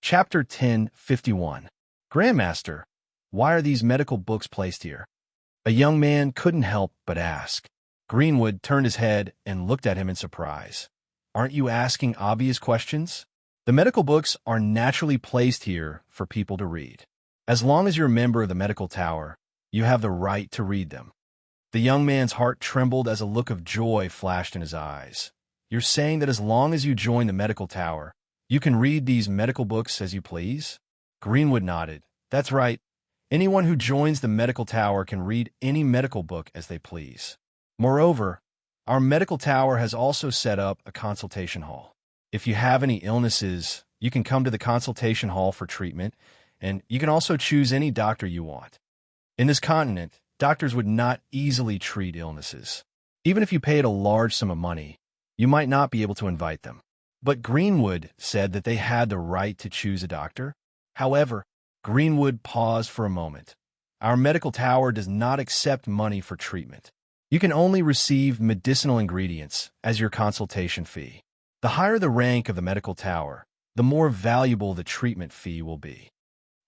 Chapter 1051. Grandmaster, why are these medical books placed here? A young man couldn't help but ask. Greenwood turned his head and looked at him in surprise. Aren't you asking obvious questions? The medical books are naturally placed here for people to read. As long as you're a member of the medical tower, you have the right to read them. The young man's heart trembled as a look of joy flashed in his eyes. You're saying that as long as you join the medical tower, you can read these medical books as you please? Greenwood nodded. That's right. Anyone who joins the medical tower can read any medical book as they please. Moreover, our medical tower has also set up a consultation hall. If you have any illnesses, you can come to the consultation hall for treatment, and you can also choose any doctor you want. In this continent, doctors would not easily treat illnesses. Even if you paid a large sum of money, you might not be able to invite them. But Greenwood said that they had the right to choose a doctor. However, Greenwood paused for a moment. Our medical tower does not accept money for treatment. You can only receive medicinal ingredients as your consultation fee. The higher the rank of the medical tower, the more valuable the treatment fee will be.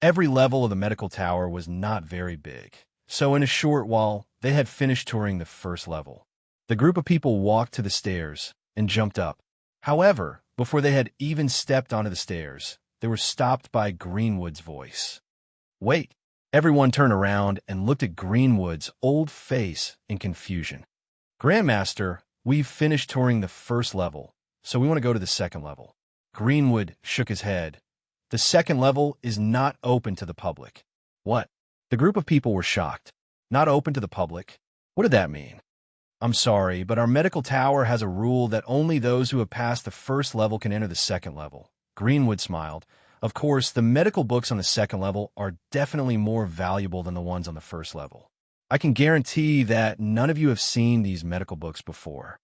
Every level of the medical tower was not very big, so in a short while, they had finished touring the first level. The group of people walked to the stairs and jumped up. However, before they had even stepped onto the stairs, they were stopped by Greenwood's voice. Wait! Everyone turned around and looked at Greenwood's old face in confusion. Grandmaster, we've finished touring the first level, so we want to go to the second level. Greenwood shook his head. The second level is not open to the public. What? The group of people were shocked. Not open to the public? What did that mean? I'm sorry, but our medical tower has a rule that only those who have passed the first level can enter the second level. Greenwood smiled. Of course, the medical books on the second level are definitely more valuable than the ones on the first level. I can guarantee that none of you have seen these medical books before.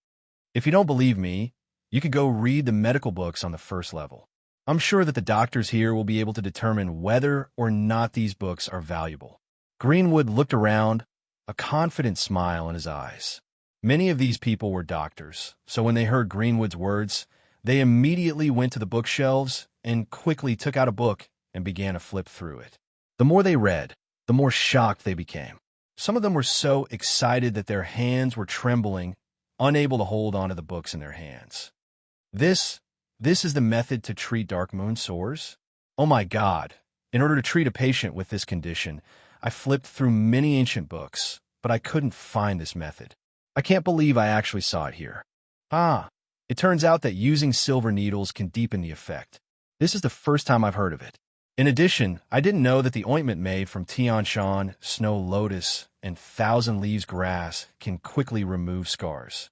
If you don't believe me, you could go read the medical books on the first level. I'm sure that the doctors here will be able to determine whether or not these books are valuable. Greenwood looked around, a confident smile in his eyes. Many of these people were doctors, so when they heard Greenwood's words, they immediately went to the bookshelves and quickly took out a book and began to flip through it. The more they read, the more shocked they became. Some of them were so excited that their hands were trembling, unable to hold onto the books in their hands. This is the method to treat dark moon sores? Oh my God! In order to treat a patient with this condition, I flipped through many ancient books, but I couldn't find this method. I can't believe I actually saw it here. It turns out that using silver needles can deepen the effect. This is the first time I've heard of it. In addition, I didn't know that the ointment made from Tian Shan, snow lotus, and thousand leaves grass can quickly remove scars.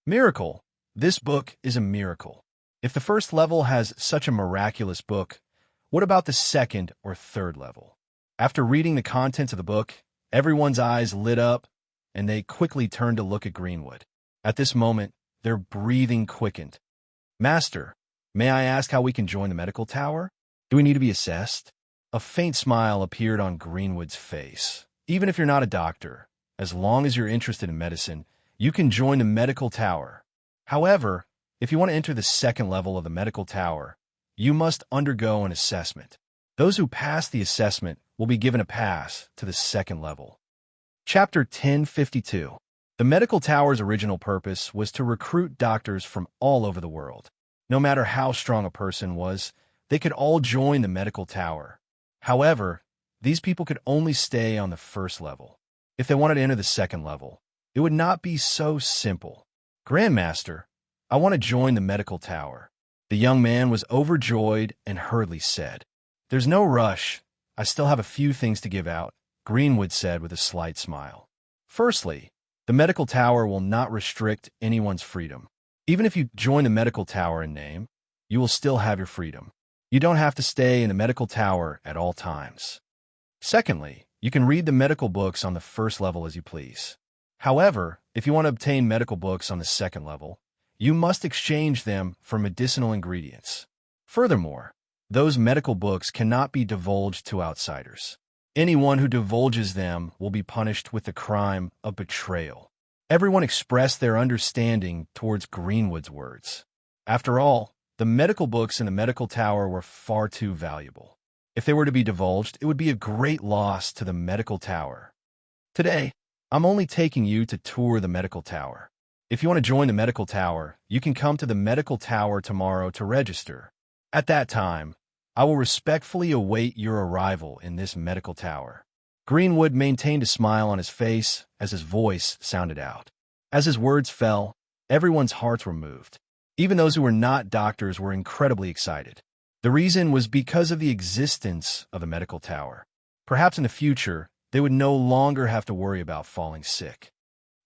Miracle! This book is a miracle. If the first level has such a miraculous book, what about the second or third level? After reading the contents of the book, everyone's eyes lit up, and they quickly turned to look at Greenwood. At this moment, their breathing quickened. Master, may I ask how we can join the medical tower? Do we need to be assessed? A faint smile appeared on Greenwood's face. Even if you're not a doctor, as long as you're interested in medicine, you can join the medical tower. However, if you want to enter the second level of the medical tower, you must undergo an assessment. Those who pass the assessment will be given a pass to the second level. Chapter 1052. The medical tower's original purpose was to recruit doctors from all over the world. No matter how strong a person was, they could all join the medical tower. However, these people could only stay on the first level. If they wanted to enter the second level, it would not be so simple. Grandmaster, I want to join the medical tower. The young man was overjoyed and hurriedly said, There's no rush. I still have a few things to give out, Greenwood said with a slight smile. Firstly, the medical tower will not restrict anyone's freedom. Even if you join the medical tower in name, you will still have your freedom. You don't have to stay in the medical tower at all times. Secondly, you can read the medical books on the first level as you please. However, if you want to obtain medical books on the second level, you must exchange them for medicinal ingredients. Furthermore, those medical books cannot be divulged to outsiders. Anyone who divulges them will be punished with the crime of betrayal. Everyone expressed their understanding towards Greenwood's words. After all, The medical books in the medical tower were far too valuable. If they were to be divulged, it would be a great loss to the medical tower. Today, I'm only taking you to tour the medical tower. If you want to join the medical tower, you can come to the medical tower tomorrow to register. At that time, I will respectfully await your arrival in this medical tower. Greenwood maintained a smile on his face as his voice sounded out. As his words fell, everyone's hearts were moved. Even those who were not doctors were incredibly excited. The reason was because of the existence of the medical tower. Perhaps in the future, they would no longer have to worry about falling sick.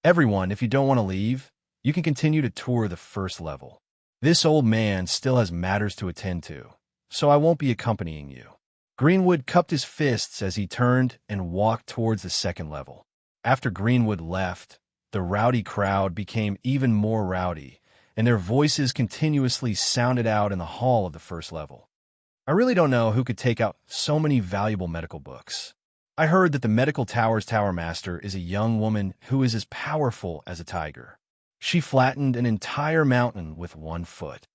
Everyone, if you don't want to leave, you can continue to tour the first level. This old man still has matters to attend to, so I won't be accompanying you. Greenwood cupped his fists as he turned and walked towards the second level. After Greenwood left, the rowdy crowd became even more rowdy, and their voices continuously sounded out in the hall of the first level. I really don't know who could take out so many valuable medical books. I heard that the medical tower's tower master is a young woman who is as powerful as a tiger. She flattened an entire mountain with 1 foot.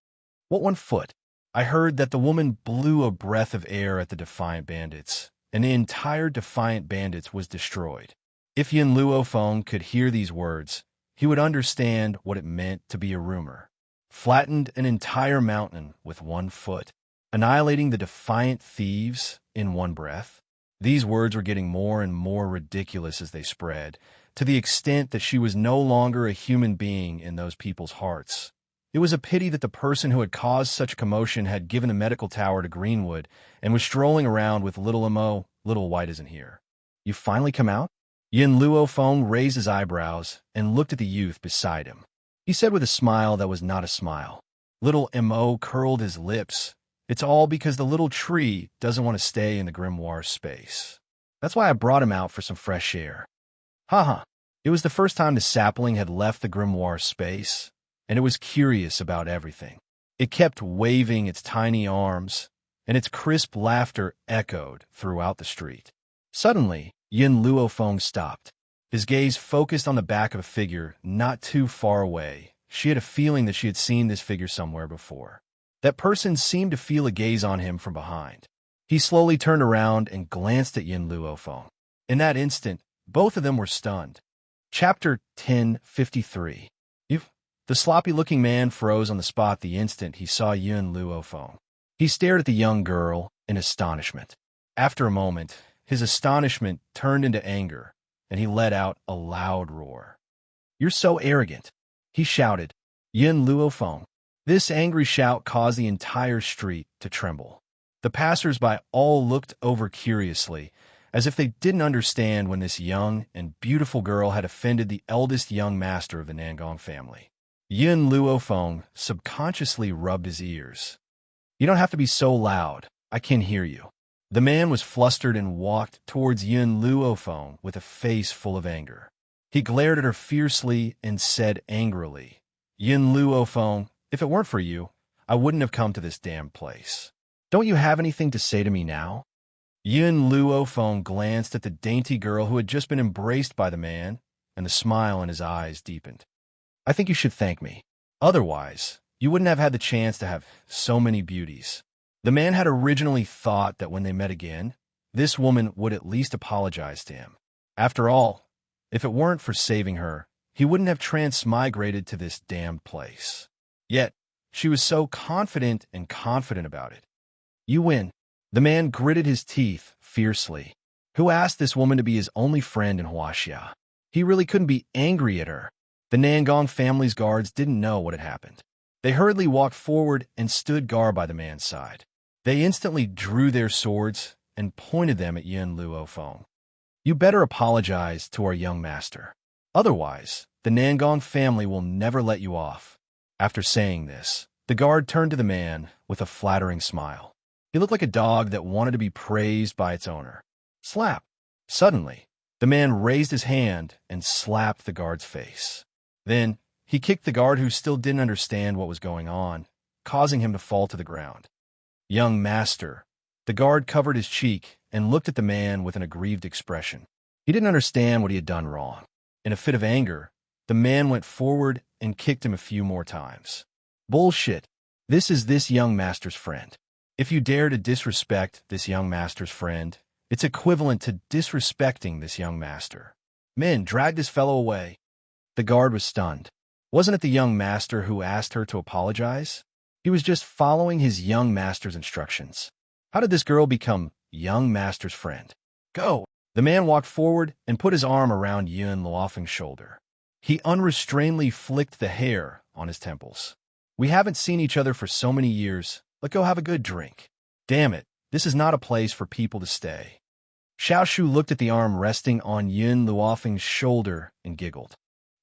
What 1 foot? I heard that the woman blew a breath of air at the Defiant Bandits, and the entire Defiant Bandits was destroyed. If Yin Luofeng could hear these words, he would understand what it meant to be a rumor. Flattened an entire mountain with 1 foot, annihilating the Defiant Thieves in 1 breath. These words were getting more and more ridiculous as they spread, to the extent that she was no longer a human being in those people's hearts. It was a pity that the person who had caused such commotion had given the medical tower to Greenwood and was strolling around with little Mo, little White isn't here. You finally come out? Yin Luofeng raised his eyebrows and looked at the youth beside him. He said with a smile that was not a smile. Little Mo curled his lips. It's all because the little tree doesn't want to stay in the grimoire space. That's why I brought him out for some fresh air. Haha. It was the first time the sapling had left the grimoire space, and it was curious about everything. It kept waving its tiny arms, and its crisp laughter echoed throughout the street. Suddenly, Yin Luofeng stopped. His gaze focused on the back of a figure not too far away. She had a feeling that she had seen this figure somewhere before. That person seemed to feel a gaze on him from behind. He slowly turned around and glanced at Yin Luofeng. In that instant, both of them were stunned. Chapter 1053. The sloppy-looking man froze on the spot the instant he saw Yin Luofeng. He stared at the young girl in astonishment. After a moment, his astonishment turned into anger, and he let out a loud roar. You're so arrogant, he shouted. Yin Luofeng. This angry shout caused the entire street to tremble. The passers-by all looked over curiously, as if they didn't understand when this young and beautiful girl had offended the eldest young master of the Nangong family. Yin Luofeng subconsciously rubbed his ears. You don't have to be so loud. I can hear you. The man was flustered and walked towards Yin Luofeng with a face full of anger. He glared at her fiercely and said angrily, Yin Luofeng, if it weren't for you, I wouldn't have come to this damn place. Don't you have anything to say to me now? Yin Luofeng glanced at the dainty girl who had just been embraced by the man, and the smile in his eyes deepened. I think you should thank me. Otherwise, you wouldn't have had the chance to have so many beauties. The man had originally thought that when they met again, this woman would at least apologize to him. After all, if it weren't for saving her, he wouldn't have transmigrated to this damned place. Yet, she was so confident about it. You win. The man gritted his teeth fiercely. Who asked this woman to be his only friend in Huaxia? He really couldn't be angry at her. The Nangong family's guards didn't know what had happened. They hurriedly walked forward and stood guard by the man's side. They instantly drew their swords and pointed them at Yin Luofeng. You better apologize to our young master. Otherwise, the Nangong family will never let you off. After saying this, the guard turned to the man with a flattering smile. He looked like a dog that wanted to be praised by its owner. Slap! Suddenly, the man raised his hand and slapped the guard's face. Then, he kicked the guard who still didn't understand what was going on, causing him to fall to the ground. Young master. The guard covered his cheek and looked at the man with an aggrieved expression. He didn't understand what he had done wrong. In a fit of anger, the man went forward and kicked him a few more times. Bullshit. This is this young master's friend. If you dare to disrespect this young master's friend, it's equivalent to disrespecting this young master. Men, drag this fellow away. The guard was stunned. Wasn't it the young master who asked her to apologize? He was just following his young master's instructions. How did this girl become young master's friend? Go! The man walked forward and put his arm around Yun Luofeng's shoulder. He unrestrainedly flicked the hair on his temples. We haven't seen each other for so many years. Let's go have a good drink. Damn it, this is not a place for people to stay. Xiao Shu looked at the arm resting on Yun Luofeng's shoulder and giggled.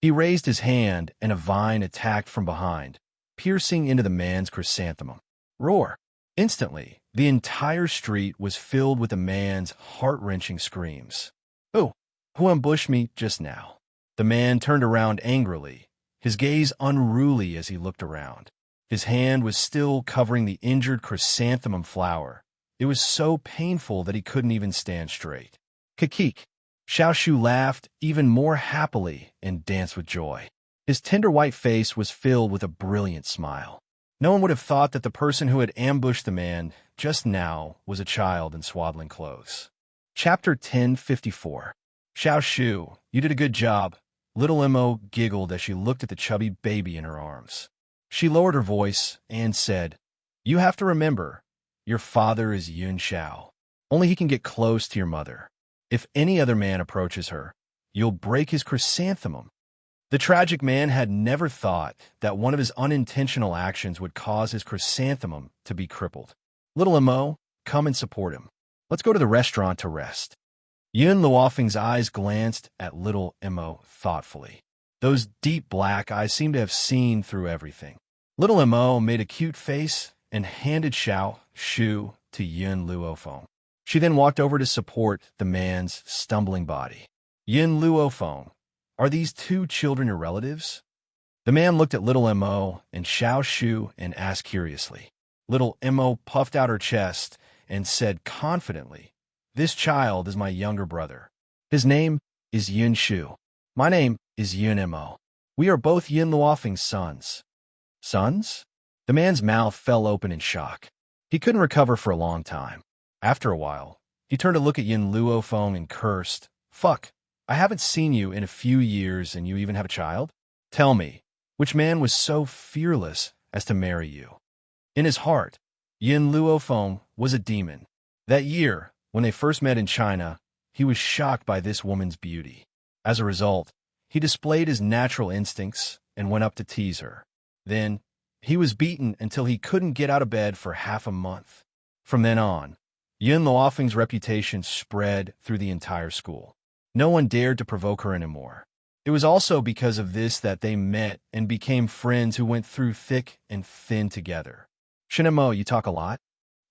He raised his hand and a vine attacked from behind, piercing into the man's chrysanthemum. Roar! Instantly, the entire street was filled with the man's heart-wrenching screams. Oh, who ambushed me just now? The man turned around angrily, his gaze unruly as he looked around. His hand was still covering the injured chrysanthemum flower. It was so painful that he couldn't even stand straight. Kikik! Xiao Shu laughed even more happily and danced with joy. His tender white face was filled with a brilliant smile. No one would have thought that the person who had ambushed the man just now was a child in swaddling clothes. Chapter 1054. Xiao Shu, you did a good job. Little Mo giggled as she looked at the chubby baby in her arms. She lowered her voice and said, You have to remember, your father is Yun Xiao. Only he can get close to your mother. If any other man approaches her, you'll break his chrysanthemum. The tragic man had never thought that one of his unintentional actions would cause his chrysanthemum to be crippled. Little Mo, come and support him. Let's go to the restaurant to rest. Yun Luofeng's eyes glanced at Little Mo thoughtfully. Those deep black eyes seemed to have seen through everything. Little Mo made a cute face and handed Xiao Shu to Yun Luofeng. She then walked over to support the man's stumbling body. Yun Luofeng, are these two children your relatives? The man looked at Little Mo and Xiao Shu and asked curiously. Little Mo puffed out her chest and said confidently, This child is my younger brother. His name is Yun Shu. My name is Yun Mo. We are both Yun Luofeng's sons. Sons? The man's mouth fell open in shock. He couldn't recover for a long time. After a while, he turned to look at Yun Luofeng and cursed, Fuck, I haven't seen you in a few years and you even have a child? Tell me, which man was so fearless as to marry you? In his heart, Yun Luofeng was a demon. That year, when they first met in China, he was shocked by this woman's beauty. As a result, he displayed his natural instincts and went up to tease her. Then, he was beaten until he couldn't get out of bed for half a month. From then on, Yun Luofeng's reputation spread through the entire school. No one dared to provoke her anymore. It was also because of this that they met and became friends who went through thick and thin together. Shinemo, you talk a lot?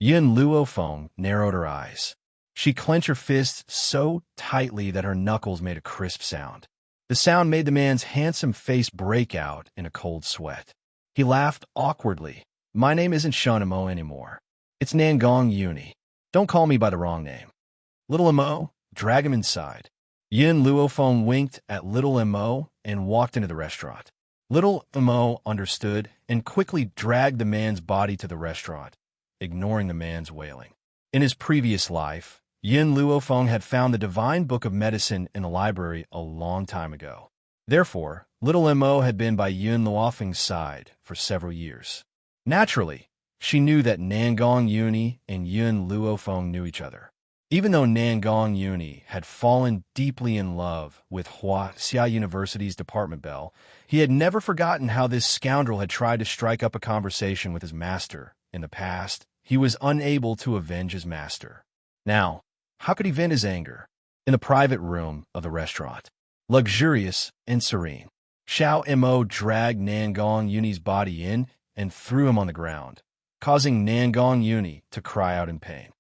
Yun Luofeng narrowed her eyes. She clenched her fists so tightly that her knuckles made a crisp sound. The sound made the man's handsome face break out in a cold sweat. He laughed awkwardly. My name isn't Shinemo anymore. It's Nangong Uni. Don't call me by the wrong name. Little Mo, drag him inside. Yun Luofeng winked at Little Mo and walked into the restaurant. Little Mo understood and quickly dragged the man's body to the restaurant, ignoring the man's wailing. In his previous life, Yun Luofeng had found the divine book of medicine in a library a long time ago. Therefore, Little Mo had been by Yun Luofeng's side for several years. Naturally, she knew that Nangong Uni and Yun Luofeng knew each other. Even though Nangong Uni had fallen deeply in love with Huaxia University's department belle, he had never forgotten how this scoundrel had tried to strike up a conversation with his master. In the past, he was unable to avenge his master. Now, how could he vent his anger? In the private room of the restaurant, luxurious and serene, Xiao Mo dragged Nangong Uni's body in and threw him on the ground, causing Nangong Uni to cry out in pain.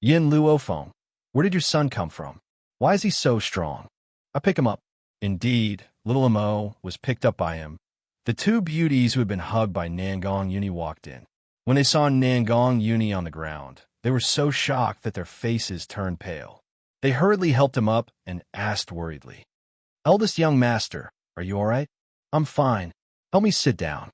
Yun Luofeng, where did your son come from? Why is he so strong? I pick him up. Indeed, Little Mo was picked up by him. The two beauties who had been hugged by Nangong Uni walked in. When they saw Nangong Uni on the ground, they were so shocked that their faces turned pale. They hurriedly helped him up and asked worriedly, Eldest young master, are you all right? I'm fine. Help me sit down.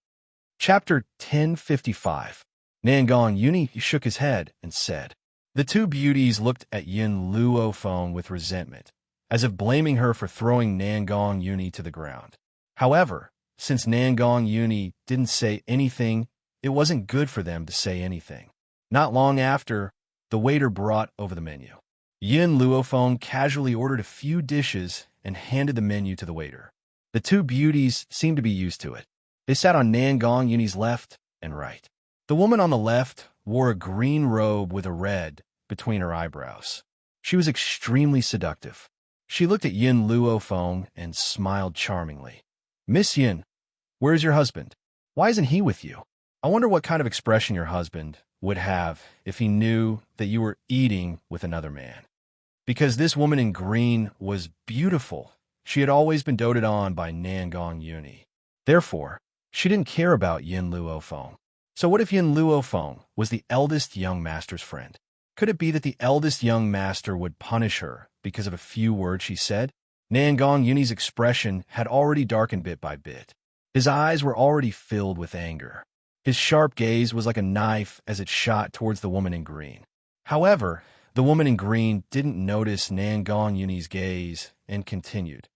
Chapter 1055. Nangong Yuni shook his head and said. The two beauties looked at Yin Luo Feng with resentment, as if blaming her for throwing Nangong Yuni to the ground. However, since Nangong Yuni didn't say anything, it wasn't good for them to say anything. Not long after, the waiter brought over the menu. Yin Luo Feng casually ordered a few dishes and handed the menu to the waiter. The two beauties seemed to be used to it. They sat on Nangong Yuni's left and right. The woman on the left wore a green robe with a red between her eyebrows. She was extremely seductive. She looked at Yin Luo Feng and smiled charmingly. Miss Yin, where is your husband? Why isn't he with you? I wonder what kind of expression your husband would have if he knew that you were eating with another man. Because this woman in green was beautiful, she had always been doted on by Nangong Yuni. Therefore, she didn't care about Yin Luo Feng. So what if Yin Luo Feng was the eldest young master's friend? Could it be that the eldest young master would punish her because of a few words she said? Nangong Yuni's expression had already darkened bit by bit. His eyes were already filled with anger. His sharp gaze was like a knife as it shot towards the woman in green. However, the woman in green didn't notice Nangong Yuni's gaze and continued.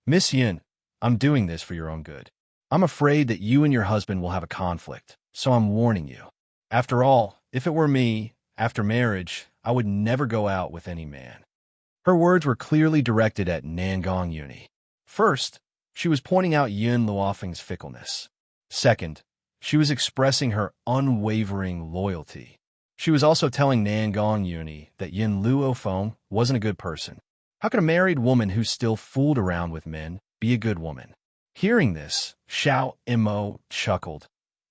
Miss Yin, I'm doing this for your own good. I'm afraid that you and your husband will have a conflict, so I'm warning you. After all, if it were me, after marriage, I would never go out with any man. Her words were clearly directed at Nangong Yuni. First, she was pointing out Yin Luofeng's fickleness. Second, she was expressing her unwavering loyalty. She was also telling Nangong Yuni that Yin Luo Feng wasn't a good person. How could a married woman who still fooled around with men be a good woman? Hearing this, Xiao Imo chuckled.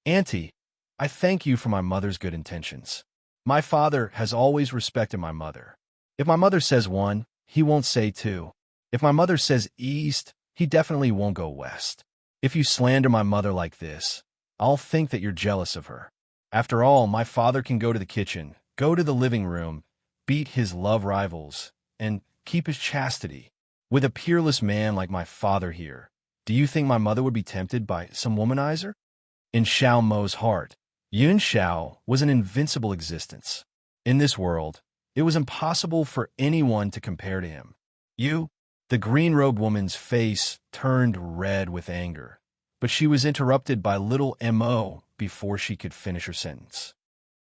Auntie, I thank you for my mother's good intentions. My father has always respected my mother. If my mother says one, he won't say two. If my mother says east, he definitely won't go west. If you slander my mother like this, I'll think that you're jealous of her. After all, my father can go to the kitchen, go to the living room, beat his love rivals, and keep his chastity. With a peerless man like my father here, do you think my mother would be tempted by some womanizer? In Xiao Mo's heart, Yun Xiao was an invincible existence. In this world, it was impossible for anyone to compare to him. The green-robed woman's face turned red with anger, but she was interrupted by little Mo before she could finish her sentence.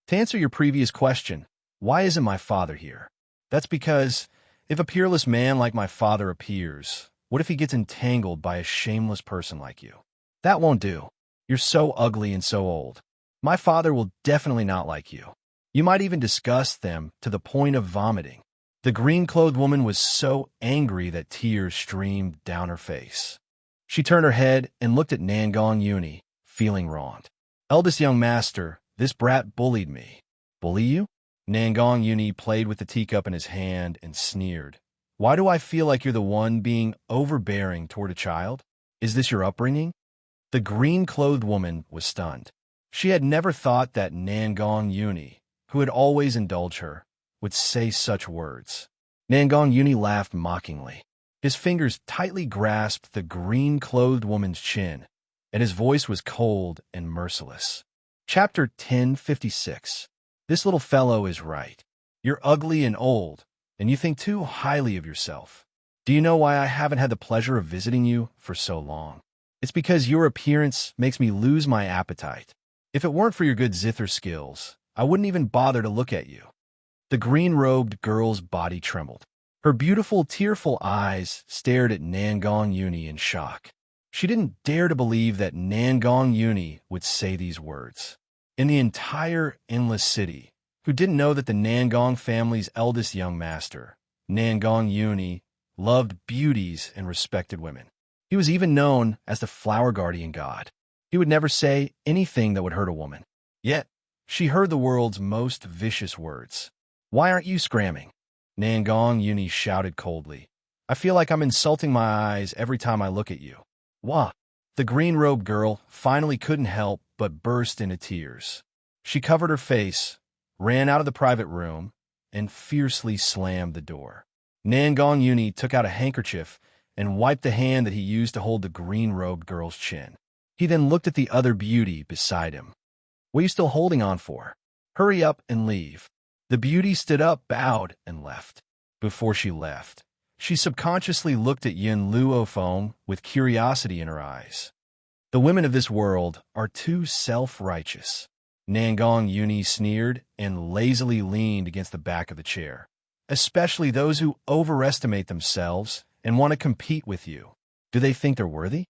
To answer your previous question, why isn't my father here? That's because if a peerless man like my father appears, what if he gets entangled by a shameless person like you? That won't do. You're so ugly and so old. My father will definitely not like you. You might even disgust them to the point of vomiting. The green-clothed woman was so angry that tears streamed down her face. She turned her head and looked at Nangong Yuni, feeling wronged. Eldest young master, this brat bullied me. Bully you? Nangong Yuni played with the teacup in his hand and sneered. Why do I feel like you're the one being overbearing toward a child? Is this your upbringing? The green-clothed woman was stunned. She had never thought that Nangong Yuni, who had always indulged her, would say such words. Nangong Yuni laughed mockingly. His fingers tightly grasped the green-clothed woman's chin, and his voice was cold and merciless. Chapter 1056. This little fellow is right. You're ugly and old, and you think too highly of yourself. Do you know why I haven't had the pleasure of visiting you for so long? It's because your appearance makes me lose my appetite. If it weren't for your good zither skills, I wouldn't even bother to look at you. The green-robed girl's body trembled. Her beautiful, tearful eyes stared at Nangong Yuni in shock. She didn't dare to believe that Nangong Yuni would say these words. In the entire endless city, who didn't know that the Nangong family's eldest young master, Nangong Yuni, loved beauties and respected women. He was even known as the flower guardian god. He would never say anything that would hurt a woman. Yet, she heard the world's most vicious words. Why aren't you scramming? Nangong Yuni shouted coldly. I feel like I'm insulting my eyes every time I look at you. Wah! The green-robed girl finally couldn't help but burst into tears. She covered her face, ran out of the private room, and fiercely slammed the door. Nangong Yuni took out a handkerchief and wiped the hand that he used to hold the green-robed girl's chin. He then looked at the other beauty beside him. What are you still holding on for? Hurry up and leave. The beauty stood up, bowed, and left. Before she left, she subconsciously looked at Yin Luofeng with curiosity in her eyes. The women of this world are too self-righteous. Nangong Yuni sneered and lazily leaned against the back of the chair. Especially those who overestimate themselves and want to compete with you. Do they think they're worthy?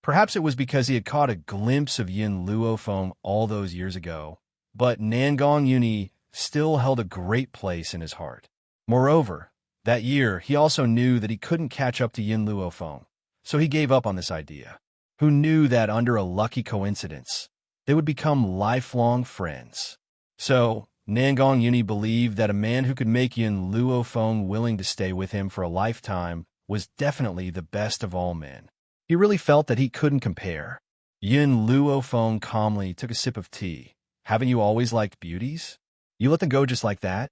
Perhaps it was because he had caught a glimpse of Yin Luofeng all those years ago, but Nangong Yuni still held a great place in his heart. Moreover, that year he also knew that he couldn't catch up to Yin Luofeng, so he gave up on this idea. Who knew that under a lucky coincidence, they would become lifelong friends? So, Nangong Yuni believed that a man who could make Yin Luofeng willing to stay with him for a lifetime was definitely the best of all men. He really felt that he couldn't compare. Yin Luofeng calmly took a sip of tea. Haven't you always liked beauties? You let them go just like that?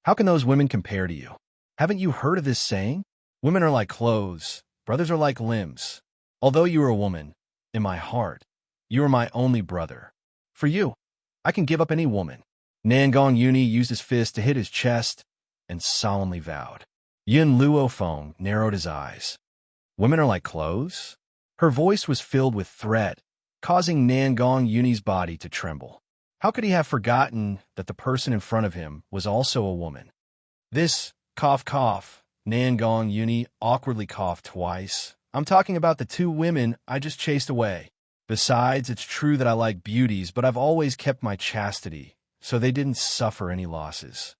How can those women compare to you? Haven't you heard of this saying? Women are like clothes, brothers are like limbs. Although you are a woman, in my heart, you are my only brother. For you, I can give up any woman. Nangong Yuni used his fist to hit his chest and solemnly vowed. Yin Luofeng narrowed his eyes. Women are like clothes? Her voice was filled with threat, causing Nangong Yuni's body to tremble. How could he have forgotten that the person in front of him was also a woman? This, cough cough, Nangong Yuni awkwardly coughed twice. I'm talking about the two women I just chased away. Besides, it's true that I like beauties, but I've always kept my chastity, so they didn't suffer any losses.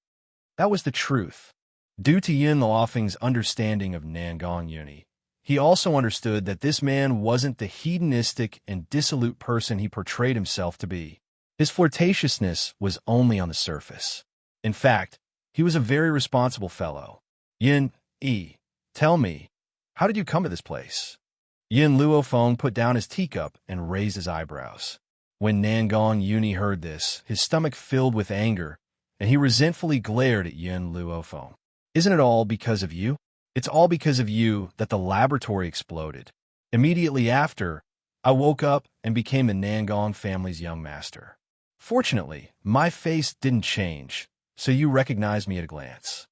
That was the truth. Due to Yin Luofeng's understanding of Nangong Yuni, he also understood that this man wasn't the hedonistic and dissolute person he portrayed himself to be. His flirtatiousness was only on the surface. In fact, he was a very responsible fellow. Yin, tell me, how did you come to this place? Yin Luofeng put down his teacup and raised his eyebrows. When Nangong Yuni heard this, his stomach filled with anger, and he resentfully glared at Yin Luofeng. Isn't it all because of you? It's all because of you that the laboratory exploded. Immediately after, I woke up and became the Nangong family's young master. Fortunately, my face didn't change, so you recognized me at a glance.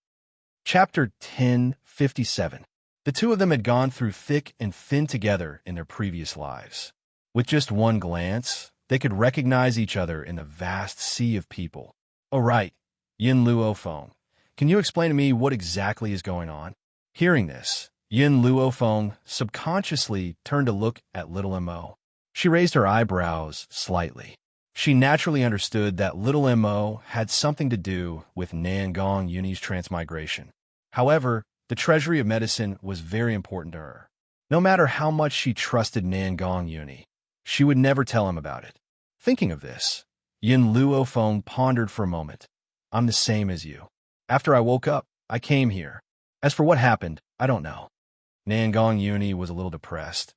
Chapter 1057. The two of them had gone through thick and thin together in their previous lives. With just one glance, they could recognize each other in the vast sea of people. Oh right, Yin Luofeng, can you explain to me what exactly is going on? Hearing this, Yin Luofeng subconsciously turned to look at little Mo. She raised her eyebrows slightly. She naturally understood that little Mo had something to do with Nangong Yuni's transmigration. However, the treasury of medicine was very important to her. No matter how much she trusted Nangong Yuni, she would never tell him about it. Thinking of this, Yin Luofeng pondered for a moment. I'm the same as you. After I woke up, I came here. As for what happened, I don't know. Nangong Yuni was a little depressed.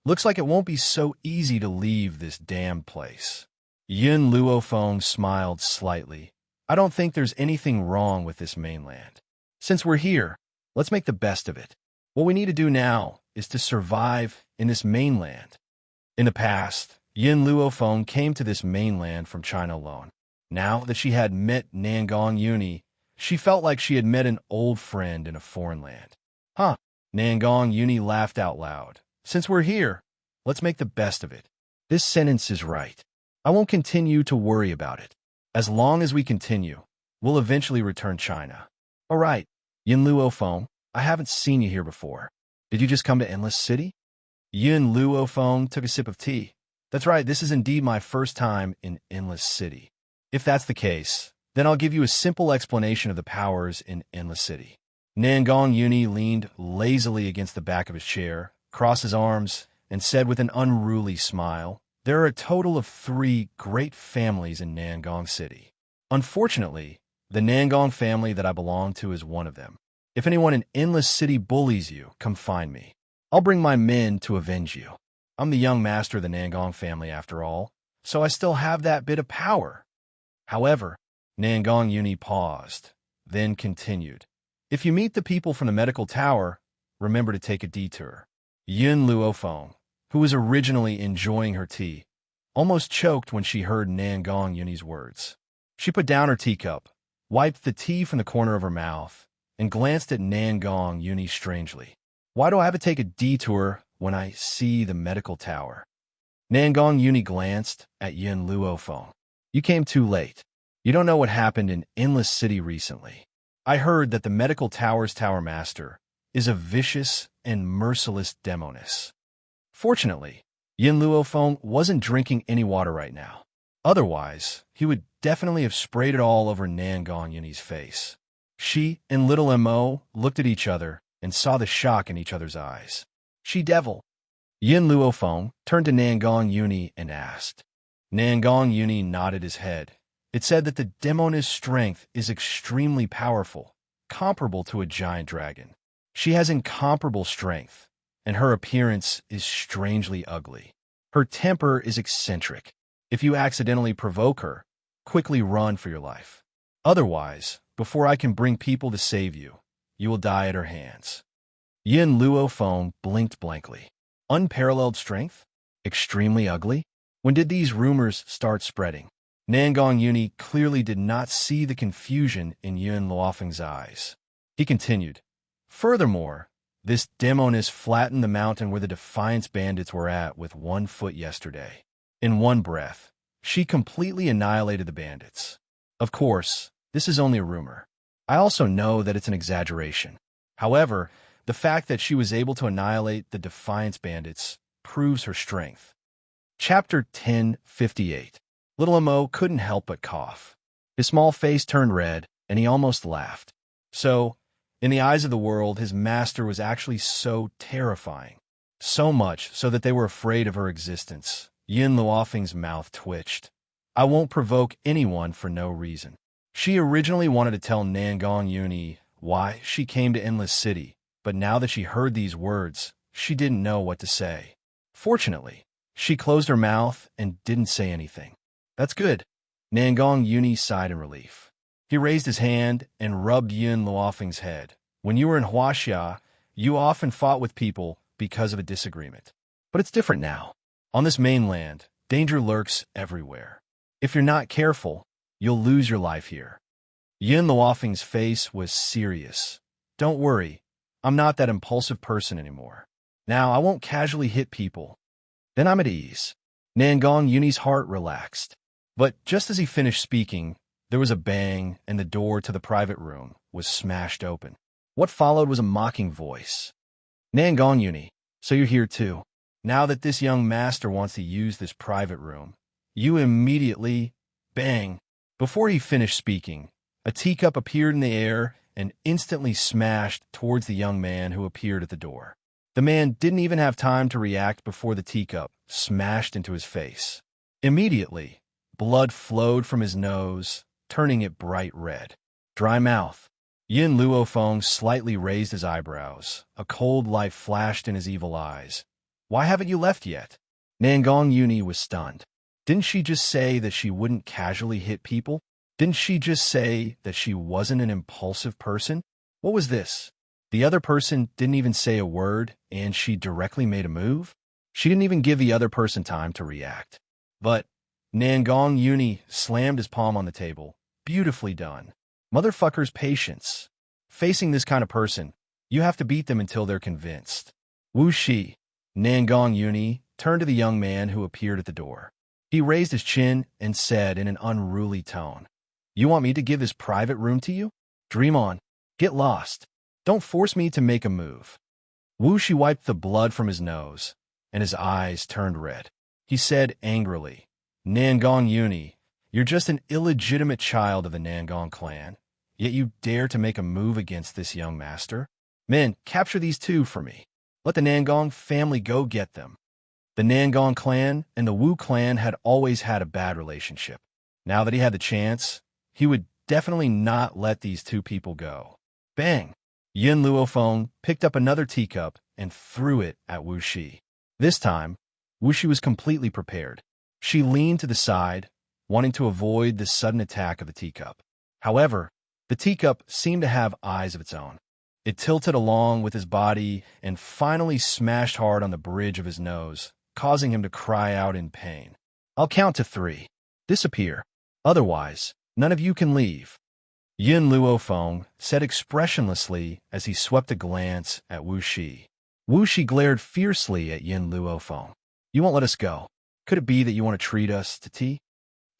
Looks like it won't be so easy to leave this damned place. Yin Luofeng smiled slightly. I don't think there's anything wrong with this mainland. Since we're here, let's make the best of it. What we need to do now is to survive in this mainland. In the past, Yin Luofeng came to this mainland from China alone. Now that she had met Nangong Yuni, she felt like she had met an old friend in a foreign land. Huh, Nangong Yuni laughed out loud. Since we're here, let's make the best of it. This sentence is right. I won't continue to worry about it. As long as we continue, we'll eventually return China. All right, Yin Luofeng, I haven't seen you here before. Did you just come to Endless City? Yin Luofeng took a sip of tea. That's right, this is indeed my first time in Endless City. If that's the case, then I'll give you a simple explanation of the powers in Endless City. Nangong Yuni leaned lazily against the back of his chair, crossed his arms, and said with an unruly smile, there are a total of 3 great families in Nangong City. Unfortunately, the Nangong family that I belong to is one of them. If anyone in Endless City bullies you, come find me. I'll bring my men to avenge you. I'm the young master of the Nangong family after all, so I still have that bit of power. However, Nangong Yuni paused, then continued. If you meet the people from the medical tower, remember to take a detour. Yin Luofeng, who was originally enjoying her tea, almost choked when she heard Nangong Yuni's words. She put down her teacup, wiped the tea from the corner of her mouth, and glanced at Nangong Yuni strangely. Why do I have to take a detour when I see the medical tower? Nangong Yuni glanced at Yin Luofeng. You came too late. You don't know what happened in Endless City recently. I heard that the medical tower's tower master is a vicious and merciless demoness. Fortunately, Yin Luofeng wasn't drinking any water right now. Otherwise, he would definitely have sprayed it all over Nangong Yuni's face. She and little Mo looked at each other and saw the shock in each other's eyes. She-devil. Yin Luofeng turned to Nangong Yuni and asked. Nangong Yuni nodded his head. It said that the demoness' strength is extremely powerful, comparable to a giant dragon. She has incomparable strength, and her appearance is strangely ugly. Her temper is eccentric. If you accidentally provoke her, quickly run for your life. Otherwise, before I can bring people to save you, you will die at her hands. Yin Luofeng blinked blankly. Unparalleled strength? Extremely ugly? When did these rumors start spreading? Nangong Yuni clearly did not see the confusion in Yin Luofeng's eyes. He continued. Furthermore, this demoness flattened the mountain where the Defiance bandits were at with 1 foot yesterday. In one breath, she completely annihilated the bandits. Of course, this is only a rumor. I also know that it's an exaggeration. However, the fact that she was able to annihilate the Defiance bandits proves her strength. Chapter 1058. Little Mo couldn't help but cough. His small face turned red, and he almost laughed. So, in the eyes of the world, his master was actually so terrifying. So much so that they were afraid of her existence. Yin Luofeng's mouth twitched. I won't provoke anyone for no reason. She originally wanted to tell Nangong Yuni why she came to Endless City, but now that she heard these words, she didn't know what to say. Fortunately, she closed her mouth and didn't say anything. That's good. Nangong Yuni sighed in relief. He raised his hand and rubbed Yin Luofeng's head. When you were in Huaxia, you often fought with people because of a disagreement. But it's different now. On this mainland, danger lurks everywhere. If you're not careful, you'll lose your life here. Yin Luofeng's face was serious. Don't worry, I'm not that impulsive person anymore. Now I won't casually hit people. Then I'm at ease. Nangong Yuni's heart relaxed. But just as he finished speaking, there was a bang and the door to the private room was smashed open. What followed was a mocking voice. Nangong Yuni, so you're here too. Now that this young master wants to use this private room, you immediately, bang. Before he finished speaking, a teacup appeared in the air and instantly smashed towards the young man who appeared at the door. The man didn't even have time to react before the teacup smashed into his face. Immediately, blood flowed from his nose, turning it bright red. Dry mouth. Yin Luofeng slightly raised his eyebrows. A cold light flashed in his evil eyes. Why haven't you left yet? Nangong Yuni was stunned. Didn't she just say that she wouldn't casually hit people? Didn't she just say that she wasn't an impulsive person? What was this? The other person didn't even say a word, and she directly made a move? She didn't even give the other person time to react. But Nangong Yuni slammed his palm on the table. Beautifully done. Motherfucker's patience. Facing this kind of person, you have to beat them until they're convinced. Wu Shi. Nangong Yuni turned to the young man who appeared at the door. He raised his chin and said in an unruly tone, You want me to give this private room to you? Dream on. Get lost. Don't force me to make a move. Wu Shi wiped the blood from his nose, and his eyes turned red. He said angrily, Nangong Yuni, you're just an illegitimate child of the Nangong clan, yet you dare to make a move against this young master? Men, capture these two for me. Let the Nangong family go get them. The Nangong clan and the Wu clan had always had a bad relationship. Now that he had the chance, he would definitely not let these two people go. Bang! Yin Luofeng picked up another teacup and threw it at Wu Shi. This time, Wu Shi was completely prepared. She leaned to the side, wanting to avoid the sudden attack of the teacup. However, the teacup seemed to have eyes of its own. It tilted along with his body and finally smashed hard on the bridge of his nose, causing him to cry out in pain. I'll count to 3. Disappear. Otherwise, none of you can leave. Yin Luofeng said expressionlessly as he swept a glance at Wu Shi. Wu Shi glared fiercely at Yin Luofeng. You won't let us go. Could it be that you want to treat us to tea?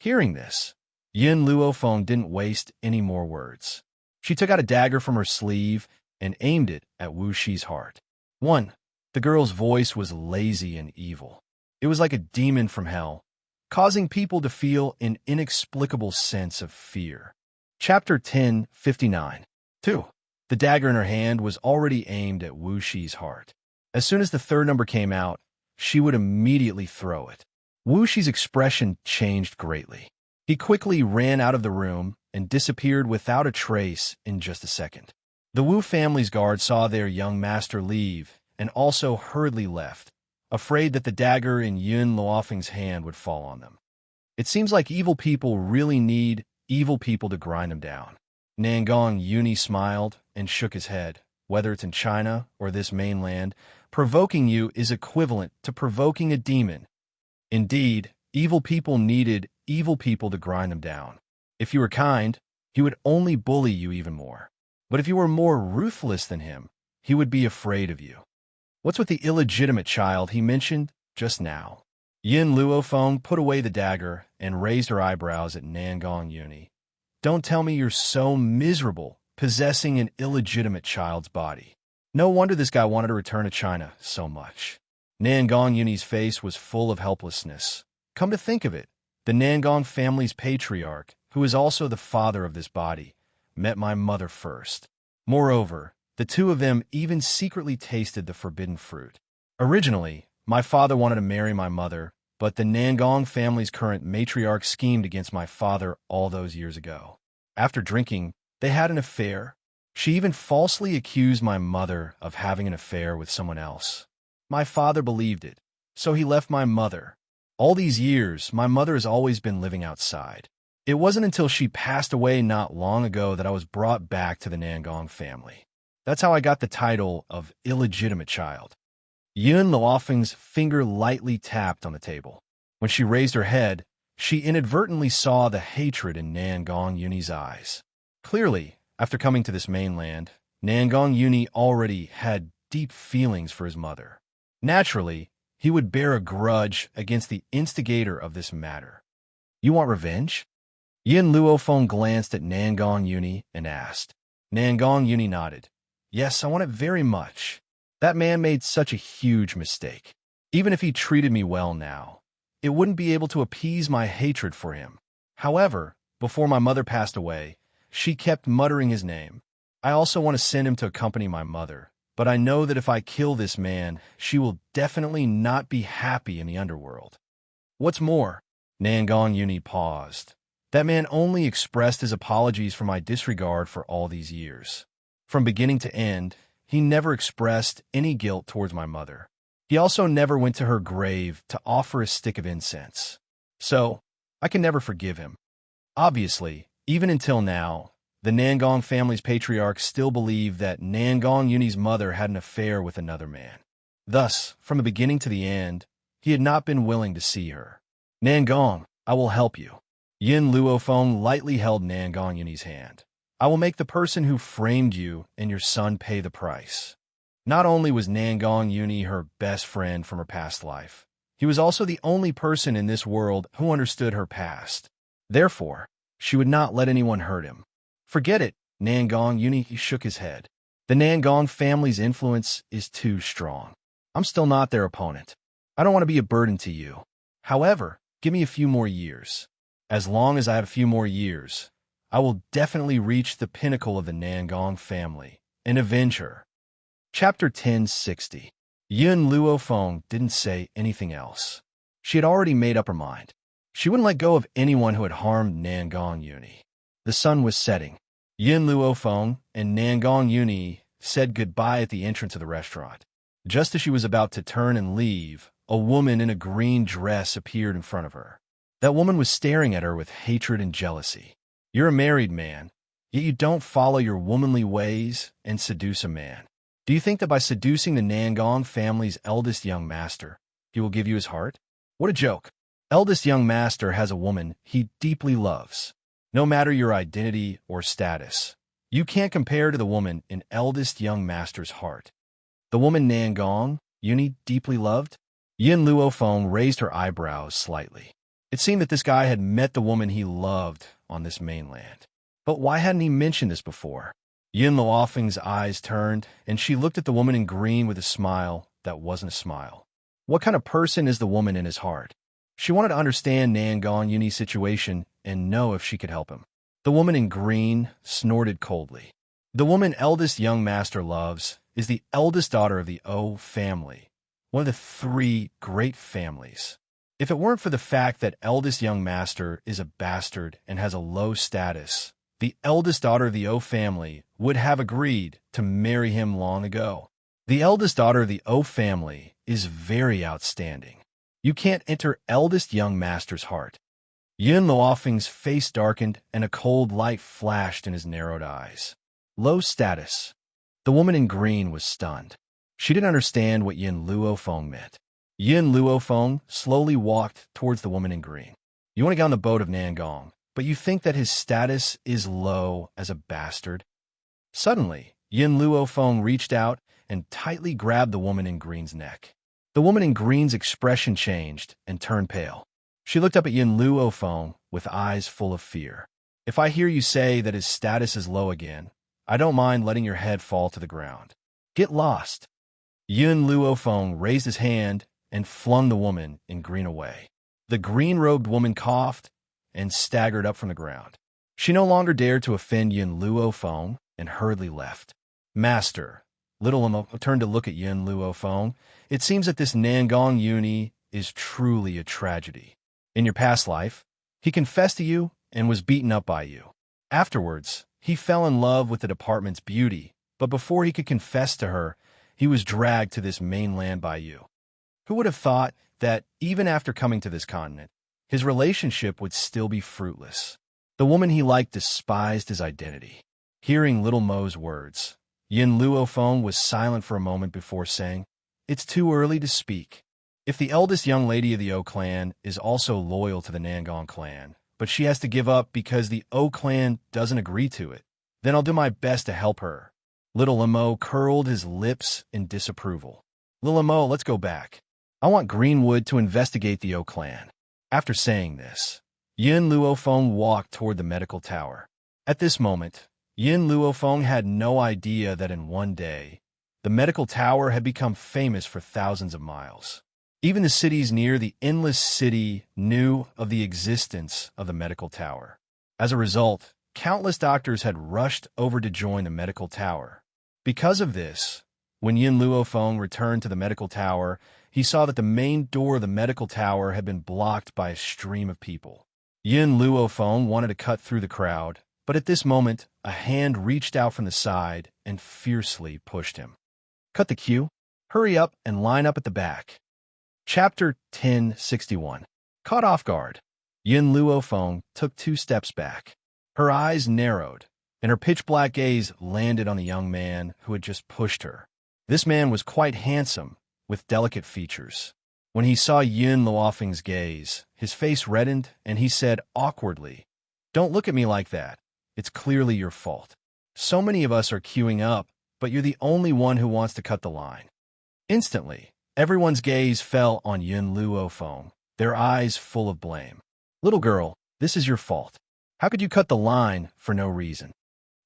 Hearing this, Yin Luofeng didn't waste any more words. She took out a dagger from her sleeve and aimed it at Wu Shi's heart. 1. The girl's voice was lazy and evil. It was like a demon from hell, causing people to feel an inexplicable sense of fear. Chapter 1059. 2. The dagger in her hand was already aimed at Wu Shi's heart. As soon as the third number came out, she would immediately throw it. Wu Shi's expression changed greatly. He quickly ran out of the room and disappeared without a trace in just a second. The Wu family's guard saw their young master leave and also hurriedly left, afraid that the dagger in Yin Luofeng's hand would fall on them. It seems like evil people really need evil people to grind them down. Nangong Uni smiled and shook his head. Whether it's in China or this mainland, provoking you is equivalent to provoking a demon. Indeed, evil people needed evil people to grind them down. If you were kind, he would only bully you even more. But if you were more ruthless than him, he would be afraid of you. What's with the illegitimate child he mentioned just now? Yin Luofeng put away the dagger and raised her eyebrows at Nangong Uni. Don't tell me you're so miserable, possessing an illegitimate child's body. No wonder this guy wanted to return to China so much. Nangong Uni's face was full of helplessness. Come to think of it, the Nangong family's patriarch, who is also the father of this body, met my mother first. Moreover, the two of them even secretly tasted the forbidden fruit. Originally, my father wanted to marry my mother, but the Nangong family's current matriarch schemed against my father all those years ago. After drinking, they had an affair. She even falsely accused my mother of having an affair with someone else. My father believed it, so he left my mother. All these years, my mother has always been living outside. It wasn't until she passed away not long ago that I was brought back to the Nangong family. That's how I got the title of illegitimate child. Yin Luofeng's finger lightly tapped on the table. When she raised her head, she inadvertently saw the hatred in Nangong Uni's eyes. Clearly, after coming to this mainland, Nangong Uni already had deep feelings for his mother. Naturally, he would bear a grudge against the instigator of this matter. You want revenge? Yin Luofeng glanced at Nangong Uni and asked. Nangong Uni nodded. Yes, I want it very much. That man made such a huge mistake. Even if he treated me well now, it wouldn't be able to appease my hatred for him. However, before my mother passed away, she kept muttering his name. I also want to send him to accompany my mother, but I know that if I kill this man, she will definitely not be happy in the underworld. What's more, Nangong Uni paused. That man only expressed his apologies for my disregard for all these years. From beginning to end, he never expressed any guilt towards my mother. He also never went to her grave to offer a stick of incense. So, I can never forgive him. Obviously, even until now, the Nangong family's patriarch still believed that Nangong Uni's mother had an affair with another man. Thus, from the beginning to the end, he had not been willing to see her. Nangong, I will help you. Yin Luofeng lightly held Nangong Uni's hand. I will make the person who framed you and your son pay the price. Not only was Nangong Uni her best friend from her past life, he was also the only person in this world who understood her past. Therefore, she would not let anyone hurt him. Forget it, Nangong Uni. He shook his head. The Nangong family's influence is too strong. I'm still not their opponent. I don't want to be a burden to you. However, give me a few more years. As long as I have a few more years, I will definitely reach the pinnacle of the Nangong family and avenge her. Chapter 1060. Yin Luofeng didn't say anything else. She had already made up her mind. She wouldn't let go of anyone who had harmed Nangong Uni. The sun was setting. Yin Luofeng and Nangong Uni said goodbye at the entrance of the restaurant. Just as she was about to turn and leave, a woman in a green dress appeared in front of her. That woman was staring at her with hatred and jealousy. You're a married man, yet you don't follow your womanly ways and seduce a man. Do you think that by seducing the Nangong family's eldest young master, he will give you his heart? What a joke. Eldest young master has a woman he deeply loves. No matter your identity or status, you can't compare to the woman in eldest young master's heart. The woman Nangong, Uni deeply loved? Yin Luofeng raised her eyebrows slightly. It seemed that this guy had met the woman he loved on this mainland. But why hadn't he mentioned this before? Yin Luofeng's eyes turned, and she looked at the woman in green with a smile that wasn't a smile. What kind of person is the woman in his heart? She wanted to understand Nangong Yuni's situation and know if she could help him. The woman in green snorted coldly. The woman eldest young master loves is the eldest daughter of the O family, one of the 3 great families. If it weren't for the fact that eldest young master is a bastard and has a low status, the eldest daughter of the O family would have agreed to marry him long ago. The eldest daughter of the O family is very outstanding. You can't enter eldest young master's heart. Yin Luofeng's face darkened and a cold light flashed in his narrowed eyes. Low status. The woman in green was stunned. She didn't understand what Yin Luofeng meant. Yin Luofeng slowly walked towards the woman in green. You want to get on the boat of Nangong, but you think that his status is low as a bastard? Suddenly, Yin Luofeng reached out and tightly grabbed the woman in green's neck. The woman in green's expression changed and turned pale. She looked up at Yin Luofeng with eyes full of fear. If I hear you say that his status is low again, I don't mind letting your head fall to the ground. Get lost. Yin Luofeng raised his hand and flung the woman in green away. The green-robed woman coughed and staggered up from the ground. She no longer dared to offend Yin Luofeng and hurriedly left. Master, Little Emo turned to look at Yin Luofeng. It seems that this Nangong Uni is truly a tragedy. In your past life, he confessed to you and was beaten up by you. Afterwards, he fell in love with the department's beauty, but before he could confess to her, he was dragged to this mainland by you. Who would have thought that, even after coming to this continent, his relationship would still be fruitless? The woman he liked despised his identity. Hearing Little Mo's words, Yin Luofeng was silent for a moment before saying, "It's too early to speak. If the eldest young lady of the O clan is also loyal to the Nangong clan, but she has to give up because the O clan doesn't agree to it, then I'll do my best to help her." Little Lemo curled his lips in disapproval. "Little Lemo, let's go back. I want Greenwood to investigate the O clan." After saying this, Yin Luofeng walked toward the medical tower. At this moment, Yin Luofeng had no idea that in one day, the medical tower had become famous for thousands of miles. Even the cities near the endless city knew of the existence of the medical tower. As a result, countless doctors had rushed over to join the medical tower. Because of this, when Yin Luofeng returned to the medical tower, he saw that the main door of the medical tower had been blocked by a stream of people. Yin Luofeng wanted to cut through the crowd, but at this moment, a hand reached out from the side and fiercely pushed him. "Cut the queue. Hurry up and line up at the back." Chapter 1061. Caught off guard, Yin Luofeng took 2 steps back. Her eyes narrowed, and her pitch-black gaze landed on the young man who had just pushed her. This man was quite handsome, with delicate features. When he saw Yin Luofeng's gaze, his face reddened, and he said awkwardly, "Don't look at me like that. It's clearly your fault. So many of us are queuing up, but you're the only one who wants to cut the line." Instantly, everyone's gaze fell on Yin Luofeng, their eyes full of blame. "Little girl, this is your fault. How could you cut the line for no reason?"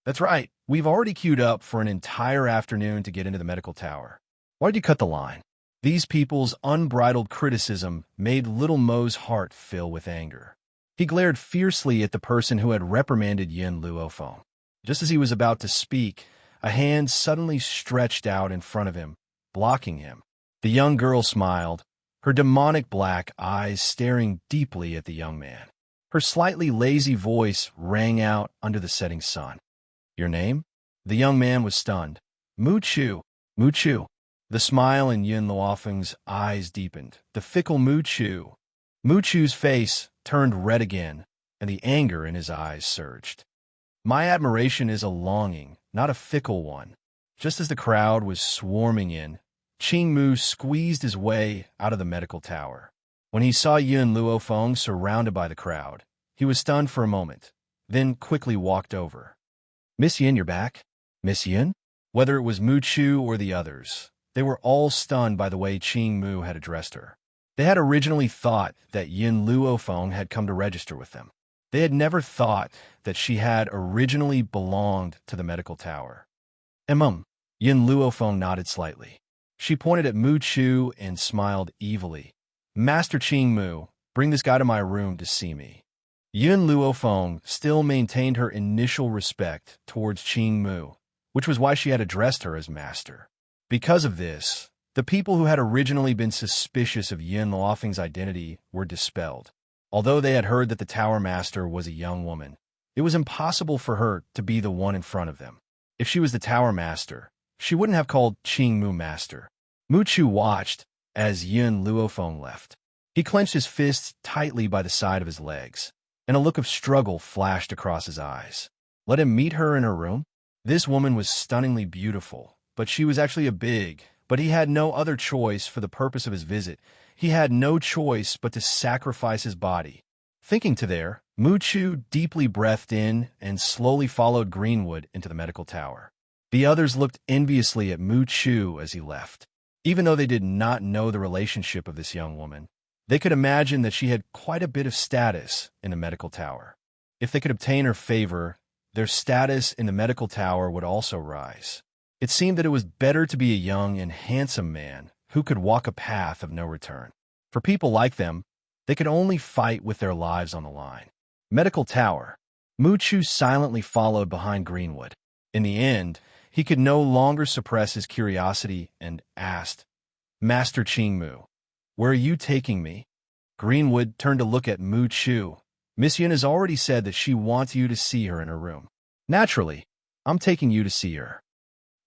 "That's right. We've already queued up for an entire afternoon to get into the medical tower. Why did you cut the line?" These people's unbridled criticism made Little Mo's heart fill with anger. He glared fiercely at the person who had reprimanded Yin Luofeng. Just as he was about to speak, a hand suddenly stretched out in front of him, blocking him. The young girl smiled, her demonic black eyes staring deeply at the young man. Her slightly lazy voice rang out under the setting sun. "Your name?" The young man was stunned. "Mu Chu. Mu Chu." The smile in Yin Luofeng's eyes deepened. The fickle Mu Chu. Mu Chu's face turned red again, and the anger in his eyes surged. "My admiration is a longing, not a fickle one." Just as the crowd was swarming in, Qing Mu squeezed his way out of the medical tower. When he saw Yun Luofeng surrounded by the crowd, he was stunned for a moment, then quickly walked over. "Miss Yin, you're back? Miss Yin?" Whether it was Mu Chu or the others, they were all stunned by the way Qing Mu had addressed her. They had originally thought that Yin Luofeng had come to register with them. They had never thought that she had originally belonged to the medical tower. Yin Luofeng nodded slightly. She pointed at Mu Chu and smiled evilly. "Master Qing Mu, bring this guy to my room to see me." Yun Luofeng still maintained her initial respect towards Qing Mu, which was why she had addressed her as master. Because of this, the people who had originally been suspicious of Yin Luofeng's identity were dispelled. Although they had heard that the tower master was a young woman, it was impossible for her to be the one in front of them. If she was the tower master, she wouldn't have called Qing Mu master. Mu Chu watched as Yun Luofeng left. He clenched his fists tightly by the side of his legs, and a look of struggle flashed across his eyes. Let him meet her in her room? This woman was stunningly beautiful, but she was actually but he had no other choice for the purpose of his visit. He had no choice but to sacrifice his body. Thinking to there, Mu Chu deeply breathed in and slowly followed Greenwood into the medical tower. The others looked enviously at Mu Chu as he left. Even though they did not know the relationship of this young woman, they could imagine that she had quite a bit of status in the medical tower. If they could obtain her favor, their status in the medical tower would also rise. It seemed that it was better to be a young and handsome man who could walk a path of no return. For people like them, they could only fight with their lives on the line. Medical tower. Mu Chu silently followed behind Greenwood. In the end, he could no longer suppress his curiosity and asked, "Master Qing Mu, where are you taking me?" Greenwood turned to look at Mu Chu. "Miss Yun has already said that she wants you to see her in her room. Naturally, I'm taking you to see her."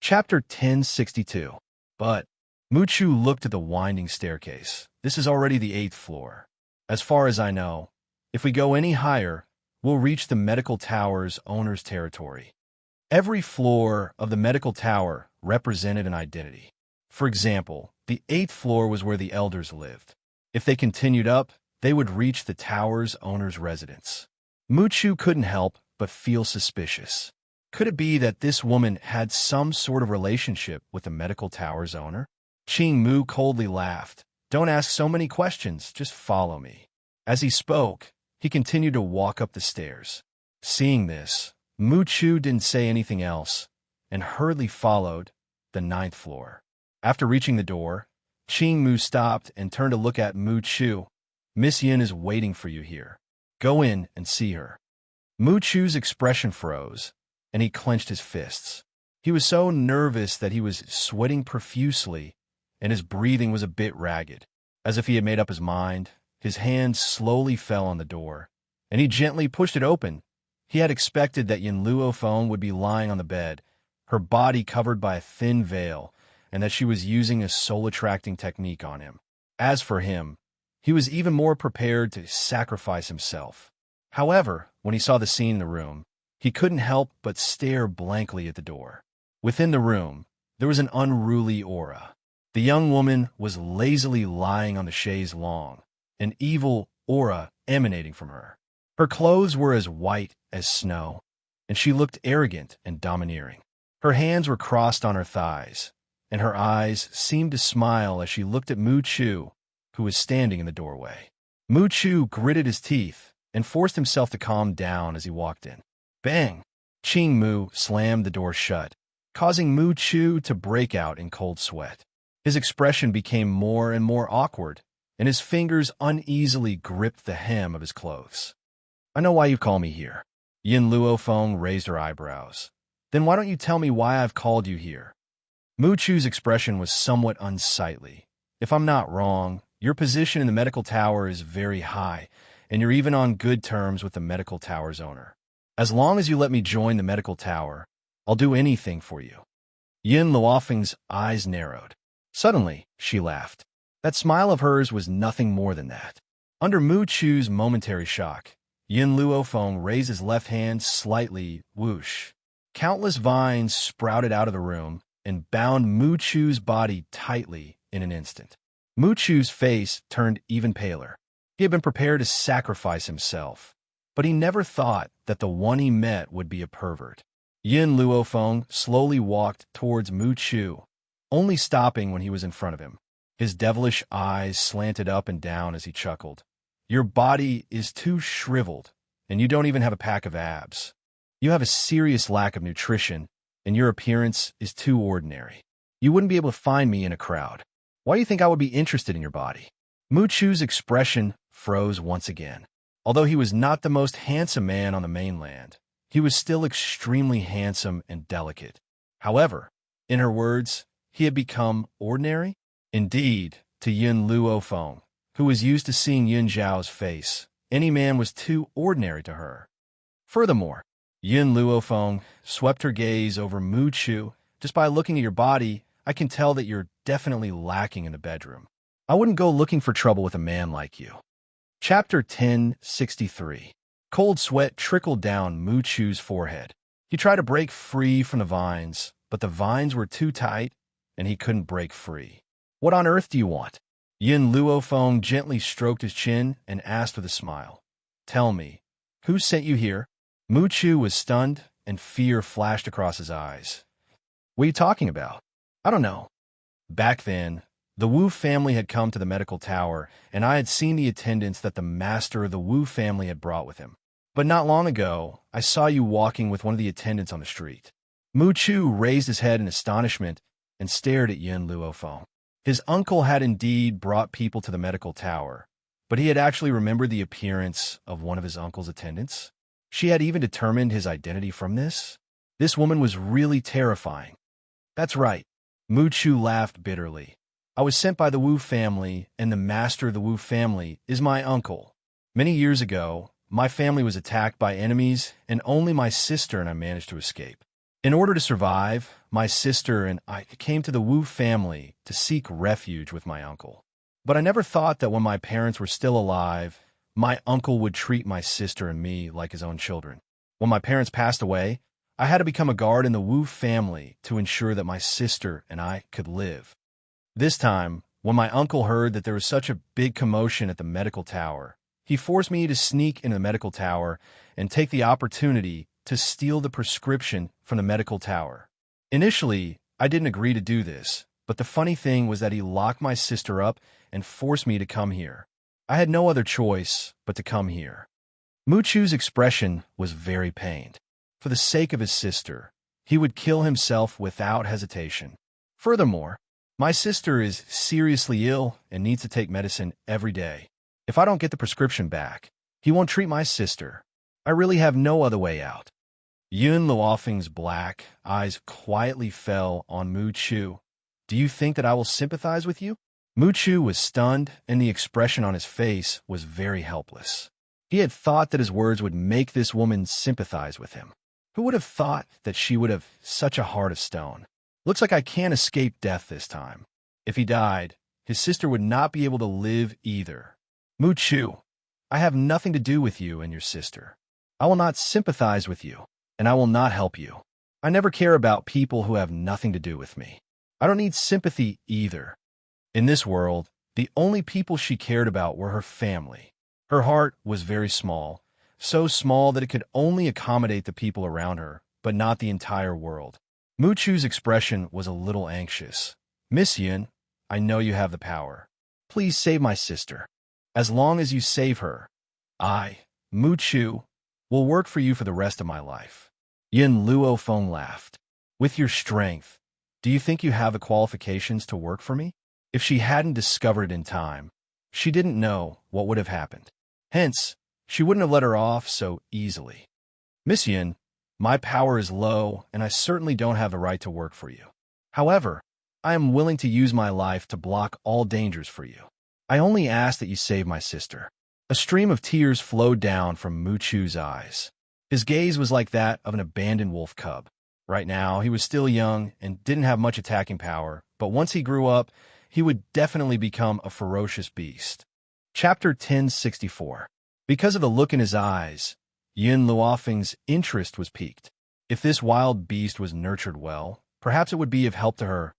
Chapter 1062. But Mu Chu looked at the winding staircase. "This is already the 8th floor. As far as I know, if we go any higher, we'll reach the medical tower's owner's territory." Every floor of the medical tower represented an identity. For example, the 8th floor was where the elders lived. If they continued up, they would reach the tower's owner's residence. Mu Chu couldn't help but feel suspicious. Could it be that this woman had some sort of relationship with the medical tower's owner? Qing Mu coldly laughed. "Don't ask so many questions, just follow me." As he spoke, he continued to walk up the stairs. Seeing this, Mu Chu didn't say anything else and hurriedly followed the 9th floor. After reaching the door, Qing Mu stopped and turned to look at Mu Chu. "Miss Yin is waiting for you here. Go in and see her." Mu Chu's expression froze, and he clenched his fists. He was so nervous that he was sweating profusely, and his breathing was a bit ragged. As if he had made up his mind, his hand slowly fell on the door, and he gently pushed it open. He had expected that Yin Luofeng would be lying on the bed, her body covered by a thin veil, and that she was using a soul-attracting technique on him. As for him, he was even more prepared to sacrifice himself. However, when he saw the scene in the room, he couldn't help but stare blankly at the door. Within the room, there was an unruly aura. The young woman was lazily lying on the chaise longue, an evil aura emanating from her. Her clothes were as white as snow, and she looked arrogant and domineering. Her hands were crossed on her thighs, and her eyes seemed to smile as she looked at Mu Chu, who was standing in the doorway. Mu Chu gritted his teeth and forced himself to calm down as he walked in. Bang! Qing Mu slammed the door shut, causing Mu Chu to break out in cold sweat. His expression became more and more awkward, and his fingers uneasily gripped the hem of his clothes. "I know why you call me here." Yin Luofeng raised her eyebrows. "Then why don't you tell me why I've called you here?" Mu Chu's expression was somewhat unsightly. "If I'm not wrong, your position in the medical tower is very high, and you're even on good terms with the medical tower's owner. As long as you let me join the medical tower, I'll do anything for you." Yin Luofeng's eyes narrowed. Suddenly, she laughed. That smile of hers was nothing more than that. Under Mu Chu's momentary shock, Yin Luofeng raised his left hand slightly, whoosh. Countless vines sprouted out of the room, and bound Mu Chu's body tightly in an instant. Mu Chu's face turned even paler. He had been prepared to sacrifice himself, but he never thought that the one he met would be a pervert. Yin Luofeng slowly walked towards Mu Chu, only stopping when he was in front of him. His devilish eyes slanted up and down as he chuckled. Your body is too shriveled, and you don't even have a pack of abs. You have a serious lack of nutrition, and your appearance is too ordinary. You wouldn't be able to find me in a crowd. Why do you think I would be interested in your body? Mu Chu's expression froze once again. Although he was not the most handsome man on the mainland, he was still extremely handsome and delicate. However, in her words, he had become ordinary? Indeed, to Yin Luofeng, who was used to seeing Yin Zhao's face, any man was too ordinary to her. Furthermore, Yin Luofeng swept her gaze over Mu Chu. Just by looking at your body, I can tell that you're definitely lacking in the bedroom. I wouldn't go looking for trouble with a man like you. Chapter 1063. Cold sweat trickled down Mu Chu's forehead. He tried to break free from the vines, but the vines were too tight, and he couldn't break free. What on earth do you want? Yin Luofeng gently stroked his chin and asked with a smile. Tell me, who sent you here? Mu Chu was stunned, and fear flashed across his eyes. What are you talking about? I don't know. Back then, the Wu family had come to the medical tower, and I had seen the attendants that the master of the Wu family had brought with him. But not long ago, I saw you walking with one of the attendants on the street. Mu Chu raised his head in astonishment and stared at Yin Luofeng. His uncle had indeed brought people to the medical tower, but he had actually remembered the appearance of one of his uncle's attendants. She had even determined his identity from this. This woman was really terrifying. That's right. Mu Chu laughed bitterly. I was sent by the Wu family, and the master of the Wu family is my uncle. Many years ago, my family was attacked by enemies, and only my sister and I managed to escape. In order to survive, my sister and I came to the Wu family to seek refuge with my uncle. But I never thought that when my parents were still alive, my uncle would treat my sister and me like his own children. When my parents passed away, I had to become a guard in the Wu family to ensure that my sister and I could live. This time, when my uncle heard that there was such a big commotion at the medical tower, he forced me to sneak into the medical tower and take the opportunity to steal the prescription from the medical tower. Initially, I didn't agree to do this, but the funny thing was that he locked my sister up and forced me to come here. I had no other choice but to come here. Mu Chu's expression was very pained. For the sake of his sister, he would kill himself without hesitation. Furthermore, my sister is seriously ill and needs to take medicine every day. If I don't get the prescription back, he won't treat my sister. I really have no other way out. Yin Luofeng's black eyes quietly fell on Mu Chu. Do you think that I will sympathize with you? Mu Chu was stunned, and the expression on his face was very helpless. He had thought that his words would make this woman sympathize with him. Who would have thought that she would have such a heart of stone? Looks like I can't escape death this time. If he died, his sister would not be able to live either. Mu Chu, I have nothing to do with you and your sister. I will not sympathize with you, and I will not help you. I never care about people who have nothing to do with me. I don't need sympathy either. In this world, the only people she cared about were her family. Her heart was very small, so small that it could only accommodate the people around her, but not the entire world. Mu Chu's expression was a little anxious. Miss Yin, I know you have the power. Please save my sister. As long as you save her, I, Mu Chu, will work for you for the rest of my life. Yin Luofeng laughed. With your strength, do you think you have the qualifications to work for me? If she hadn't discovered it in time, she didn't know what would have happened. Hence, she wouldn't have let her off so easily. Miss Yin, my power is low, and I certainly don't have the right to work for you. However, I am willing to use my life to block all dangers for you. I only ask that you save my sister. A stream of tears flowed down from Mu Chu's eyes. His gaze was like that of an abandoned wolf cub. Right now, he was still young and didn't have much attacking power, but once he grew up, he would definitely become a ferocious beast. Chapter 1064. Because of the look in his eyes, Yin Luofeng's interest was piqued. If this wild beast was nurtured well, Perhaps it would be of help to her.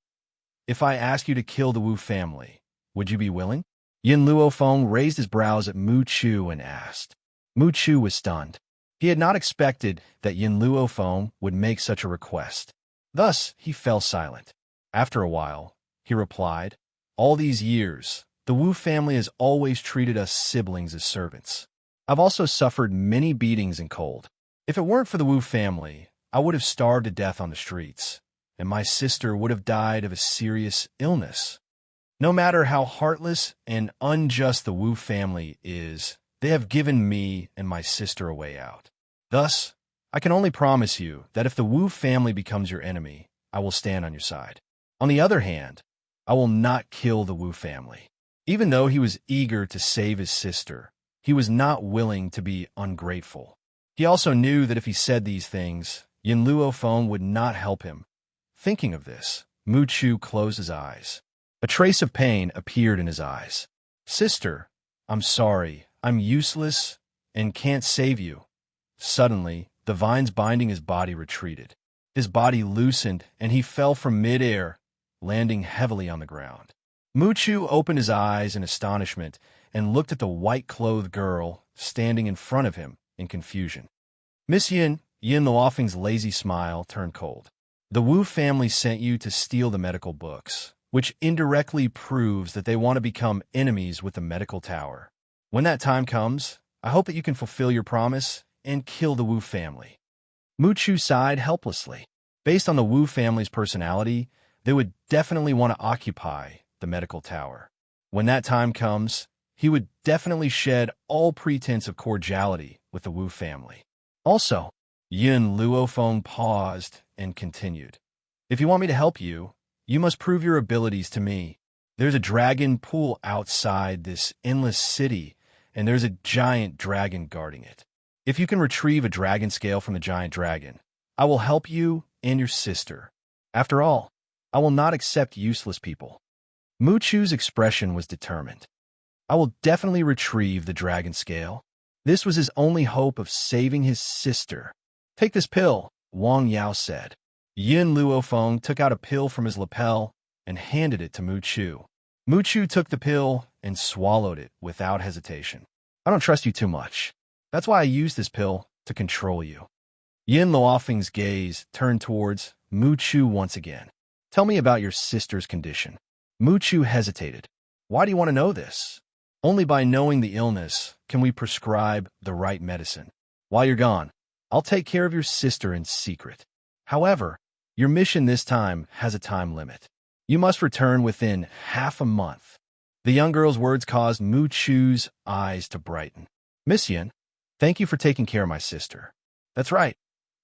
If I ask you to kill the Wu family, would you be willing? Yin Luofeng raised his brows at Mu Chu and asked. Mu Chu was stunned. He had not expected that Yin Luofeng would make such a request. Thus, he fell silent. After a while, he replied, all these years, the Wu family has always treated us siblings as servants. I've also suffered many beatings and cold. If it weren't for the Wu family, I would have starved to death on the streets, and my sister would have died of a serious illness. No matter how heartless and unjust the Wu family is, they have given me and my sister a way out. Thus, I can only promise you that if the Wu family becomes your enemy, I will stand on your side. On the other hand, I will not kill the Wu family. Even though he was eager to save his sister, he was not willing to be ungrateful. He also knew that if he said these things, Yin Luofeng would not help him. Thinking of this, Mu Chu closed his eyes. A trace of pain appeared in his eyes. Sister, I'm sorry, I'm useless and can't save you. Suddenly, the vines binding his body retreated. His body loosened and he fell from mid-air, landing heavily on the ground. Mu Chu opened his eyes in astonishment and looked at the white-clothed girl standing in front of him in confusion. Miss Yin Luofeng's lazy smile turned cold. The Wu family sent you to steal the medical books, which indirectly proves that they want to become enemies with the medical tower. When that time comes, I hope that you can fulfill your promise and kill the Wu family. Mu Chu sighed helplessly. Based on the Wu family's personality, they would definitely want to occupy the medical tower. When that time comes, he would definitely shed all pretense of cordiality with the Wu family. Also, Yin Luofeng paused and continued. If you want me to help you, you must prove your abilities to me. There's a dragon pool outside this endless city, and there's a giant dragon guarding it. If you can retrieve a dragon scale from the giant dragon, I will help you and your sister. After all, I will not accept useless people. Mu Chu's expression was determined. I will definitely retrieve the dragon scale. This was his only hope of saving his sister. Take this pill, Wang Yao said. Yin Luofeng took out a pill from his lapel and handed it to Mu Chu. Mu Chu took the pill and swallowed it without hesitation. I don't trust you too much. That's why I used this pill to control you. Yin Luofeng's gaze turned towards Mu Chu once again. Tell me about your sister's condition. Mu Chu hesitated. Why do you want to know this? Only by knowing the illness can we prescribe the right medicine. While you're gone, I'll take care of your sister in secret. However, your mission this time has a time limit. You must return within half a month. The young girl's words caused Mu Chu's eyes to brighten. Miss Yin, thank you for taking care of my sister. That's right.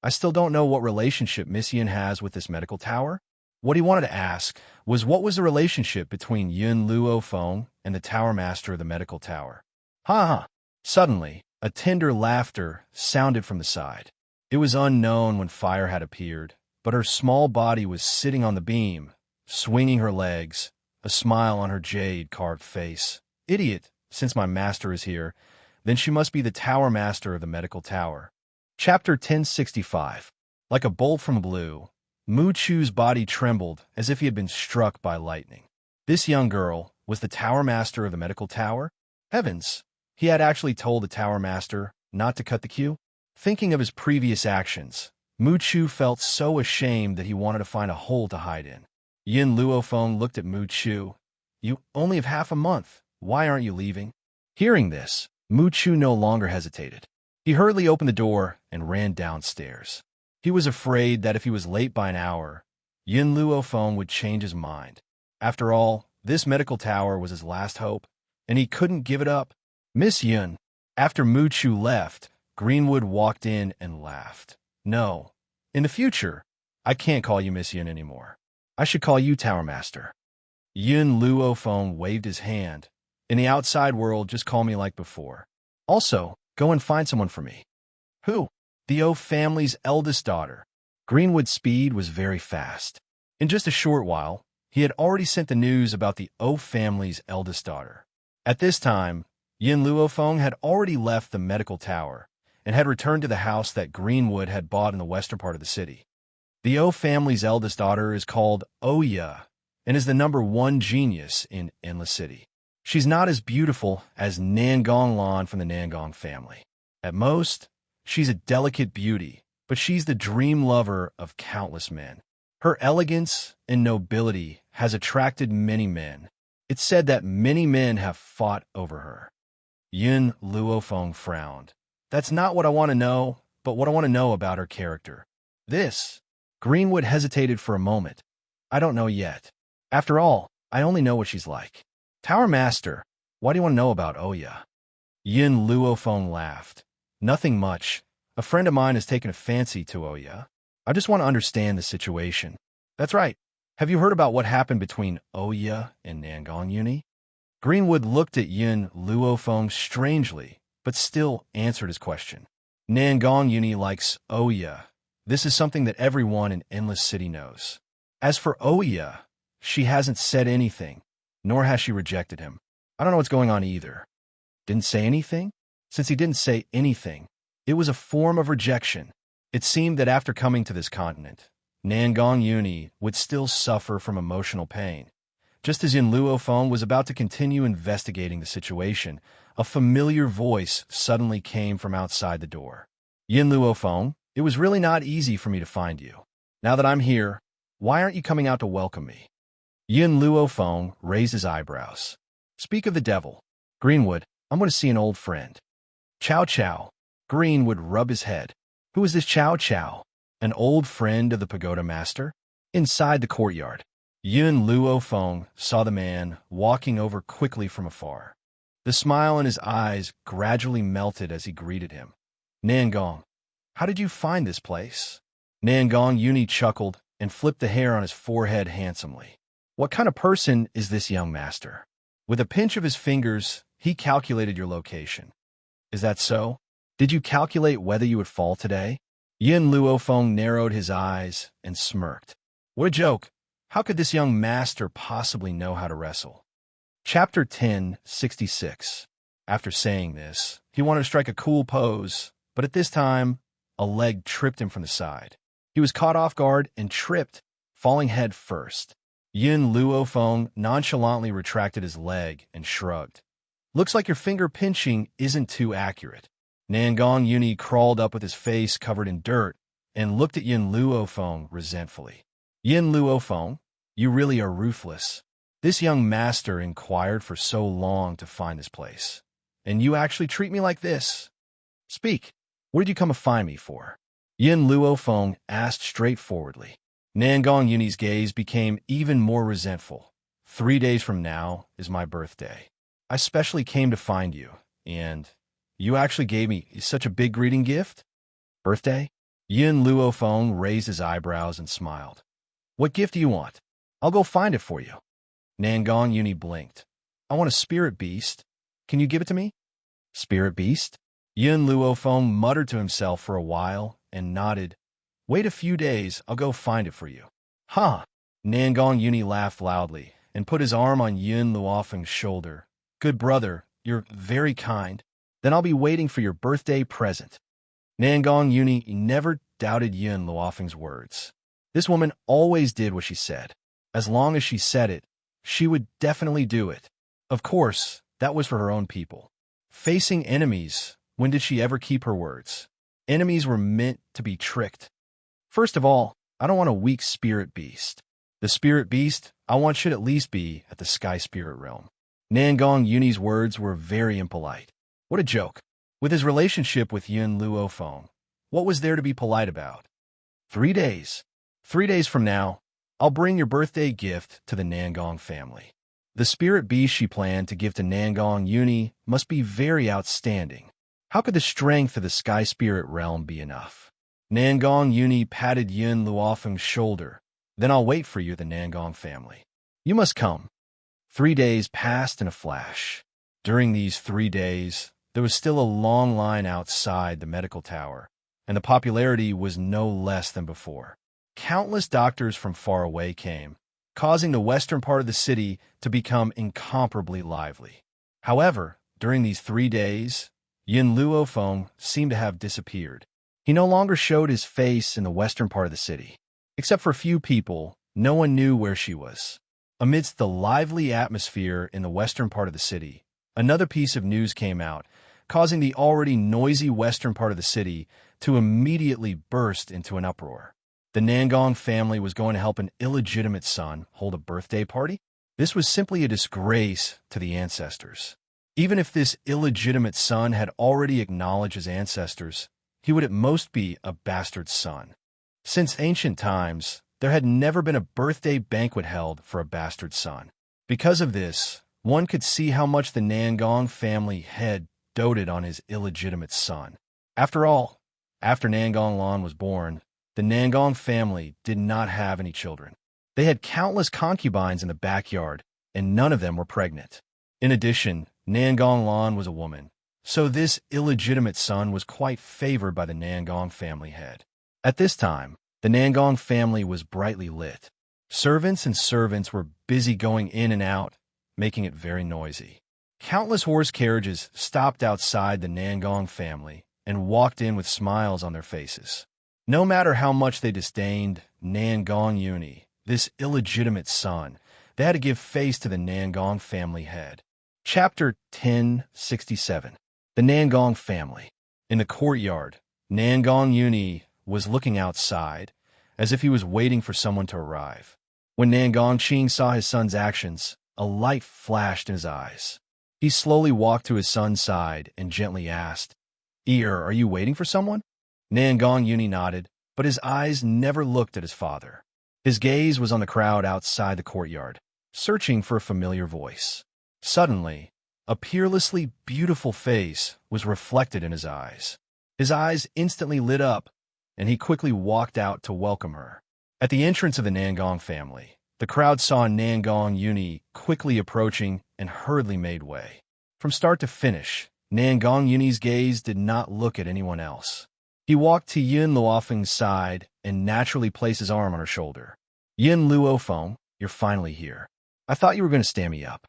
I still don't know what relationship Miss Yin has with this medical tower. What he wanted to ask was what was the relationship between Yin Luofeng and the tower master of the medical tower. Ha ha! Suddenly, a tender laughter sounded from the side. It was unknown when fire had appeared, but her small body was sitting on the beam, swinging her legs, a smile on her jade-carved face. Idiot, since my master is here, then she must be the tower master of the medical tower. Chapter 1065. Like a bolt from blue, Mu Chu's body trembled as if he had been struck by lightning. This young girl was the tower master of the medical tower? Heavens! He had actually told the tower master not to cut the queue? Thinking of his previous actions, Mu Chu felt so ashamed that he wanted to find a hole to hide in. Yin Luofeng looked at Mu Chu. You only have half a month. Why aren't you leaving? Hearing this, Mu Chu no longer hesitated. He hurriedly opened the door and ran downstairs. He was afraid that if he was late by an hour, Yin Luofeng would change his mind. After all, this medical tower was his last hope, and he couldn't give it up. Miss Yin. After Mu Chu left, Greenwood walked in and laughed. No, in the future, I can't call you Miss Yin anymore. I should call you Tower Master. Yin Luofeng waved his hand. In the outside world, just call me like before. Also, go and find someone for me. Who? The O family's eldest daughter. Greenwood's speed was very fast. In just a short while, he had already sent the news about the O family's eldest daughter. At this time, Yin Luofeng had already left the medical tower and had returned to the house that Greenwood had bought in the western part of the city. The O family's eldest daughter is called Oya and is the #1 genius in Endless City. She's not as beautiful as Nangong Lan from the Nangong family. At most, she's a delicate beauty, but she's the dream lover of countless men. Her elegance and nobility has attracted many men. It's said that many men have fought over her. Yun Luofeng frowned. That's not what I want to know, but what I want to know about her character. This. Greenwood hesitated for a moment. I don't know yet. After all, I only know what she's like. Tower Master, why do you want to know about Oya? Yin Luofeng laughed. Nothing much. A friend of mine has taken a fancy to Oya. I just want to understand the situation. That's right. Have you heard about what happened between Oya and Nangong Uni? Greenwood looked at Yin Luofeng strangely, but still answered his question. Nangong Uni likes Oya. This is something that everyone in Endless City knows. As for Oya, she hasn't said anything, nor has she rejected him. I don't know what's going on either. Didn't say anything? Since he didn't say anything, it was a form of rejection. It seemed that after coming to this continent, Nangong Uni would still suffer from emotional pain. Just as Yin Luofeng was about to continue investigating the situation, a familiar voice suddenly came from outside the door. Yin Luofeng, it was really not easy for me to find you. Now that I'm here, why aren't you coming out to welcome me? Yin Luofeng raised his eyebrows. Speak of the devil. Greenwood, I'm going to see an old friend. Chow Chow. Greenwood rubbed his head. Who is this Chow Chow? An old friend of the pagoda master? Inside the courtyard, Yin Luofeng saw the man walking over quickly from afar. The smile in his eyes gradually melted as he greeted him. Nangong, how did you find this place? Nangong Uni chuckled and flipped the hair on his forehead handsomely. What kind of person is this young master? With a pinch of his fingers, he calculated your location. Is that so? Did you calculate whether you would fall today? Yin Luofeng narrowed his eyes and smirked. What a joke! How could this young master possibly know how to wrestle? Chapter 1066. After saying this, he wanted to strike a cool pose, but at this time, a leg tripped him from the side. He was caught off guard and tripped, falling head first. Yin Luofeng nonchalantly retracted his leg and shrugged. Looks like your finger pinching isn't too accurate. Nangong Uni crawled up with his face covered in dirt and looked at Yin Luofeng resentfully. Yin Luofeng, you really are ruthless. This young master inquired for so long to find this place, and you actually treat me like this. Speak, what did you come to find me for? Yin Luofeng asked straightforwardly. Nangong Uni's gaze became even more resentful. 3 days from now is my birthday. I specially came to find you, and you actually gave me such a big greeting gift? Birthday? Yin Luofeng raised his eyebrows and smiled. What gift do you want? I'll go find it for you. Nangong Uni blinked. I want a spirit beast. Can you give it to me? Spirit beast? Yin Luofeng muttered to himself for a while and nodded. Wait a few days, I'll go find it for you. Huh? Nangong Uni laughed loudly and put his arm on Yin Luofeng's shoulder. Good brother, you're very kind. Then I'll be waiting for your birthday present. Nangong Uni never doubted Yin Luofeng's words. This woman always did what she said. As long as she said it, she would definitely do it. Of course, that was for her own people. Facing enemies, when did she ever keep her words? Enemies were meant to be tricked. First of all, I don't want a weak spirit beast. The spirit beast I want should at least be at the sky spirit realm. Nangong Uni's words were very impolite. What a joke. With his relationship with Yin Luofeng, what was there to be polite about? 3 days. 3 days from now, I'll bring your birthday gift to the Nangong family. The spirit beast she planned to give to Nangong Uni must be very outstanding. How could the strength of the sky spirit realm be enough? Nangong Uni patted Yin Luofeng's shoulder. Then I'll wait for you, the Nangong family. You must come. 3 days passed in a flash. During these 3 days, there was still a long line outside the medical tower, and the popularity was no less than before. Countless doctors from far away came, causing the western part of the city to become incomparably lively. However, during these 3 days, Yin Luofeng seemed to have disappeared. He no longer showed his face in the western part of the city. Except for a few people, no one knew where she was. Amidst the lively atmosphere in the western part of the city, another piece of news came out, causing the already noisy western part of the city to immediately burst into an uproar. The Nangong family was going to help an illegitimate son hold a birthday party? This was simply a disgrace to the ancestors. Even if this illegitimate son had already acknowledged his ancestors, he would at most be a bastard son. Since ancient times, there had never been a birthday banquet held for a bastard son. Because of this, one could see how much the Nangong family had doted on his illegitimate son. After all, after Nangong Lan was born, the Nangong family did not have any children. They had countless concubines in the backyard, and none of them were pregnant. In addition, Nangong Lan was a woman, so this illegitimate son was quite favored by the Nangong family head. At this time, the Nangong family was brightly lit. Servants and servants were busy going in and out, making it very noisy. Countless horse carriages stopped outside the Nangong family and walked in with smiles on their faces. No matter how much they disdained Nangong Uni, this illegitimate son, they had to give face to the Nangong family head. Chapter 1067. The Nangong Family. In the courtyard, Nangong Uni was looking outside, as if he was waiting for someone to arrive. When Nangong Qing saw his son's actions, a light flashed in his eyes. He slowly walked to his son's side and gently asked, are you waiting for someone?" Nangong Uni nodded, but his eyes never looked at his father. His gaze was on the crowd outside the courtyard, searching for a familiar voice. Suddenly, a peerlessly beautiful face was reflected in his eyes. His eyes instantly lit up, and he quickly walked out to welcome her. At the entrance of the Nangong family, the crowd saw Nangong Uni quickly approaching and hurriedly made way. From start to finish, Nangong Uni's gaze did not look at anyone else. He walked to Yin Luofeng's side and naturally placed his arm on her shoulder. "Yin Luofeng, you're finally here. I thought you were going to stand me up."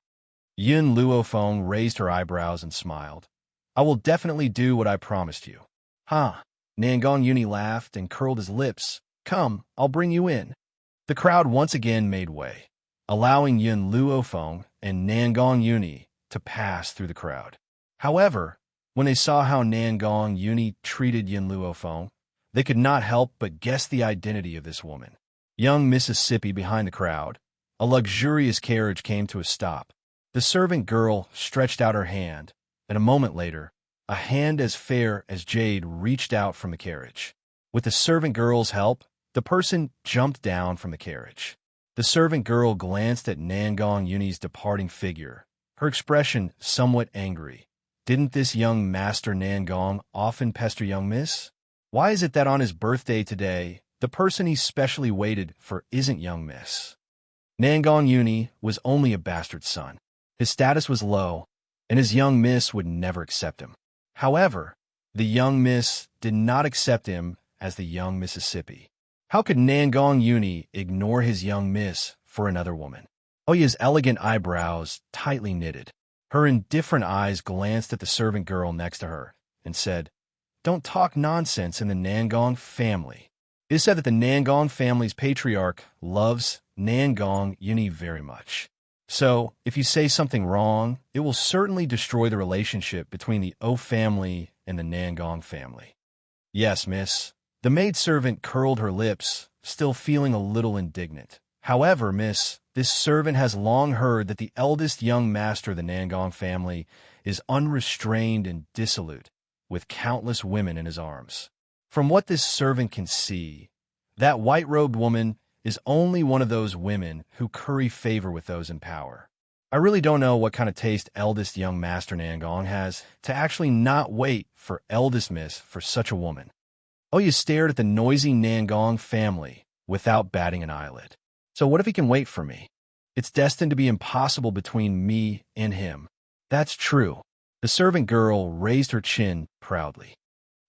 Yin Luofeng raised her eyebrows and smiled. "I will definitely do what I promised you." "Huh." Nangong Uni laughed and curled his lips. "Come, I'll bring you in." The crowd once again made way, allowing Yin Luofeng and Nangong Uni to pass through the crowd. However, when they saw how Nangong Uni treated Yin Luofeng, they could not help but guess the identity of this woman. Young Mississippi behind the crowd, a luxurious carriage came to a stop. The servant girl stretched out her hand, and a moment later, a hand as fair as jade reached out from the carriage. With the servant girl's help, the person jumped down from the carriage. The servant girl glanced at Nangong Uni's departing figure, her expression somewhat angry. Didn't this young Master Nangong often pester young Miss? Why is it that on his birthday today, the person he specially waited for isn't young Miss? Nangong Uni was only a bastard son. His status was low, and his young Miss would never accept him. However, the young Miss did not accept him as the young Mississippi. How could Nangong Uni ignore his young Miss for another woman? Oya's elegant eyebrows tightly knitted. Her indifferent eyes glanced at the servant girl next to her and said, "Don't talk nonsense in the Nangong family." It is said that the Nangong family's patriarch loves Nangong Uni very much. So, if you say something wrong, it will certainly destroy the relationship between the O family and the Nangong family. "Yes, miss." The maidservant curled her lips, still feeling a little indignant. "However, miss, this servant has long heard that the eldest young master of the Nangong family is unrestrained and dissolute, with countless women in his arms. From what this servant can see, that white-robed woman is only one of those women who curry favor with those in power. I really don't know what kind of taste eldest young Master Nangong has to actually not wait for eldest miss for such a woman." Oya stared at the noisy Nangong family without batting an eyelid. "So what if he can wait for me? It's destined to be impossible between me and him." "That's true." The servant girl raised her chin proudly.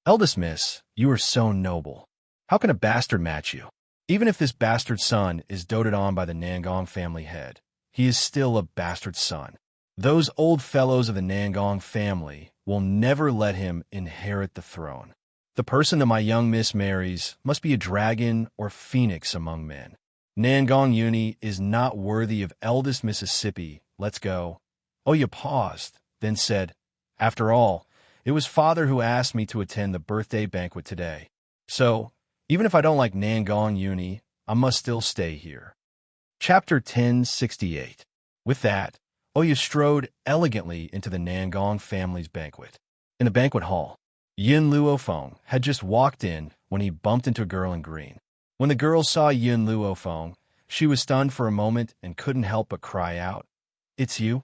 "Eldest miss, you are so noble. How can a bastard match you? Even if this bastard son is doted on by the Nangong family head, he is still a bastard son. Those old fellows of the Nangong family will never let him inherit the throne." The person that my young miss marries must be a dragon or phoenix among men. Nangong Uni is not worthy of Eldest Mississippi. Let's go. Oya paused, then said, After all, it was father who asked me to attend the birthday banquet today. So, even if I don't like Nangong Uni, I must still stay here. Chapter 1068. With that, Oya strode elegantly into the Nangong family's banquet. In the banquet hall, Yin Luofeng had just walked in when he bumped into a girl in green. When the girl saw Yin Luofeng, she was stunned for a moment and couldn't help but cry out, It's you?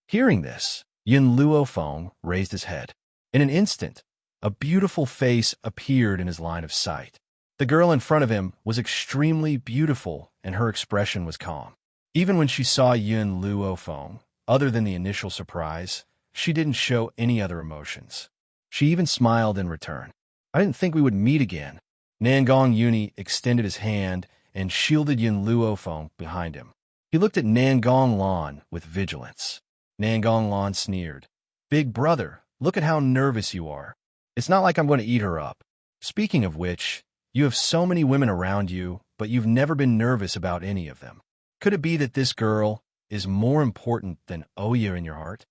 Hearing this, Yin Luofeng raised his head. In an instant, a beautiful face appeared in his line of sight. The girl in front of him was extremely beautiful, and her expression was calm. Even when she saw Yin Luofeng, other than the initial surprise, she didn't show any other emotions. She even smiled in return. I didn't think we would meet again. Nangong Uni extended his hand and shielded Yin Luofeng behind him. He looked at Nangong Lan with vigilance. Nangong Lan sneered. Big brother, look at how nervous you are. It's not like I'm going to eat her up. Speaking of which, you have so many women around you, but you've never been nervous about any of them. Could it be that this girl is more important than Oya in your heart?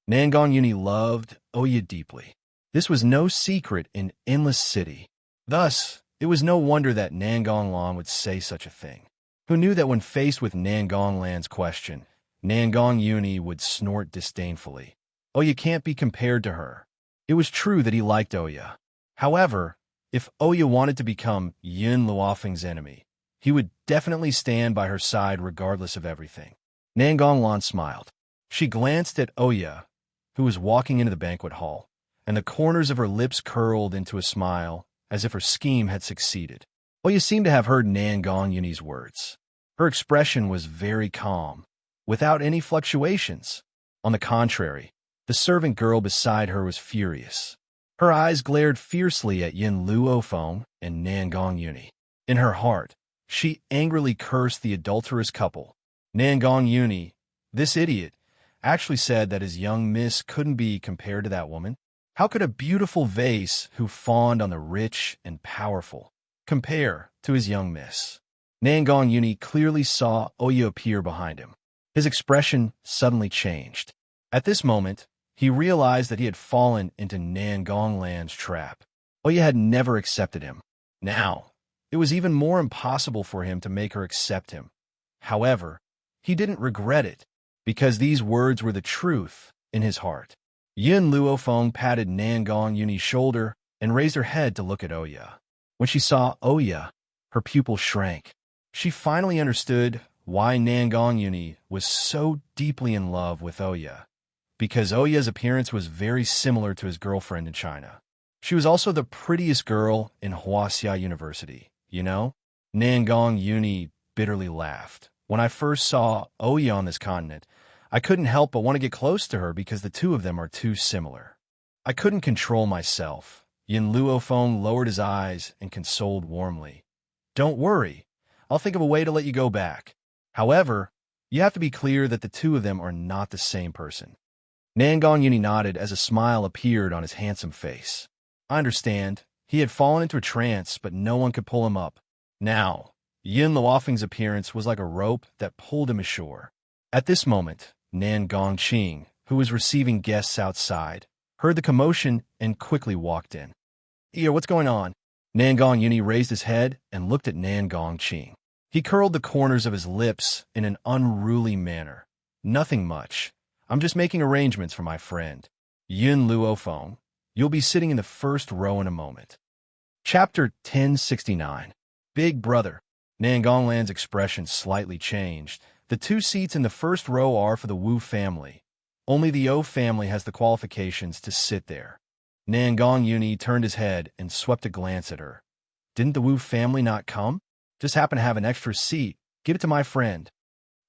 Nangong Uni loved Oya deeply. This was no secret in Endless City. Thus, it was no wonder that Nangong Lan would say such a thing. Who knew that when faced with Nangong Lan's question, Nangong Uni would snort disdainfully. Oya can't be compared to her. It was true that he liked Oya. However, if Oya wanted to become Yin Luofeng's enemy, he would definitely stand by her side regardless of everything. Nangong Lan smiled. She glanced at Oya, who was walking into the banquet hall, and the corners of her lips curled into a smile, as if her scheme had succeeded. Oya seemed to have heard Nangong Uni's words. Her expression was very calm, without any fluctuations. On the contrary, the servant girl beside her was furious. Her eyes glared fiercely at Yin Luofeng and Nangong Uni. In her heart, she angrily cursed the adulterous couple. Nangong Uni, this idiot, actually said that his young miss couldn't be compared to that woman. How could a beautiful vase who fawned on the rich and powerful compare to his young miss? Nangong Uni clearly saw Oya appear behind him. His expression suddenly changed. At this moment, he realized that he had fallen into Nangong Lan's trap. Oya had never accepted him. Now, it was even more impossible for him to make her accept him. However, he didn't regret it, because these words were the truth in his heart. Yin Luofeng patted Nangong Uni's shoulder and raised her head to look at Oya. When she saw Oya, her pupil shrank. She finally understood why Nangong Uni was so deeply in love with Oya, because Oya's appearance was very similar to his girlfriend in China. She was also the prettiest girl in Huaxia University, you know? Nangong Uni bitterly laughed. When I first saw Oya on this continent, I couldn't help but want to get close to her because the two of them are too similar. I couldn't control myself. Yin Luofeng lowered his eyes and consoled warmly. Don't worry, I'll think of a way to let you go back. However, you have to be clear that the two of them are not the same person. Nangong Uni nodded as a smile appeared on his handsome face. I understand. He had fallen into a trance, but no one could pull him up. Now, Yin Luofeng's appearance was like a rope that pulled him ashore. At this moment, Nangong Qing, who was receiving guests outside, heard the commotion and quickly walked in. Here, what's going on? Nangong Uni raised his head and looked at Nangong Qing. He curled the corners of his lips in an unruly manner. Nothing much. I'm just making arrangements for my friend. Yin Luofeng, you'll be sitting in the first row in a moment. Chapter 1069. Big Brother. Nangong Lan's expression slightly changed. The two seats in the first row are for the Wu family. Only the O family has the qualifications to sit there. Nangong Uni turned his head and swept a glance at her. Didn't the Wu family not come? Just happen to have an extra seat. Give it to my friend.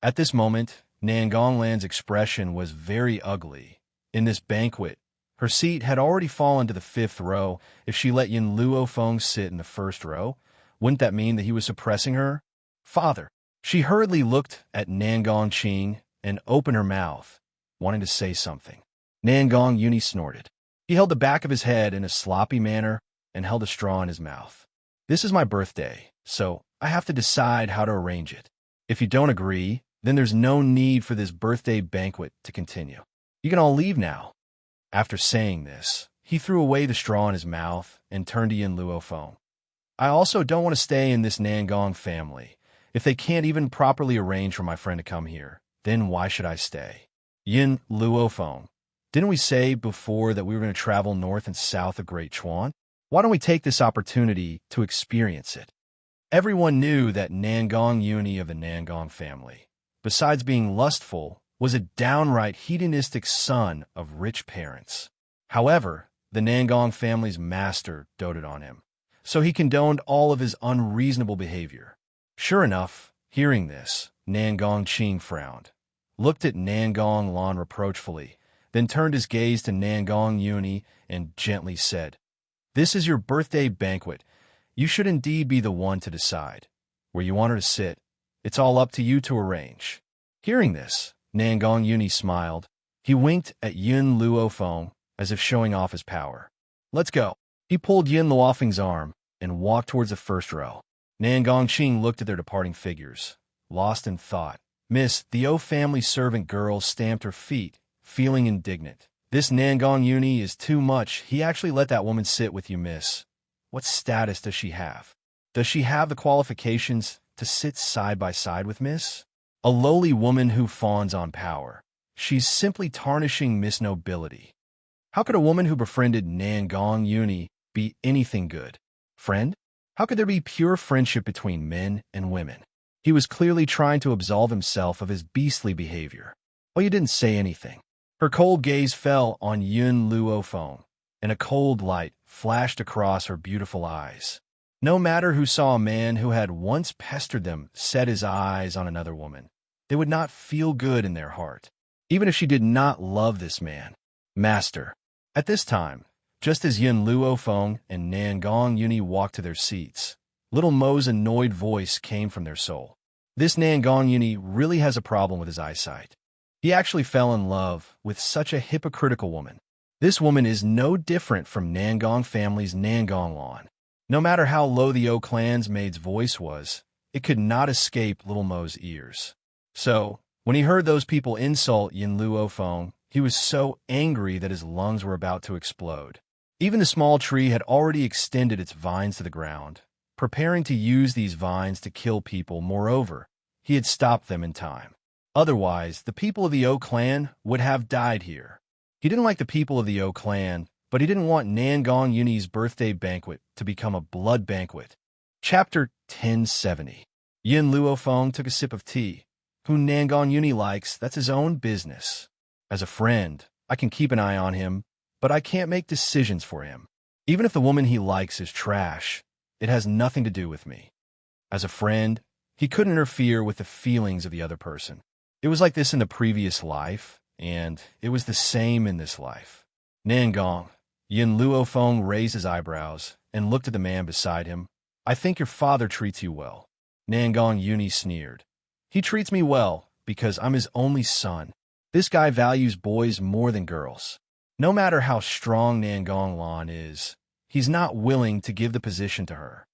At this moment, Nangong Lan's expression was very ugly. In this banquet, her seat had already fallen to the fifth row. If she let Yin Luofeng sit in the first row, wouldn't that mean that he was suppressing her? Father. She hurriedly looked at Nangong Qing and opened her mouth, wanting to say something. Nangong Uni snorted. He held the back of his head in a sloppy manner. and held a straw in his mouth. This is my birthday, so I have to decide how to arrange it. If you don't agree, then there's no need for this birthday banquet to continue. You can all leave now. After saying this, he threw away the straw in his mouth and turned to Yin Luofeng. I also don't want to stay in this Nangong family. If they can't even properly arrange for my friend to come here, then why should I stay? Yin Luofeng, didn't we say before that we were going to travel north and south of Great Chuan? Why don't we take this opportunity to experience it? Everyone knew that Nangong Uni of the Nangong family, besides being lustful, was a downright hedonistic son of rich parents. However, the Nangong family's master doted on him, so he condoned all of his unreasonable behavior. Sure enough, hearing this, Nangong Qing frowned, looked at Nangong Lan reproachfully, then turned his gaze to Nangong Uni and gently said, "This is your birthday banquet. You should indeed be the one to decide. Where you want her to sit, it's all up to you to arrange." Hearing this, Nangong Uni smiled. He winked at Yin Luofeng as if showing off his power. "Let's go." He pulled Yin Luofeng's arm and walked towards the first row. Nangong Qing looked at their departing figures, lost in thought. Miss, the O family servant girl stamped her feet, feeling indignant. "This Nangong Uni is too much. He actually let that woman sit with you, miss. What status does she have? Does she have the qualifications to sit side by side with miss? A lowly woman who fawns on power. She's simply tarnishing Miss Nobility. How could a woman who befriended Nangong Uni be anything good? Friend? How could there be pure friendship between men and women?" He was clearly trying to absolve himself of his beastly behavior. "Oh, you didn't say anything." Her cold gaze fell on Yin Luofeng, and a cold light flashed across her beautiful eyes. No matter who saw a man who had once pestered them set his eyes on another woman, they would not feel good in their heart, even if she did not love this man. "Master." At this time, just as Yin Luofeng and Nangong Uni walked to their seats, Little Mo's annoyed voice came from their soul. This Nangong Uni really has a problem with his eyesight. He actually fell in love with such a hypocritical woman. This woman is no different from Nangong family's Nangong Lan. No matter how low the O clan's maid's voice was, it could not escape Little Mo's ears. So, when he heard those people insult Yin Luofeng, he was so angry that his lungs were about to explode. Even the small tree had already extended its vines to the ground, preparing to use these vines to kill people. Moreover, he had stopped them in time. Otherwise, the people of the O clan would have died here. He didn't like the people of the O clan, but he didn't want Nangong Uni's birthday banquet to become a blood banquet. Chapter 1070. Yin Luofeng took a sip of tea. Who Nangong Uni likes, that's his own business. As a friend, I can keep an eye on him, but I can't make decisions for him. Even if the woman he likes is trash, it has nothing to do with me. As a friend, he couldn't interfere with the feelings of the other person. It was like this in the previous life, and it was the same in this life. Nangong. Yin Luofeng raised his eyebrows and looked at the man beside him. "I think your father treats you well." Nangong Uni sneered. "He treats me well because I'm his only son. This guy values boys more than girls. No matter how strong Nangong Lan is, he's not willing to give the position to her."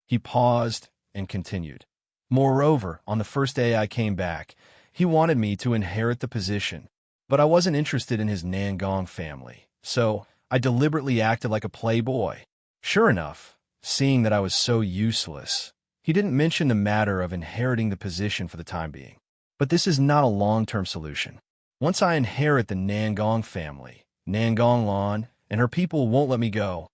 He paused and continued. "Moreover, on the first day I came back, he wanted me to inherit the position, but I wasn't interested in his Nangong family, so I deliberately acted like a playboy. Sure enough, seeing that I was so useless, he didn't mention the matter of inheriting the position for the time being. But this is not a long-term solution. Once I inherit the Nangong family, Nangong Lan and her people won't let me go.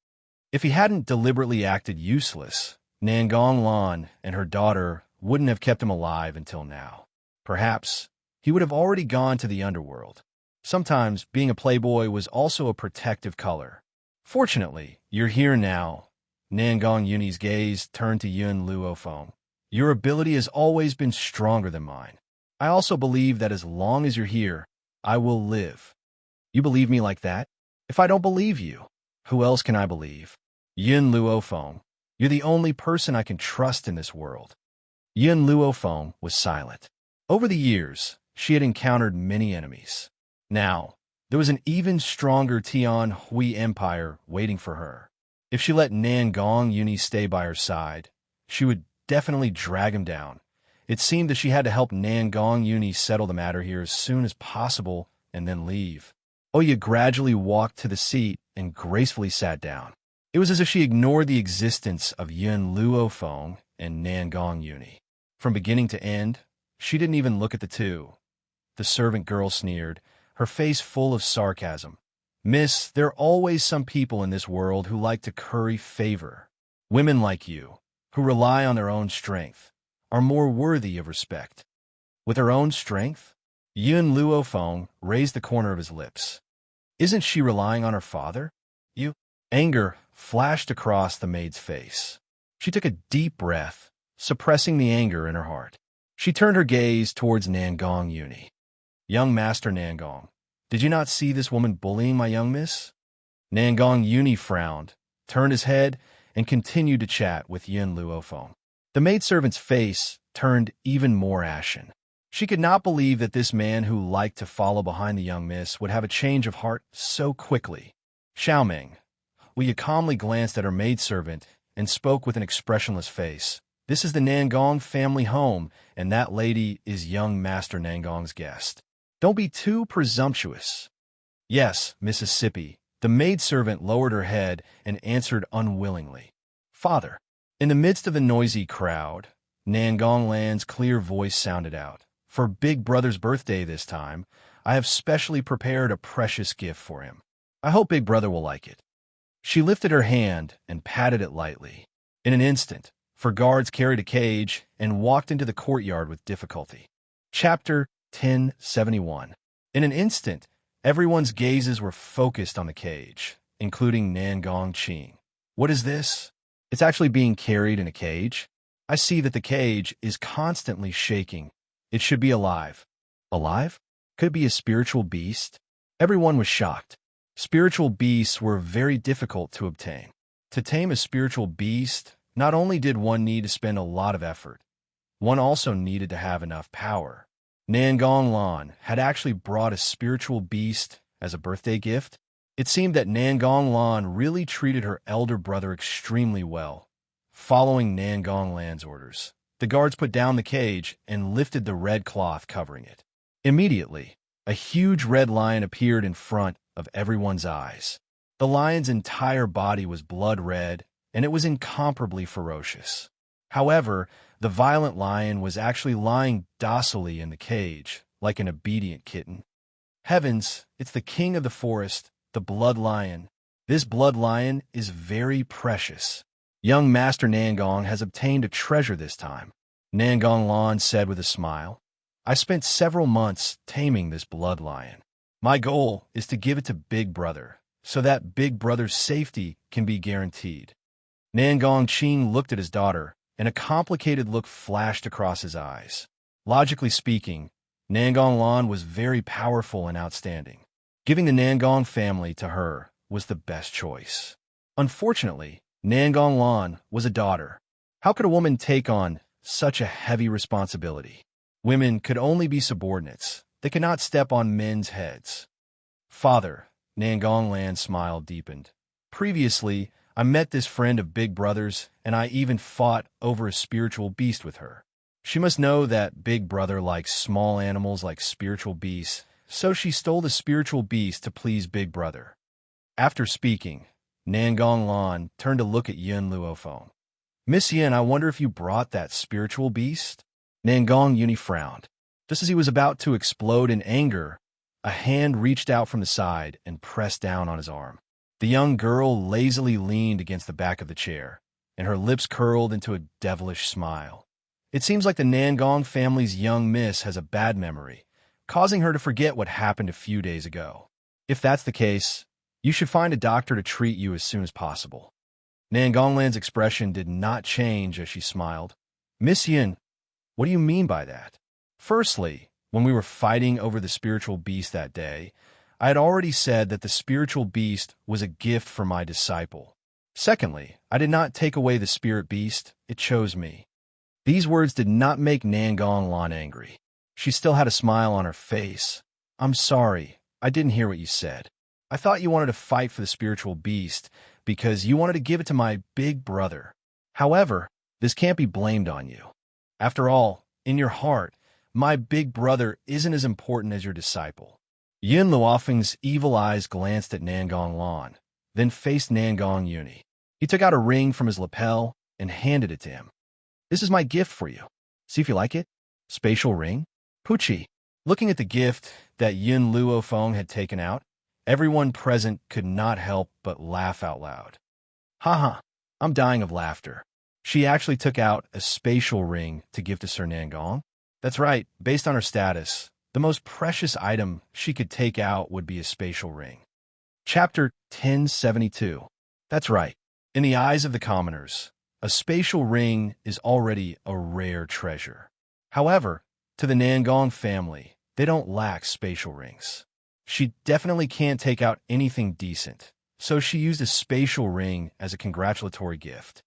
If he hadn't deliberately acted useless, Nangong Lan and her daughter wouldn't have kept him alive until now. Perhaps he would have already gone to the underworld. Sometimes being a playboy was also a protective color. Fortunately, you're here now." Nangong Uni's gaze turned to Yin Luofeng. "Your ability has always been stronger than mine. I also believe that as long as you're here, I will live." "You believe me like that? If I don't believe you, who else can I believe?" "Yin Luofeng, you're the only person I can trust in this world." Yin Luofeng was silent. Over the years, she had encountered many enemies. Now, there was an even stronger Tian Hui Empire waiting for her. If she let Nangong Uni stay by her side, she would definitely drag him down. It seemed that she had to help Nangong Uni settle the matter here as soon as possible and then leave. Oya gradually walked to the seat and gracefully sat down. It was as if she ignored the existence of Yun Luofeng and Nangong Uni. From beginning to end, she didn't even look at the two. The servant girl sneered, her face full of sarcasm. Miss, there are always some people in this world who like to curry favor. Women like you, who rely on their own strength, are more worthy of respect. With her own strength? Yun Luofeng raised the corner of his lips. Isn't she relying on her father? You? Anger flashed across the maid's face. She took a deep breath, suppressing the anger in her heart. She turned her gaze towards Nangong Uni. Young Master Nangong, did you not see this woman bullying my young miss? Nangong Uni frowned, turned his head, and continued to chat with Yun Luofeng. The maidservant's face turned even more ashen. She could not believe that this man who liked to follow behind the young miss would have a change of heart so quickly. Xiaoming, Leah calmly glanced at her maidservant and spoke with an expressionless face. This is the Nangong family home, and that lady is young Master Nangong's guest. Don't be too presumptuous. Yes, Mississippi. The maidservant lowered her head and answered unwillingly. Father. In the midst of the noisy crowd, Nangong Lan's clear voice sounded out. For Big Brother's birthday this time, I have specially prepared a precious gift for him. I hope Big Brother will like it. She lifted her hand and patted it lightly. In an instant, four guards carried a cage and walked into the courtyard with difficulty. Chapter 1071. In an instant, everyone's gazes were focused on the cage, including Nangong Qing. What is this? It's actually being carried in a cage? I see that the cage is constantly shaking. It should be alive. Alive? Could it be a spiritual beast? Everyone was shocked. Spiritual beasts were very difficult to obtain. To tame a spiritual beast, not only did one need to spend a lot of effort, one also needed to have enough power. Nangong Lan had actually brought a spiritual beast as a birthday gift. It seemed that Nangong Lan really treated her elder brother extremely well. Following Nangong Lan's orders, the guards put down the cage and lifted the red cloth covering it. Immediately, a huge red lion appeared in front of everyone's eyes. The lion's entire body was blood red, and it was incomparably ferocious. However, the violent lion was actually lying docilely in the cage, like an obedient kitten. Heavens, it's the king of the forest, the blood lion. This blood lion is very precious. Young Master Nangong has obtained a treasure this time, Nangong Lan said with a smile. I spent several months taming this blood lion. My goal is to give it to Big Brother, so that Big Brother's safety can be guaranteed. Nangong Qing looked at his daughter, and a complicated look flashed across his eyes. Logically speaking, Nangong Lan was very powerful and outstanding. Giving the Nangong family to her was the best choice. Unfortunately, Nangong Lan was a daughter. How could a woman take on such a heavy responsibility? Women could only be subordinates. They could not step on men's heads. Father, Nangong Lan's smile deepened. Previously, I met this friend of Big Brother's, and I even fought over a spiritual beast with her. She must know that Big Brother likes small animals like spiritual beasts, so she stole the spiritual beast to please Big Brother. After speaking, Nangong Lan turned to look at Yun Luofeng. Miss Yin, I wonder if you brought that spiritual beast? Nangong Uni frowned. Just as he was about to explode in anger, a hand reached out from the side and pressed down on his arm. The young girl lazily leaned against the back of the chair, and her lips curled into a devilish smile. It seems like the Nangong family's young miss has a bad memory, causing her to forget what happened a few days ago. If that's the case, you should find a doctor to treat you as soon as possible. Nangong Lan's expression did not change as she smiled. Miss Yin, what do you mean by that? Firstly, when we were fighting over the spiritual beast that day, I had already said that the spiritual beast was a gift for my disciple. Secondly, I did not take away the spirit beast, it chose me. These words did not make Nangong Lan angry. She still had a smile on her face. I'm sorry, I didn't hear what you said. I thought you wanted to fight for the spiritual beast, because you wanted to give it to my big brother. However, this can't be blamed on you. After all, in your heart, my big brother isn't as important as your disciple. Yin Luofeng's evil eyes glanced at Nangong Lan, then faced Nangong Uni. He took out a ring from his lapel and handed it to him. This is my gift for you. See if you like it. Spatial ring? Pucci. Looking at the gift that Yin Luofeng had taken out, everyone present could not help but laugh out loud. Haha, I'm dying of laughter. She actually took out a spatial ring to give to Sir Nangong. That's right, based on her status, the most precious item she could take out would be a spatial ring. Chapter 1072. That's right. In the eyes of the commoners, a spatial ring is already a rare treasure. However, to the Nangong family, they don't lack spatial rings. She definitely can't take out anything decent, so she used a spatial ring as a congratulatory gift.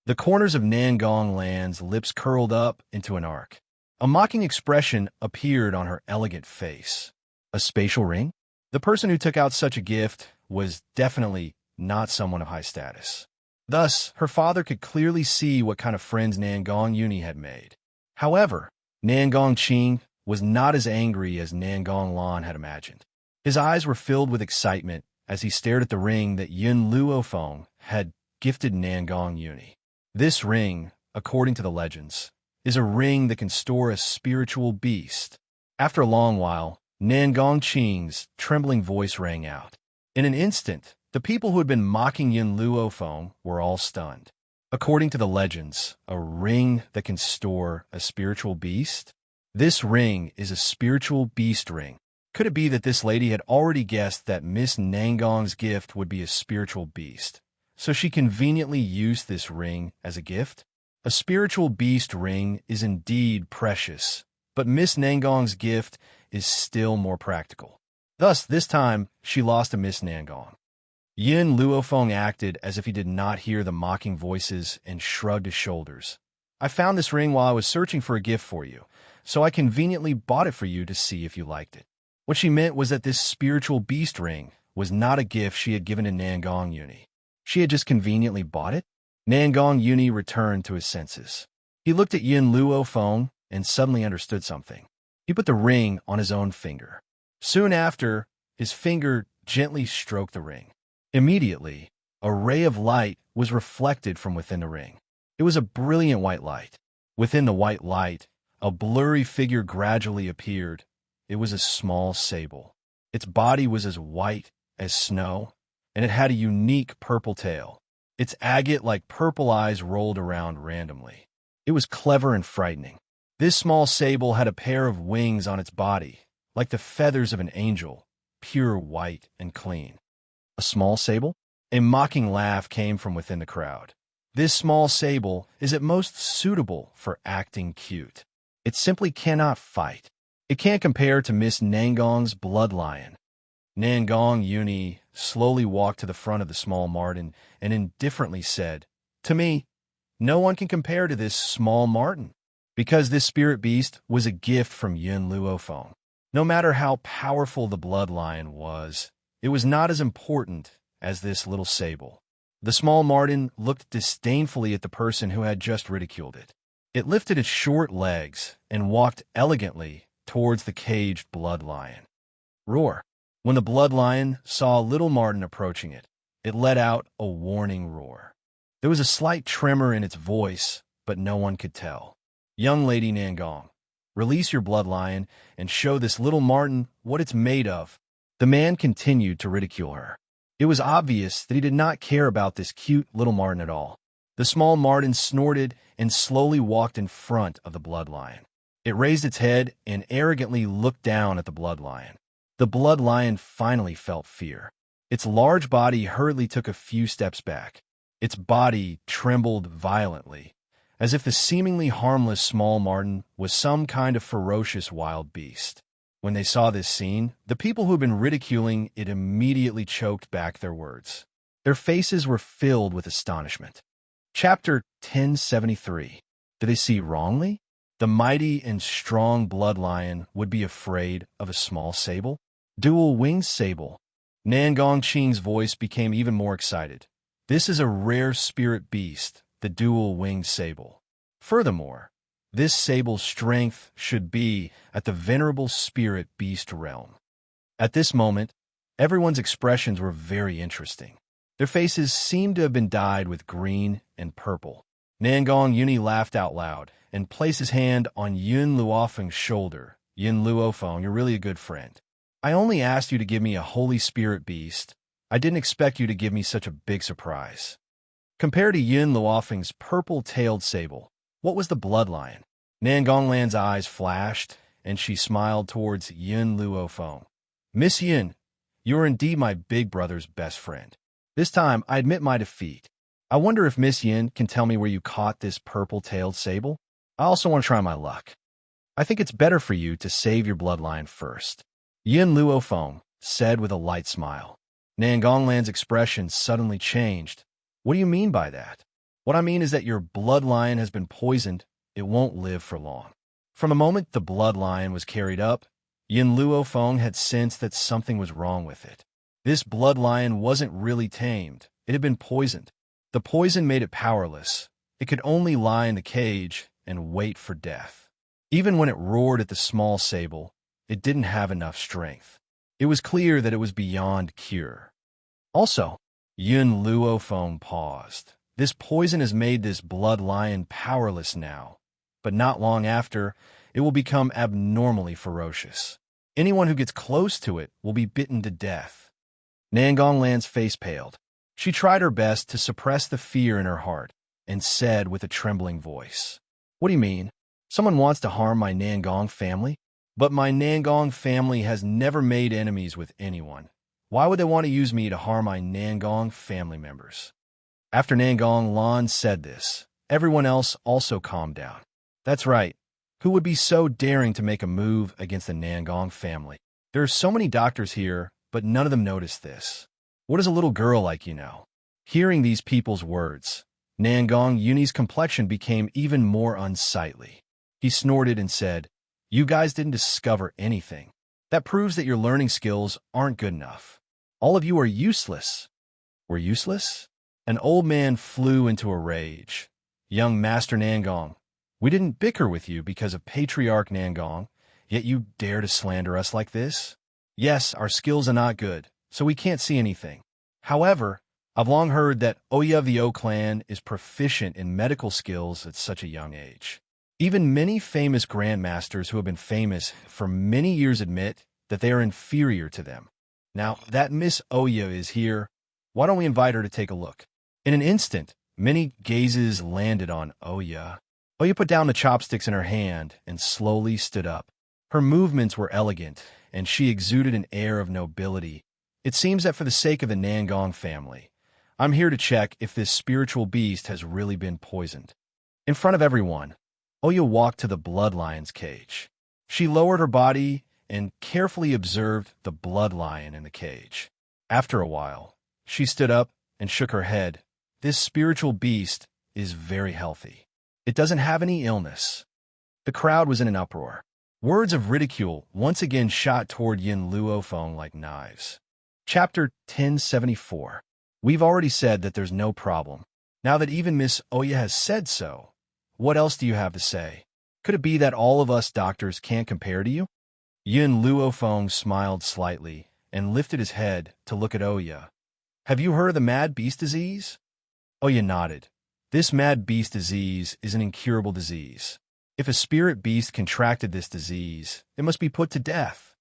The corners of Nangong Lan's lips curled up into an arc. A mocking expression appeared on her elegant face. A spatial ring? The person who took out such a gift was definitely not someone of high status. Thus, her father could clearly see what kind of friends Nangong Uni had made. However, Nangong Qing was not as angry as Nangong Lan had imagined. His eyes were filled with excitement as he stared at the ring that Yin Luofeng had gifted Nangong Uni. This ring, according to the legends, is a ring that can store a spiritual beast. After a long while, Nangong Qing's trembling voice rang out. In an instant, the people who had been mocking Yin Luofeng were all stunned. According to the legends, a ring that can store a spiritual beast? This ring is a spiritual beast ring. Could it be that this lady had already guessed that Miss Nangong's gift would be a spiritual beast, so she conveniently used this ring as a gift? A spiritual beast ring is indeed precious, but Miss Nangong's gift is still more practical. Thus, this time, she lost to Miss Nangong. Yin Luofeng acted as if he did not hear the mocking voices and shrugged his shoulders. I found this ring while I was searching for a gift for you, so I conveniently bought it for you to see if you liked it. What she meant was that this spiritual beast ring was not a gift she had given to Nangong Uni. She had just conveniently bought it? Nangong Uni returned to his senses. He looked at Yin Luofeng and suddenly understood something. He put the ring on his own finger. Soon after, his finger gently stroked the ring. Immediately, a ray of light was reflected from within the ring. It was a brilliant white light. Within the white light, a blurry figure gradually appeared. It was a small sable. Its body was as white as snow, and it had a unique purple tail. Its agate-like purple eyes rolled around randomly. It was clever and frightening. This small sable had a pair of wings on its body, like the feathers of an angel, pure white and clean. A small sable? A mocking laugh came from within the crowd. This small sable is at most suitable for acting cute. It simply cannot fight. It can't compare to Miss Nangong's blood lion. Nangong Uni slowly walked to the front of the small marten and indifferently said, "To me, no one can compare to this small marten." Because this spirit beast was a gift from Yin Luofeng. No matter how powerful the blood lion was, it was not as important as this little sable. The small marten looked disdainfully at the person who had just ridiculed it. It lifted its short legs and walked elegantly towards the caged blood lion. Roar! When the blood lion saw a little marten approaching it, it let out a warning roar. There was a slight tremor in its voice, but no one could tell. "Young lady Nangong, release your blood lion and show this little marten what it's made of." The man continued to ridicule her. It was obvious that he did not care about this cute little marten at all. The small marten snorted and slowly walked in front of the blood lion. It raised its head and arrogantly looked down at the blood lion. The blood lion finally felt fear. Its large body hurriedly took a few steps back. Its body trembled violently, as if the seemingly harmless small marten was some kind of ferocious wild beast. When they saw this scene, the people who had been ridiculing it immediately choked back their words. Their faces were filled with astonishment. Chapter 1073. Did they see wrongly? The mighty and strong blood lion would be afraid of a small sable? Dual-winged sable. Nangong Qing's voice became even more excited. This is a rare spirit beast, the dual-winged sable. Furthermore, this sable's strength should be at the venerable spirit beast realm. At this moment, everyone's expressions were very interesting. Their faces seemed to have been dyed with green and purple. Nangong Yuni laughed out loud and placed his hand on Yun Luofeng's shoulder. Yun Luofeng, you're really a good friend. I only asked you to give me a holy spirit beast. I didn't expect you to give me such a big surprise. Compared to Yun Luofeng's purple-tailed sable, what was the bloodline? Nangonglan's eyes flashed, and she smiled towards Yun Luofeng. Miss Yun, you are indeed my big brother's best friend. This time, I admit my defeat. I wonder if Miss Yin can tell me where you caught this purple-tailed sable? I also want to try my luck. I think it's better for you to save your bloodline first. Yin Luofeng said with a light smile. Nangonglan's expression suddenly changed. What do you mean by that? What I mean is that your bloodline has been poisoned. It won't live for long. From the moment the bloodline was carried up, Yin Luofeng had sensed that something was wrong with it. This bloodlion wasn't really tamed. It had been poisoned. The poison made it powerless. It could only lie in the cage and wait for death. Even when it roared at the small sable, it didn't have enough strength. It was clear that it was beyond cure. Also, Yun Luofeng paused. This poison has made this bloodlion powerless now, but not long after, it will become abnormally ferocious. Anyone who gets close to it will be bitten to death. Nangonglan's face paled. She tried her best to suppress the fear in her heart and said with a trembling voice, "What do you mean? Someone wants to harm my Nangong family? But my Nangong family has never made enemies with anyone. Why would they want to use me to harm my Nangong family members?" After Nangong Lan said this, everyone else also calmed down. That's right. Who would be so daring to make a move against the Nangong family? There are so many doctors here, but none of them noticed this. What does a little girl like you know? Hearing these people's words, Nangong Yuni's complexion became even more unsightly. He snorted and said, "You guys didn't discover anything. That proves that your learning skills aren't good enough. All of you are useless." We're useless? An old man flew into a rage. "Young Master Nangong, we didn't bicker with you because of Patriarch Nangong, yet you dare to slander us like this? Yes, our skills are not good, so we can't see anything. However, I've long heard that Oya of the O clan is proficient in medical skills at such a young age. Even many famous grandmasters who have been famous for many years admit that they are inferior to them. Now that Miss Oya is here, why don't we invite her to take a look?" In an instant, many gazes landed on Oya. Oya put down the chopsticks in her hand and slowly stood up. Her movements were elegant, and she exuded an air of nobility. It seems that for the sake of the Nangong family, I'm here to check if this spiritual beast has really been poisoned. In front of everyone, Oya walked to the bloodlion's cage. She lowered her body and carefully observed the bloodlion in the cage. After a while, she stood up and shook her head. This spiritual beast is very healthy. It doesn't have any illness. The crowd was in an uproar. Words of ridicule once again shot toward Yin Luofeng like knives. Chapter 1074. We've already said that there's no problem. Now that even Miss Oya has said so, what else do you have to say? Could it be that all of us doctors can't compare to you? Yin Luofeng smiled slightly and lifted his head to look at Oya. Have you heard of the mad beast disease? Oya nodded. This mad beast disease is an incurable disease. If a spirit beast contracted this disease, it must be put to death.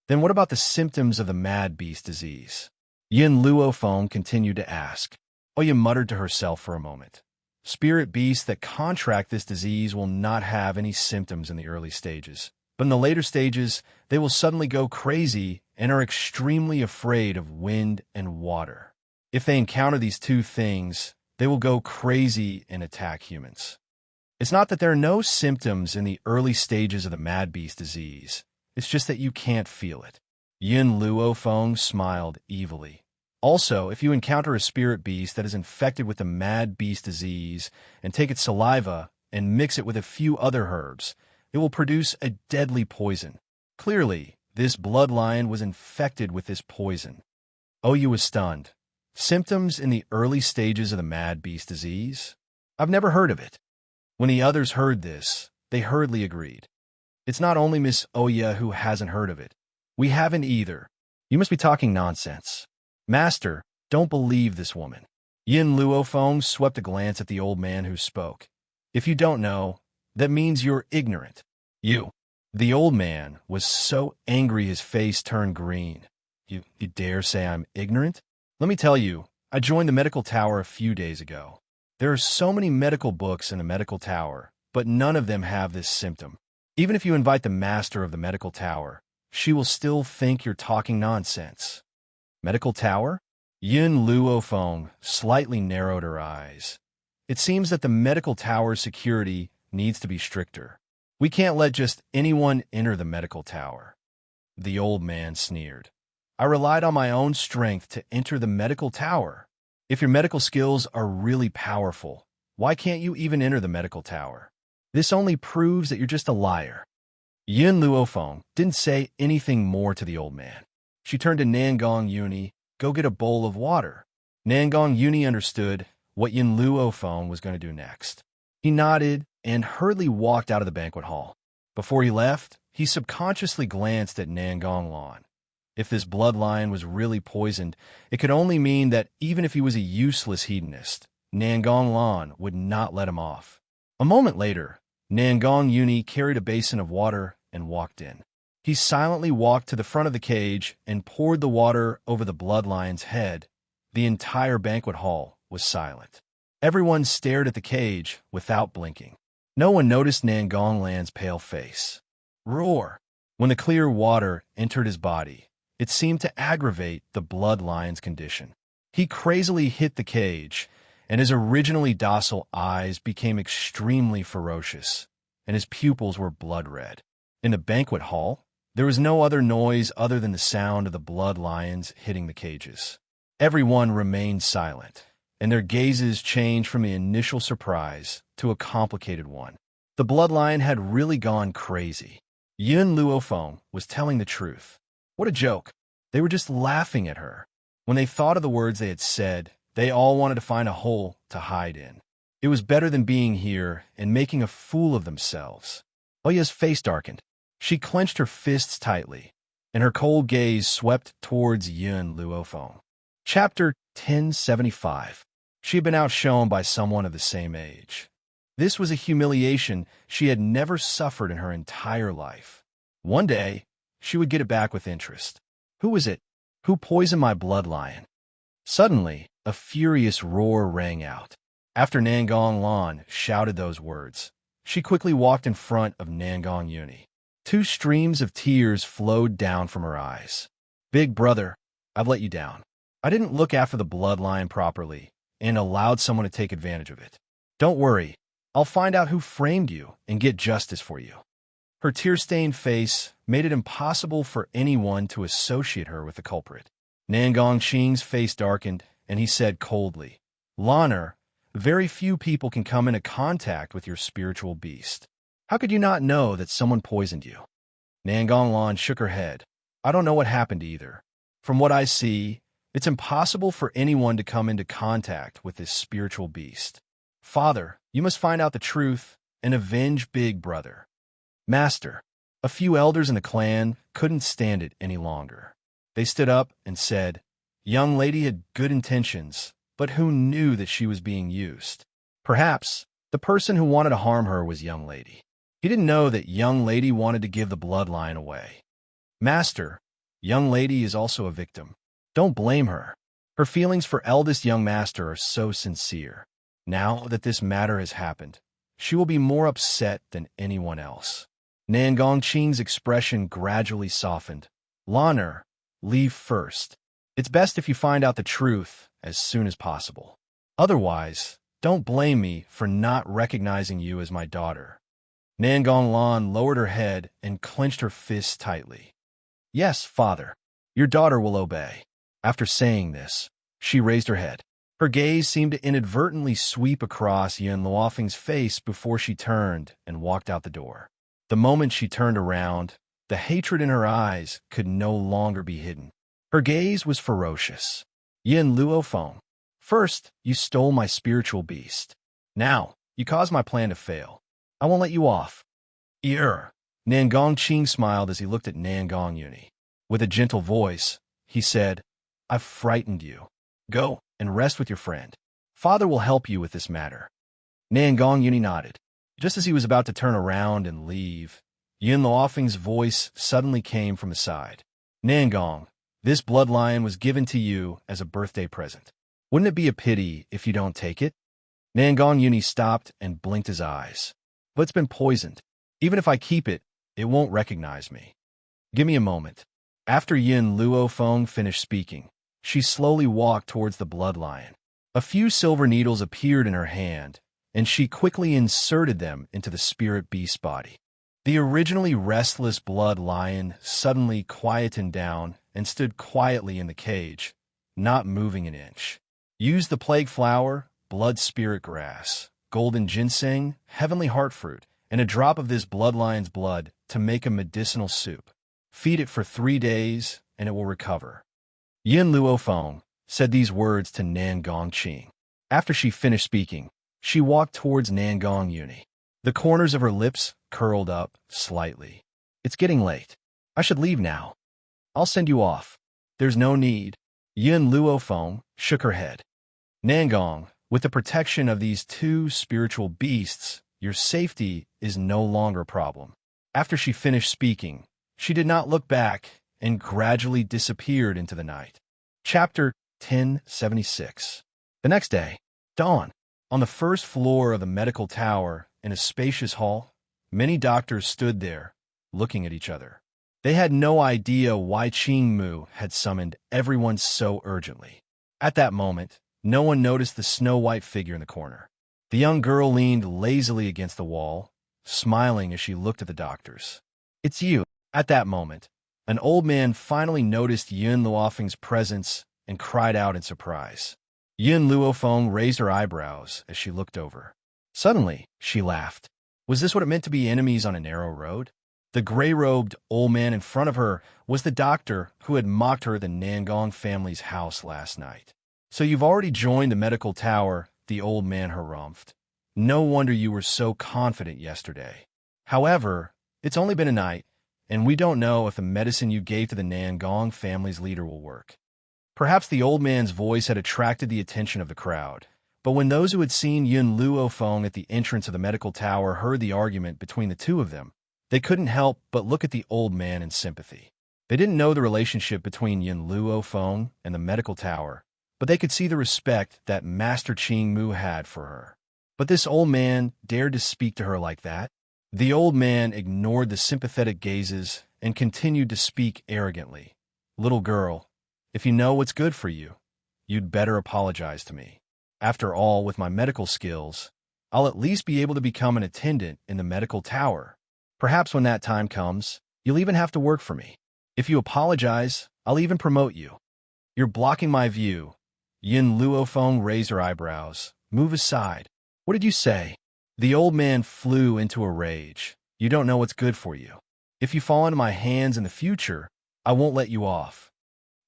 Then what about the symptoms of the mad beast disease? Yin Luofeng continued to ask. Oya muttered to herself for a moment. Spirit beasts that contract this disease will not have any symptoms in the early stages, but in the later stages, they will suddenly go crazy and are extremely afraid of wind and water. If they encounter these two things, they will go crazy and attack humans. It's not that there are no symptoms in the early stages of the mad beast disease. It's just that you can't feel it. Yin Luofeng smiled evilly. Also, if you encounter a spirit beast that is infected with the mad beast disease and take its saliva and mix it with a few other herbs, it will produce a deadly poison. Clearly, this bloodlion was infected with this poison. Oyu was stunned. Symptoms in the early stages of the mad beast disease? I've never heard of it. When the others heard this, they hurriedly agreed. It's not only Miss Oya who hasn't heard of it. We haven't either. You must be talking nonsense. Master, don't believe this woman. Yin Luofeng swept a glance at the old man who spoke. If you don't know, that means you're ignorant. You. The old man was so angry his face turned green. You dare say I'm ignorant? Let me tell you, I joined the medical tower a few days ago. There are so many medical books in the medical tower, but none of them have this symptom. Even if you invite the master of the medical tower, she will still think you're talking nonsense. Medical tower? Yin Luofeng slightly narrowed her eyes. It seems that the medical tower's security needs to be stricter. We can't let just anyone enter the medical tower. The old man sneered. I relied on my own strength to enter the medical tower. If your medical skills are really powerful, why can't you even enter the medical tower? This only proves that you're just a liar. Yin Luofeng didn't say anything more to the old man. She turned to Nangong Yuni, go get a bowl of water. Nangong Yuni understood what Yin Luofeng was going to do next. He nodded and hurriedly walked out of the banquet hall. Before he left, he subconsciously glanced at Nangong Lan. If this bloodline was really poisoned, it could only mean that even if he was a useless hedonist, Nangong Lan would not let him off. A moment later, Nangong Yuni carried a basin of water and walked in. He silently walked to the front of the cage and poured the water over the bloodline's head. The entire banquet hall was silent. Everyone stared at the cage without blinking. No one noticed Nangong Lan's pale face. Roar! When the clear water entered his body, it seemed to aggravate the bloodline's condition. He crazily hit the cage, and his originally docile eyes became extremely ferocious, and his pupils were blood red. In the banquet hall, there was no other noise other than the sound of the blood lions hitting the cages. Everyone remained silent, and their gazes changed from the initial surprise to a complicated one. The bloodline had really gone crazy. Yin Luofeng was telling the truth. What a joke. They were just laughing at her. When they thought of the words they had said, they all wanted to find a hole to hide in. It was better than being here and making a fool of themselves. Oya's face darkened. She clenched her fists tightly, and her cold gaze swept towards Yin Luofeng. Chapter 1075. She had been outshone by someone of the same age. This was a humiliation she had never suffered in her entire life. One day, she would get it back with interest. Who was it? Who poisoned my bloodline? Suddenly, a furious roar rang out. After Nangong Lan shouted those words, she quickly walked in front of Nangong Yuni. 2 streams of tears flowed down from her eyes. Big brother, I've let you down. I didn't look after the bloodline properly and allowed someone to take advantage of it. Don't worry, I'll find out who framed you and get justice for you. Her tear-stained face made it impossible for anyone to associate her with the culprit. Nangong Qing's face darkened, and he said coldly, Lanner, very few people can come into contact with your spiritual beast. How could you not know that someone poisoned you? Nangong Lan shook her head. I don't know what happened either. From what I see, it's impossible for anyone to come into contact with this spiritual beast. Father, you must find out the truth and avenge Big Brother. Master, a few elders in the clan couldn't stand it any longer. They stood up and said, Young lady had good intentions, but who knew that she was being used? Perhaps the person who wanted to harm her was Young Lady. He didn't know that Young Lady wanted to give the bloodline away. Master, Young Lady is also a victim. Don't blame her. Her feelings for eldest young master are so sincere. Now that this matter has happened, she will be more upset than anyone else. Nangong Qing's expression gradually softened. Lanner, leave first. It's best if you find out the truth as soon as possible. Otherwise, don't blame me for not recognizing you as my daughter. Nangong Lan lowered her head and clenched her fists tightly. Yes, father, your daughter will obey. After saying this, she raised her head. Her gaze seemed to inadvertently sweep across Yin Luofeng's face before she turned and walked out the door. The moment she turned around, the hatred in her eyes could no longer be hidden. Her gaze was ferocious. Yin Luofeng. First, you stole my spiritual beast. Now, you caused my plan to fail. I won't let you off. Nangong Qing smiled as he looked at Nangong Yuni. With a gentle voice, he said, I've frightened you. Go and rest with your friend. Father will help you with this matter. Nangong Yuni nodded. Just as he was about to turn around and leave, Yin Luofeng's voice suddenly came from the side. Nangong, this blood lion was given to you as a birthday present. Wouldn't it be a pity if you don't take it? Nangong Yuni stopped and blinked his eyes. But it's been poisoned. Even if I keep it, it won't recognize me. Give me a moment. After Yin Luofeng finished speaking, she slowly walked towards the blood lion. A few silver needles appeared in her hand, and she quickly inserted them into the spirit beast's body. The originally restless blood lion suddenly quietened down and stood quietly in the cage, not moving an inch. Use the plague flower, blood spirit grass, golden ginseng, heavenly heart fruit, and a drop of this blood lion's blood to make a medicinal soup. Feed it for 3 days, and it will recover. Yin Luofeng said these words to Nangong Qing. After she finished speaking, she walked towards Nangong Yuni. The corners of her lips curled up slightly. It's getting late. I should leave now. I'll send you off. There's no need. Yin Luofeng shook her head. Nangong, with the protection of these 2 spiritual beasts, your safety is no longer a problem. After she finished speaking, she did not look back and gradually disappeared into the night. Chapter 1076. The next day, dawn. On the first floor of the medical tower, in a spacious hall, many doctors stood there, looking at each other. They had no idea why Qing Mu had summoned everyone so urgently. At that moment, no one noticed the snow-white figure in the corner. The young girl leaned lazily against the wall, smiling as she looked at the doctors. It's you. At that moment, an old man finally noticed Yin Luofeng's presence and cried out in surprise. Yin Luofeng raised her eyebrows as she looked over. Suddenly, she laughed. Was this what it meant to be enemies on a narrow road? The gray-robed old man in front of her was the doctor who had mocked her at the Nangong family's house last night. So you've already joined the medical tower, the old man harumphed. No wonder you were so confident yesterday. However, it's only been a night, and we don't know if the medicine you gave to the Nangong family's leader will work. Perhaps the old man's voice had attracted the attention of the crowd, but when those who had seen Yin Luofeng at the entrance of the medical tower heard the argument between the 2 of them, they couldn't help but look at the old man in sympathy. They didn't know the relationship between Yin Luofeng and the medical tower, but they could see the respect that Master Qing Mu had for her. But this old man dared to speak to her like that? The old man ignored the sympathetic gazes and continued to speak arrogantly. Little girl, if you know what's good for you, you'd better apologize to me. After all, with my medical skills, I'll at least be able to become an attendant in the medical tower. Perhaps when that time comes, you'll even have to work for me. If you apologize, I'll even promote you. You're blocking my view. Yin Luofeng raised her eyebrows. Move aside. What did you say? The old man flew into a rage. You don't know what's good for you. If you fall into my hands in the future, I won't let you off.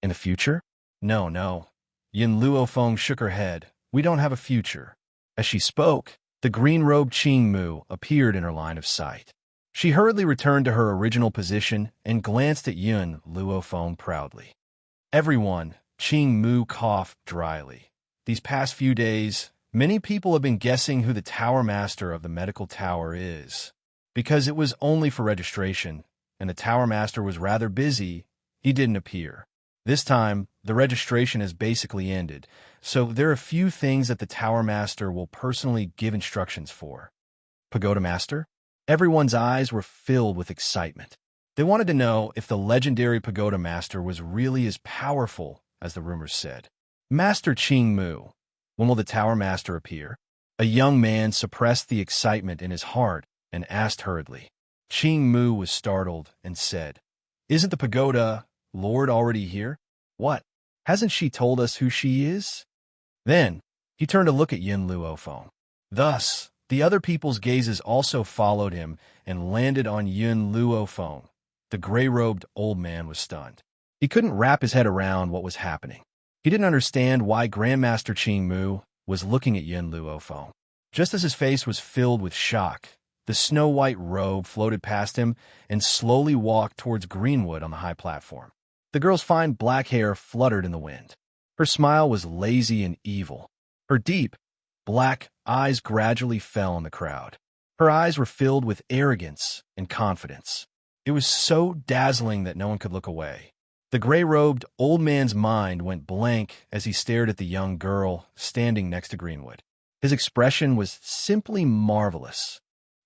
In the future? No. Yin Luofeng shook her head. We don't have a future. As she spoke, the green-robed Qing Mu appeared in her line of sight. She hurriedly returned to her original position and glanced at Yin Luofeng proudly. Everyone, Qing Mu coughed dryly. These past few days, many people have been guessing who the tower master of the medical tower is. Because it was only for registration, and the tower master was rather busy, he didn't appear. This time, the registration has basically ended, so there are a few things that the tower master will personally give instructions for. Pagoda Master? Everyone's eyes were filled with excitement. They wanted to know if the legendary Pagoda Master was really as powerful as the rumors said. Master Qing Mu, when will the tower master appear? A young man suppressed the excitement in his heart and asked hurriedly. Qing Mu was startled and said, Isn't the Pagoda Lord already here? What? Hasn't she told us who she is? Then, he turned to look at Yin Luofeng. Thus, the other people's gazes also followed him and landed on Yin Luofeng. The gray-robed old man was stunned. He couldn't wrap his head around what was happening. He didn't understand why Grandmaster Qing Mu was looking at Yin Luofeng. Just as his face was filled with shock, the snow-white robe floated past him and slowly walked towards Greenwood on the high platform. The girl's fine black hair fluttered in the wind. Her smile was lazy and evil. Her deep, black eyes gradually fell on the crowd. Her eyes were filled with arrogance and confidence. It was so dazzling that no one could look away. The gray-robed old man's mind went blank as he stared at the young girl standing next to Greenwood. His expression was simply marvelous.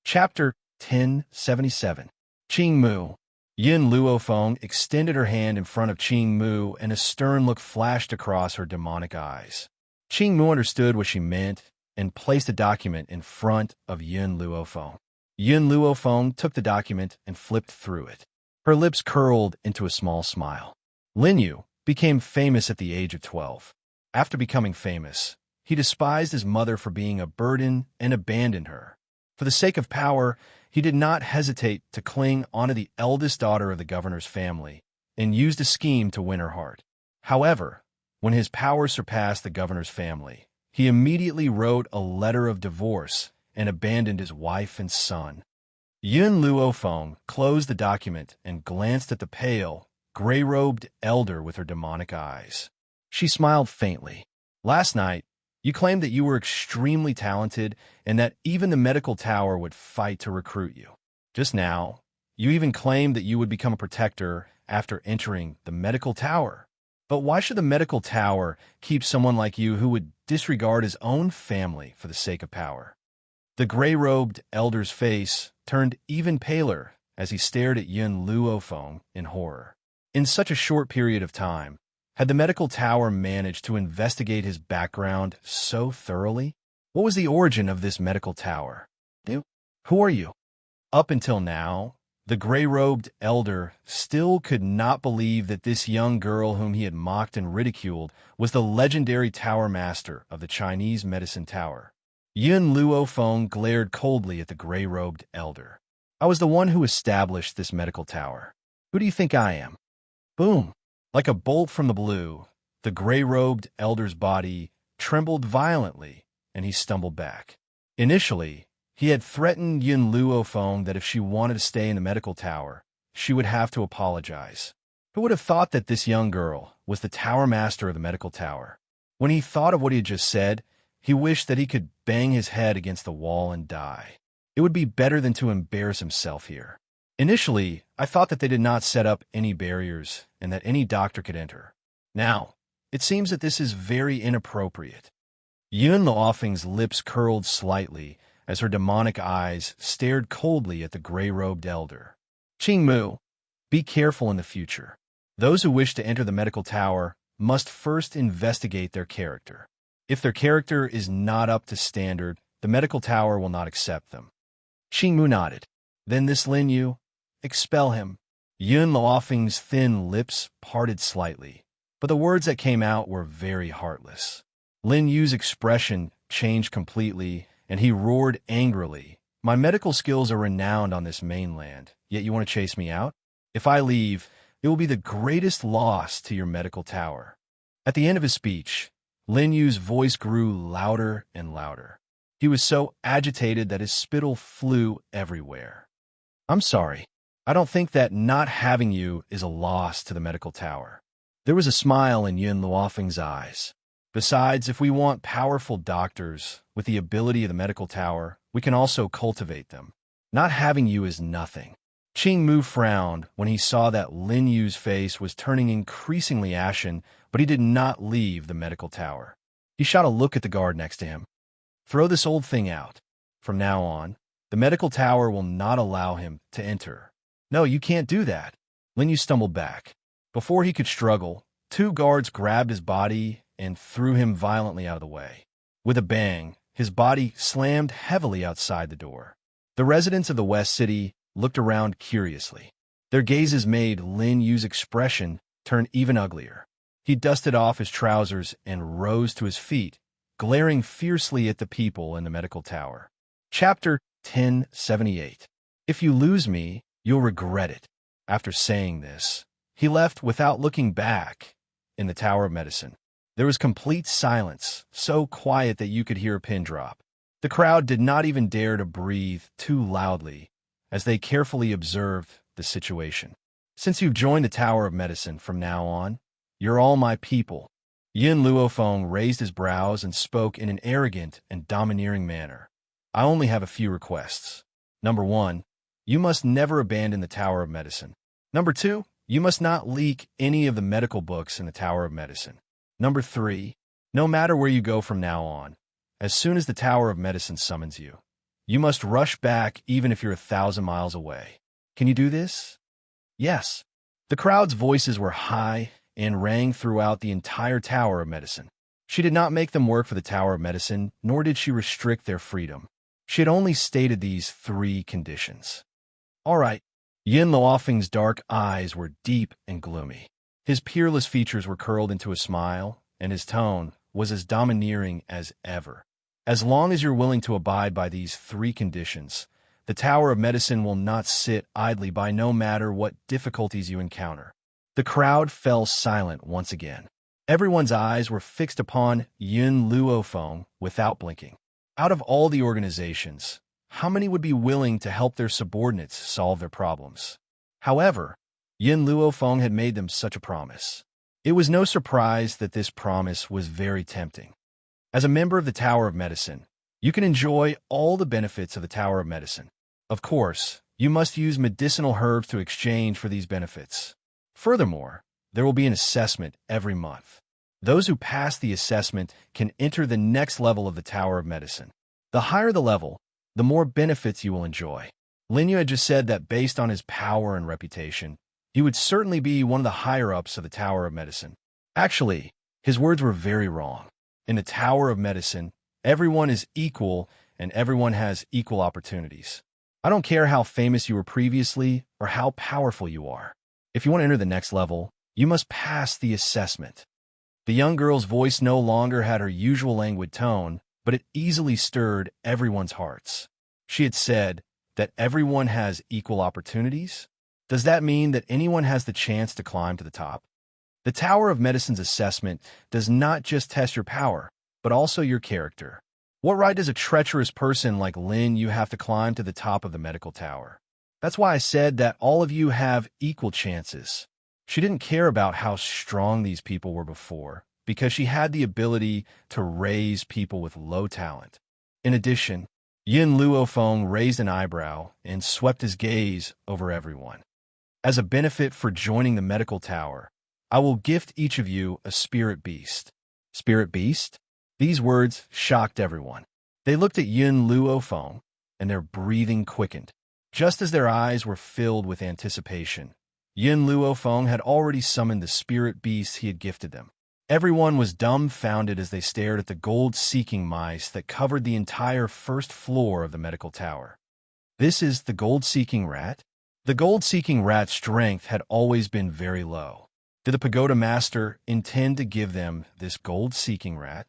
Chapter 1077. Qing Mu. Yin Luofeng extended her hand in front of Qing Mu, and a stern look flashed across her demonic eyes. Qing Mu understood what she meant and placed a document in front of Yin Luofeng. Yin Luofeng took the document and flipped through it. Her lips curled into a small smile. Lin Yu became famous at the age of 12. After becoming famous, he despised his mother for being a burden and abandoned her. For the sake of power, he did not hesitate to cling onto the eldest daughter of the governor's family and used a scheme to win her heart. However, when his power surpassed the governor's family, he immediately wrote a letter of divorce and abandoned his wife and son. Yin Luofeng closed the document and glanced at the pale, gray-robed elder with her demonic eyes. She smiled faintly. Last night, you claimed that you were extremely talented and that even the medical tower would fight to recruit you. Just now, you even claimed that you would become a protector after entering the medical tower. But why should the medical tower keep someone like you who would disregard his own family for the sake of power? The gray-robed elder's face turned even paler as he stared at Yin Luofeng in horror. In such a short period of time, had the medical tower managed to investigate his background so thoroughly? What was the origin of this medical tower? Who are you? Up until now, the gray-robed elder still could not believe that this young girl whom he had mocked and ridiculed was the legendary tower master of the Chinese medicine tower. Yin Luofeng glared coldly at the gray-robed elder. I was the one who established this medical tower. Who do you think I am? Boom! Like a bolt from the blue, the gray-robed elder's body trembled violently, and he stumbled back. Initially, he had threatened Yin Luofeng that if she wanted to stay in the medical tower, she would have to apologize. Who would have thought that this young girl was the tower master of the medical tower? When he thought of what he had just said, he wished that he could bang his head against the wall and die. It would be better than to embarrass himself here. Initially, I thought that they did not set up any barriers and that any doctor could enter. Now, it seems that this is very inappropriate. Yin Luofeng's lips curled slightly as her demonic eyes stared coldly at the gray-robed elder. Qing Mu, be careful in the future. Those who wish to enter the medical tower must first investigate their character. If their character is not up to standard, the medical tower will not accept them. Qing Mu nodded. Then this Lin Yu, expel him. Yin Luofeng's thin lips parted slightly, but the words that came out were very heartless. Lin Yu's expression changed completely, and he roared angrily. My medical skills are renowned on this mainland, yet you want to chase me out? If I leave, it will be the greatest loss to your medical tower. At the end of his speech, Lin Yu's voice grew louder and louder. He was so agitated that his spittle flew everywhere. I'm sorry. I don't think that not having you is a loss to the medical tower. There was a smile in Yin Luofeng's eyes. Besides, if we want powerful doctors with the ability of the medical tower, we can also cultivate them. Not having you is nothing. Qing Mu frowned when he saw that Lin Yu's face was turning increasingly ashen, but he did not leave the medical tower. He shot a look at the guard next to him. Throw this old thing out. From now on, the medical tower will not allow him to enter. No, you can't do that. Lin Yu stumbled back. Before he could struggle, two guards grabbed his body and threw him violently out of the way. With a bang, his body slammed heavily outside the door. The residents of the West City looked around curiously. Their gazes made Lin Yu's expression turn even uglier. He dusted off his trousers and rose to his feet, glaring fiercely at the people in the medical tower. Chapter 1078. If you lose me, you'll regret it. After saying this, he left without looking back in the Tower of Medicine. There was complete silence, so quiet that you could hear a pin drop. The crowd did not even dare to breathe too loudly as they carefully observed the situation. Since you've joined the Tower of Medicine from now on, you're all my people. Yin Luofeng raised his brows and spoke in an arrogant and domineering manner. I only have a few requests. Number 1, you must never abandon the Tower of Medicine. Number 2, you must not leak any of the medical books in the Tower of Medicine. Number 3, no matter where you go from now on, as soon as the Tower of Medicine summons you, you must rush back even if you're 1,000 miles away. Can you do this? Yes. The crowd's voices were high and rang throughout the entire Tower of Medicine. She did not make them work for the Tower of Medicine, nor did she restrict their freedom. She had only stated these 3 conditions. All right. Yin Luofeng's dark eyes were deep and gloomy. His peerless features were curled into a smile, and his tone was as domineering as ever. As long as you're willing to abide by these 3 conditions, the Tower of Medicine will not sit idly by no matter what difficulties you encounter. The crowd fell silent once again. Everyone's eyes were fixed upon Yin Luofeng without blinking. Out of all the organizations, how many would be willing to help their subordinates solve their problems? However, Yin Luofeng had made them such a promise. It was no surprise that this promise was very tempting. As a member of the Tower of Medicine, you can enjoy all the benefits of the Tower of Medicine. Of course, you must use medicinal herbs to exchange for these benefits. Furthermore, there will be an assessment every month. Those who pass the assessment can enter the next level of the Tower of Medicine. The higher the level, the more benefits you will enjoy. Lin Yu had just said that based on his power and reputation, he would certainly be one of the higher-ups of the Tower of Medicine. Actually, his words were very wrong. In the Tower of Medicine, everyone is equal and everyone has equal opportunities. I don't care how famous you were previously or how powerful you are. If you want to enter the next level, you must pass the assessment. The young girl's voice no longer had her usual languid tone, but it easily stirred everyone's hearts. She had said that everyone has equal opportunities. Does that mean that anyone has the chance to climb to the top? The Tower of Medicine's assessment does not just test your power, but also your character. What right does a treacherous person like Lin Yu have to climb to the top of the medical tower? That's why I said that all of you have equal chances. She didn't care about how strong these people were before, because she had the ability to raise people with low talent. In addition, Yin Luofeng raised an eyebrow and swept his gaze over everyone. As a benefit for joining the medical tower, I will gift each of you a spirit beast. Spirit beast? These words shocked everyone. They looked at Yin Luofeng, and their breathing quickened. Just as their eyes were filled with anticipation, Yin Luofeng had already summoned the spirit beast he had gifted them. Everyone was dumbfounded as they stared at the gold-seeking mice that covered the entire first floor of the medical tower. This is the gold-seeking rat? The gold-seeking rat's strength had always been very low. Did the pagoda master intend to give them this gold-seeking rat?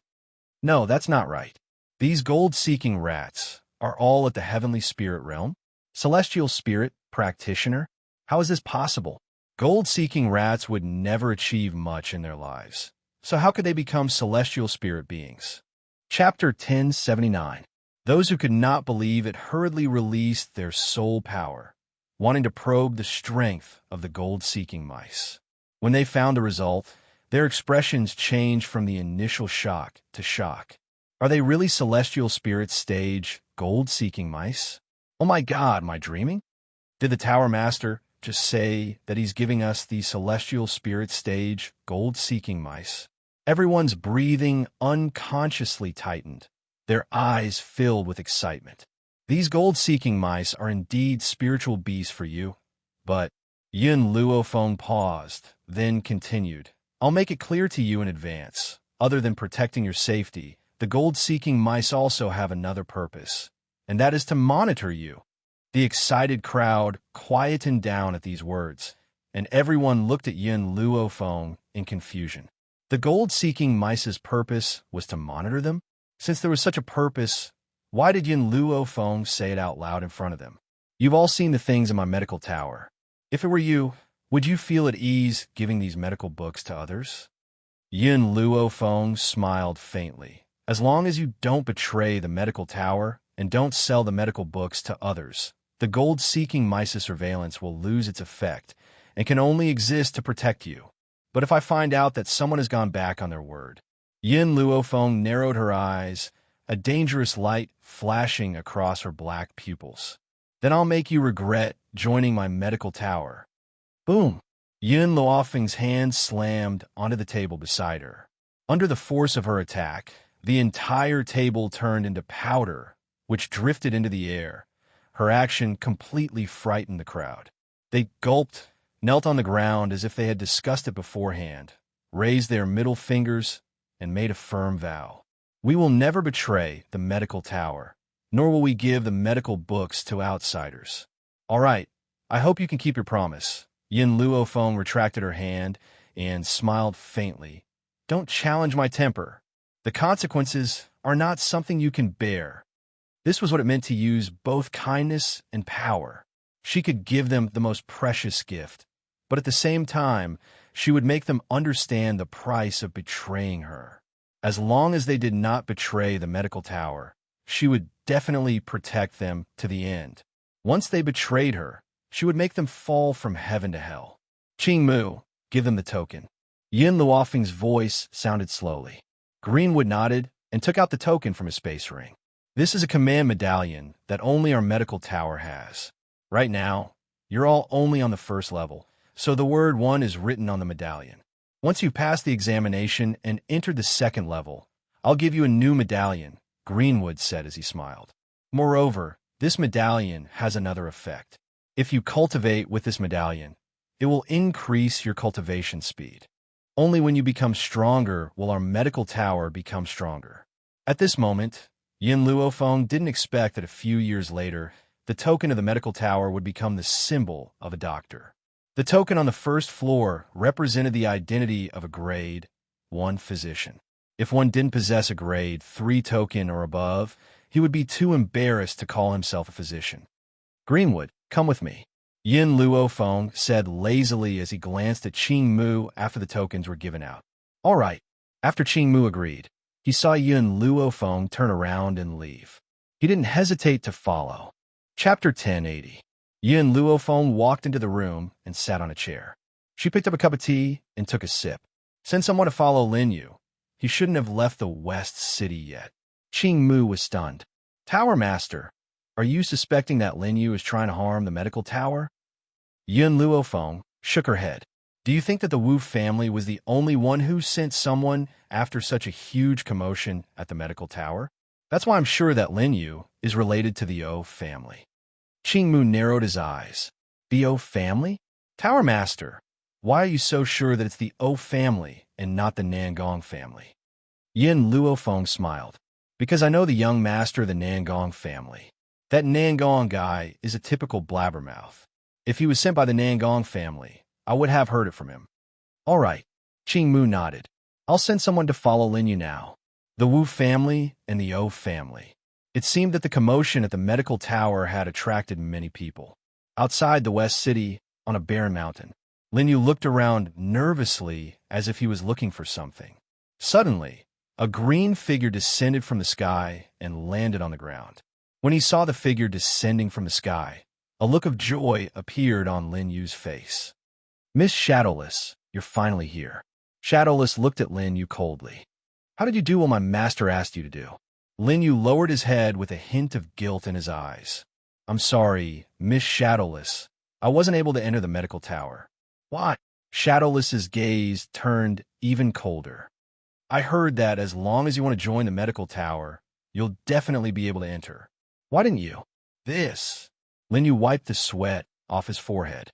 No, that's not right. These gold-seeking rats are all at the heavenly spirit realm. Celestial spirit practitioner? How is this possible? Gold-seeking rats would never achieve much in their lives. So how could they become celestial spirit beings? Chapter 1079. Those who could not believe it hurriedly released their soul power, wanting to probe the strength of the gold-seeking mice. When they found the result, their expressions changed from the initial shock to shock. Are they really celestial spirit stage gold-seeking mice? Oh my God, am I dreaming? Did the Tower Master just say that he's giving us the celestial spirit stage gold-seeking mice? Everyone's breathing unconsciously tightened, their eyes filled with excitement. These gold-seeking mice are indeed spiritual beasts for you. But Yin Luofeng paused, then continued. I'll make it clear to you in advance. Other than protecting your safety, the gold-seeking mice also have another purpose, and that is to monitor you. The excited crowd quietened down at these words, and everyone looked at Yin Luofeng in confusion. The gold-seeking mice's purpose was to monitor them? Since there was such a purpose, why did Yin Luofeng say it out loud in front of them? You've all seen the things in my medical tower. If it were you, would you feel at ease giving these medical books to others? Yin Luofeng smiled faintly. As long as you don't betray the medical tower and don't sell the medical books to others, the gold-seeking Mises surveillance will lose its effect and can only exist to protect you. But if I find out that someone has gone back on their word— Yin Luofeng narrowed her eyes, a dangerous light flashing across her black pupils. Then I'll make you regret joining my medical tower. Boom! Yin Luofeng's hand slammed onto the table beside her. Under the force of her attack, the entire table turned into powder, which drifted into the air. Her action completely frightened the crowd. They gulped, knelt on the ground as if they had discussed it beforehand, raised their middle fingers, and made a firm vow. We will never betray the medical tower, nor will we give the medical books to outsiders. All right, I hope you can keep your promise. Yin Luofeng retracted her hand and smiled faintly. Don't challenge my temper. The consequences are not something you can bear. This was what it meant to use both kindness and power. She could give them the most precious gift, but at the same time, she would make them understand the price of betraying her. As long as they did not betray the medical tower, she would definitely protect them to the end. Once they betrayed her, she would make them fall from heaven to hell. Qingmu, give them the token. Yin Luofeng's voice sounded slowly. Greenwood nodded and took out the token from his space ring. This is a command medallion that only our medical tower has. Right now, you're all only on the first level, so the word 1 is written on the medallion. Once you've passed the examination and entered the second level, I'll give you a new medallion, Greenwood said as he smiled. Moreover, this medallion has another effect. If you cultivate with this medallion, it will increase your cultivation speed. Only when you become stronger will our medical tower become stronger. At this moment, Yin Luofeng didn't expect that a few years later, the token of the medical tower would become the symbol of a doctor. The token on the first floor represented the identity of a grade 1 physician. If one didn't possess a grade 3 token or above, he would be too embarrassed to call himself a physician. Greenwood, come with me, Yin Luofeng said lazily as he glanced at Qingmu after the tokens were given out. All right. After Qingmu agreed, he saw Yin Luofeng turn around and leave. He didn't hesitate to follow. Chapter 1080. Yin Luofeng walked into the room and sat on a chair. She picked up a cup of tea and took a sip. Send someone to follow Lin Yu. He shouldn't have left the West City yet. Qingmu was stunned. Tower Master, are you suspecting that Lin Yu is trying to harm the medical tower? Yin Luofeng shook her head. Do you think that the Wu family was the only one who sent someone after such a huge commotion at the medical tower? That's why I'm sure that Lin Yu is related to the O family. Qingmu narrowed his eyes. The O family? Tower Master, why are you so sure that it's the O family and not the Nangong family? Yin Luofeng smiled. Because I know the young master of the Nangong family. That Nangong guy is a typical blabbermouth. If he was sent by the Nangong family, I would have heard it from him. All right, Qingmu nodded. I'll send someone to follow Lin Yu now. The Wu family and the O family. It seemed that the commotion at the medical tower had attracted many people. Outside the West City, on a barren mountain, Lin Yu looked around nervously as if he was looking for something. Suddenly, a green figure descended from the sky and landed on the ground. When he saw the figure descending from the sky, a look of joy appeared on Lin Yu's face. Miss Shadowless, you're finally here. Shadowless looked at Lin Yu coldly. How did you do what my master asked you to do? Lin Yu lowered his head with a hint of guilt in his eyes. I'm sorry, Miss Shadowless. I wasn't able to enter the medical tower. Why? Shadowless's gaze turned even colder. I heard that as long as you want to join the medical tower, you'll definitely be able to enter. Why didn't you? This. Lin Yu wiped the sweat off his forehead.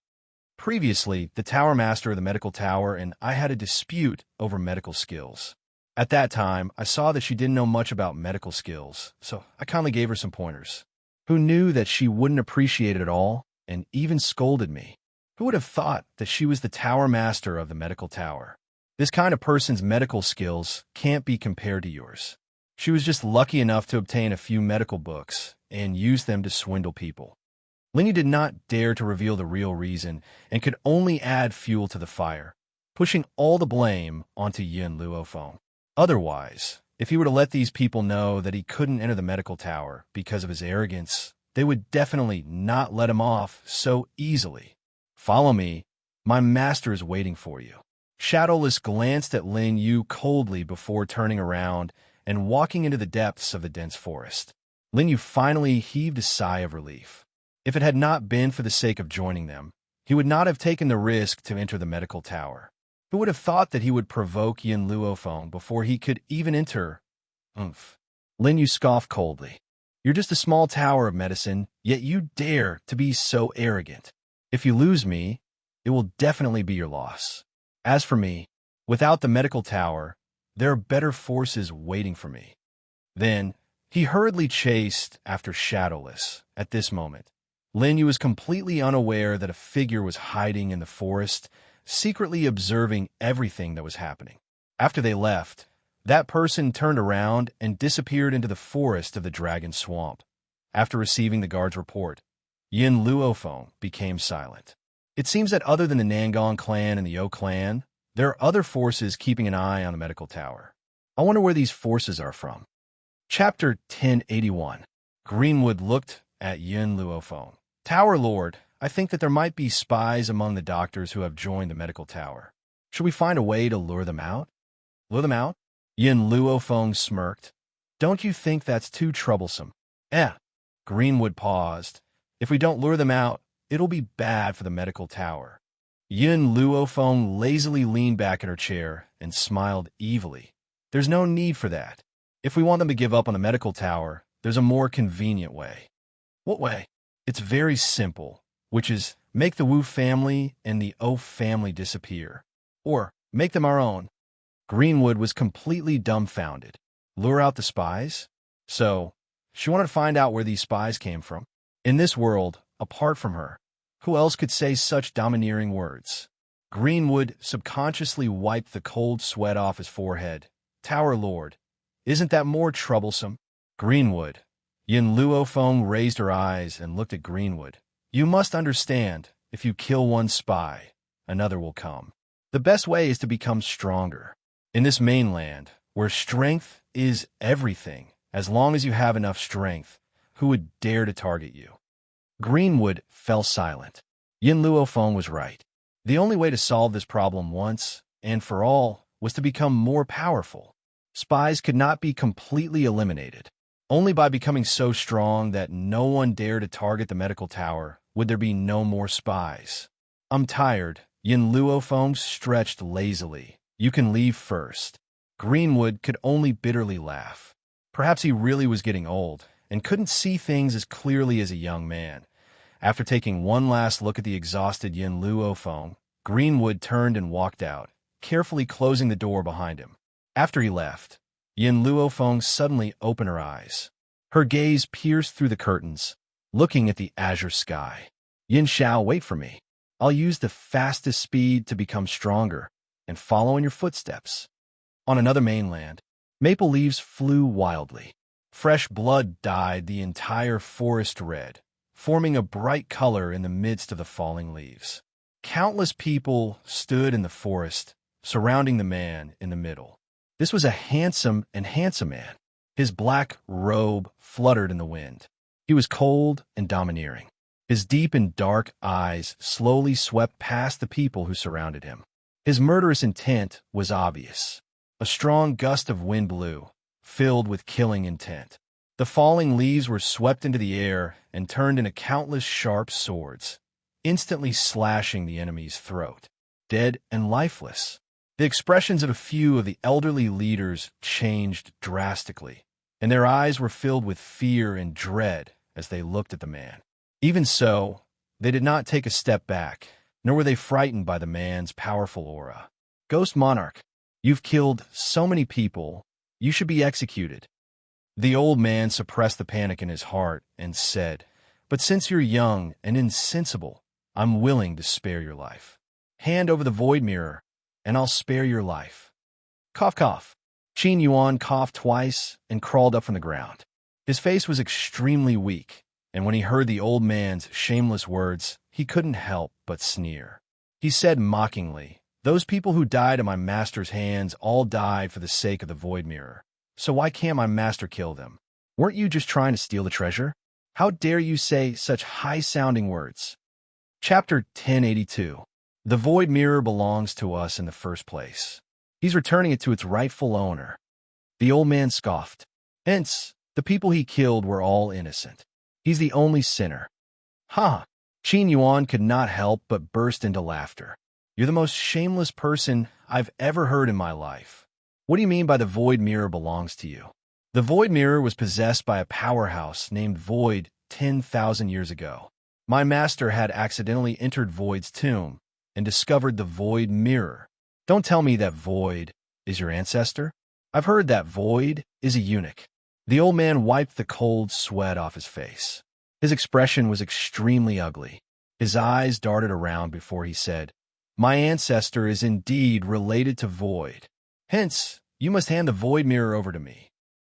Previously, the tower master of the medical tower and I had a dispute over medical skills. At that time, I saw that she didn't know much about medical skills, so I kindly gave her some pointers. Who knew that she wouldn't appreciate it at all, and even scolded me? Who would have thought that she was the tower master of the medical tower? This kind of person's medical skills can't be compared to yours. She was just lucky enough to obtain a few medical books and use them to swindle people. Lin Yu did not dare to reveal the real reason and could only add fuel to the fire. pushing all the blame onto Yin Luofeng. Otherwise, if he were to let these people know that he couldn't enter the medical tower because of his arrogance, they would definitely not let him off so easily. Follow me. My master is waiting for you. Shadowless glanced at Lin Yu coldly before turning around and walking into the depths of the dense forest. Lin Yu finally heaved a sigh of relief. If it had not been for the sake of joining them, he would not have taken the risk to enter the medical tower. Who would have thought that he would provoke Yin Luofeng before he could even enter? Umph. Lin Yu scoffed coldly. You're just a small tower of medicine, yet you dare to be so arrogant. If you lose me, it will definitely be your loss. As for me, without the medical tower, there are better forces waiting for me. Then, he hurriedly chased after Shadowless. At this moment, Lin Yu was completely unaware that a figure was hiding in the forest, secretly observing everything that was happening. After they left, that person turned around and disappeared into the forest of the Dragon Swamp. After receiving the guard's report, Yin Luofeng became silent. It seems that other than the Nangong clan and the O clan, there are other forces keeping an eye on the medical tower. I wonder where these forces are from. Chapter 1081. Greenwood looked at Yin Luofeng. Tower Lord, I think that there might be spies among the doctors who have joined the medical tower. Should we find a way to lure them out? Lure them out? Yin Luofeng smirked. Don't you think that's too troublesome? Greenwood paused. If we don't lure them out, it'll be bad for the medical tower. Yin Luofeng lazily leaned back in her chair and smiled evilly. There's no need for that. If we want them to give up on the medical tower, there's a more convenient way. What way? It's very simple, which is make the Wu family and the O family disappear. Or make them our own. Greenwood was completely dumbfounded. Lure out the spies? So, she wanted to find out where these spies came from. In this world, apart from her, who else could say such domineering words? Greenwood subconsciously wiped the cold sweat off his forehead. Tower Lord, isn't that more troublesome? Greenwood. Yin Luofeng raised her eyes and looked at Greenwood. You must understand, if you kill one spy, another will come. The best way is to become stronger. In this mainland, where strength is everything, as long as you have enough strength, who would dare to target you? Greenwood fell silent. Yin Luofeng was right. The only way to solve this problem once and for all was to become more powerful. Spies could not be completely eliminated. Only by becoming so strong that no one dared to target the medical tower would there be no more spies. I'm tired. Yin Luofeng stretched lazily. You can leave first. Greenwood could only bitterly laugh. Perhaps he really was getting old and couldn't see things as clearly as a young man. After taking one last look at the exhausted Yin Luofeng, Greenwood turned and walked out, carefully closing the door behind him. After he left, Yin Luofeng suddenly opened her eyes. Her gaze pierced through the curtains, looking at the azure sky. Yin Shao, wait for me. I'll use the fastest speed to become stronger and follow in your footsteps. On another mainland, maple leaves flew wildly. Fresh blood dyed the entire forest red, forming a bright color in the midst of the falling leaves. Countless people stood in the forest, surrounding the man in the middle. This was a handsome man. His black robe fluttered in the wind. He was cold and domineering. His deep and dark eyes slowly swept past the people who surrounded him. His murderous intent was obvious. A strong gust of wind blew, filled with killing intent. The falling leaves were swept into the air and turned into countless sharp swords, instantly slashing the enemy's throat. Dead and lifeless. The expressions of a few of the elderly leaders changed drastically, and their eyes were filled with fear and dread as they looked at the man. Even so, they did not take a step back, nor were they frightened by the man's powerful aura. Ghost Monarch, you've killed so many people, you should be executed. The old man suppressed the panic in his heart and said, but since you're young and insensible, I'm willing to spare your life. Hand over the void mirror, and I'll spare your life. Cough, cough. Qin Yuan coughed twice and crawled up from the ground. His face was extremely weak, and when he heard the old man's shameless words, he couldn't help but sneer. He said mockingly, Those people who died at my master's hands all died for the sake of the Void Mirror. So why can't my master kill them? Weren't you just trying to steal the treasure? How dare you say such high-sounding words? Chapter 1082. The Void Mirror belongs to us in the first place. He's returning it to its rightful owner. The old man scoffed. Hence, the people he killed were all innocent. He's the only sinner. Ha! Qin Yuan could not help but burst into laughter. You're the most shameless person I've ever heard in my life. What do you mean by the Void Mirror belongs to you? The Void Mirror was possessed by a powerhouse named Void 10,000 years ago. My master had accidentally entered Void's tomb and discovered the Void Mirror. Don't tell me that Void is your ancestor. I've heard that Void is a eunuch. The old man wiped the cold sweat off his face. His expression was extremely ugly. His eyes darted around before he said, My ancestor is indeed related to Void. Hence, you must hand the Void Mirror over to me.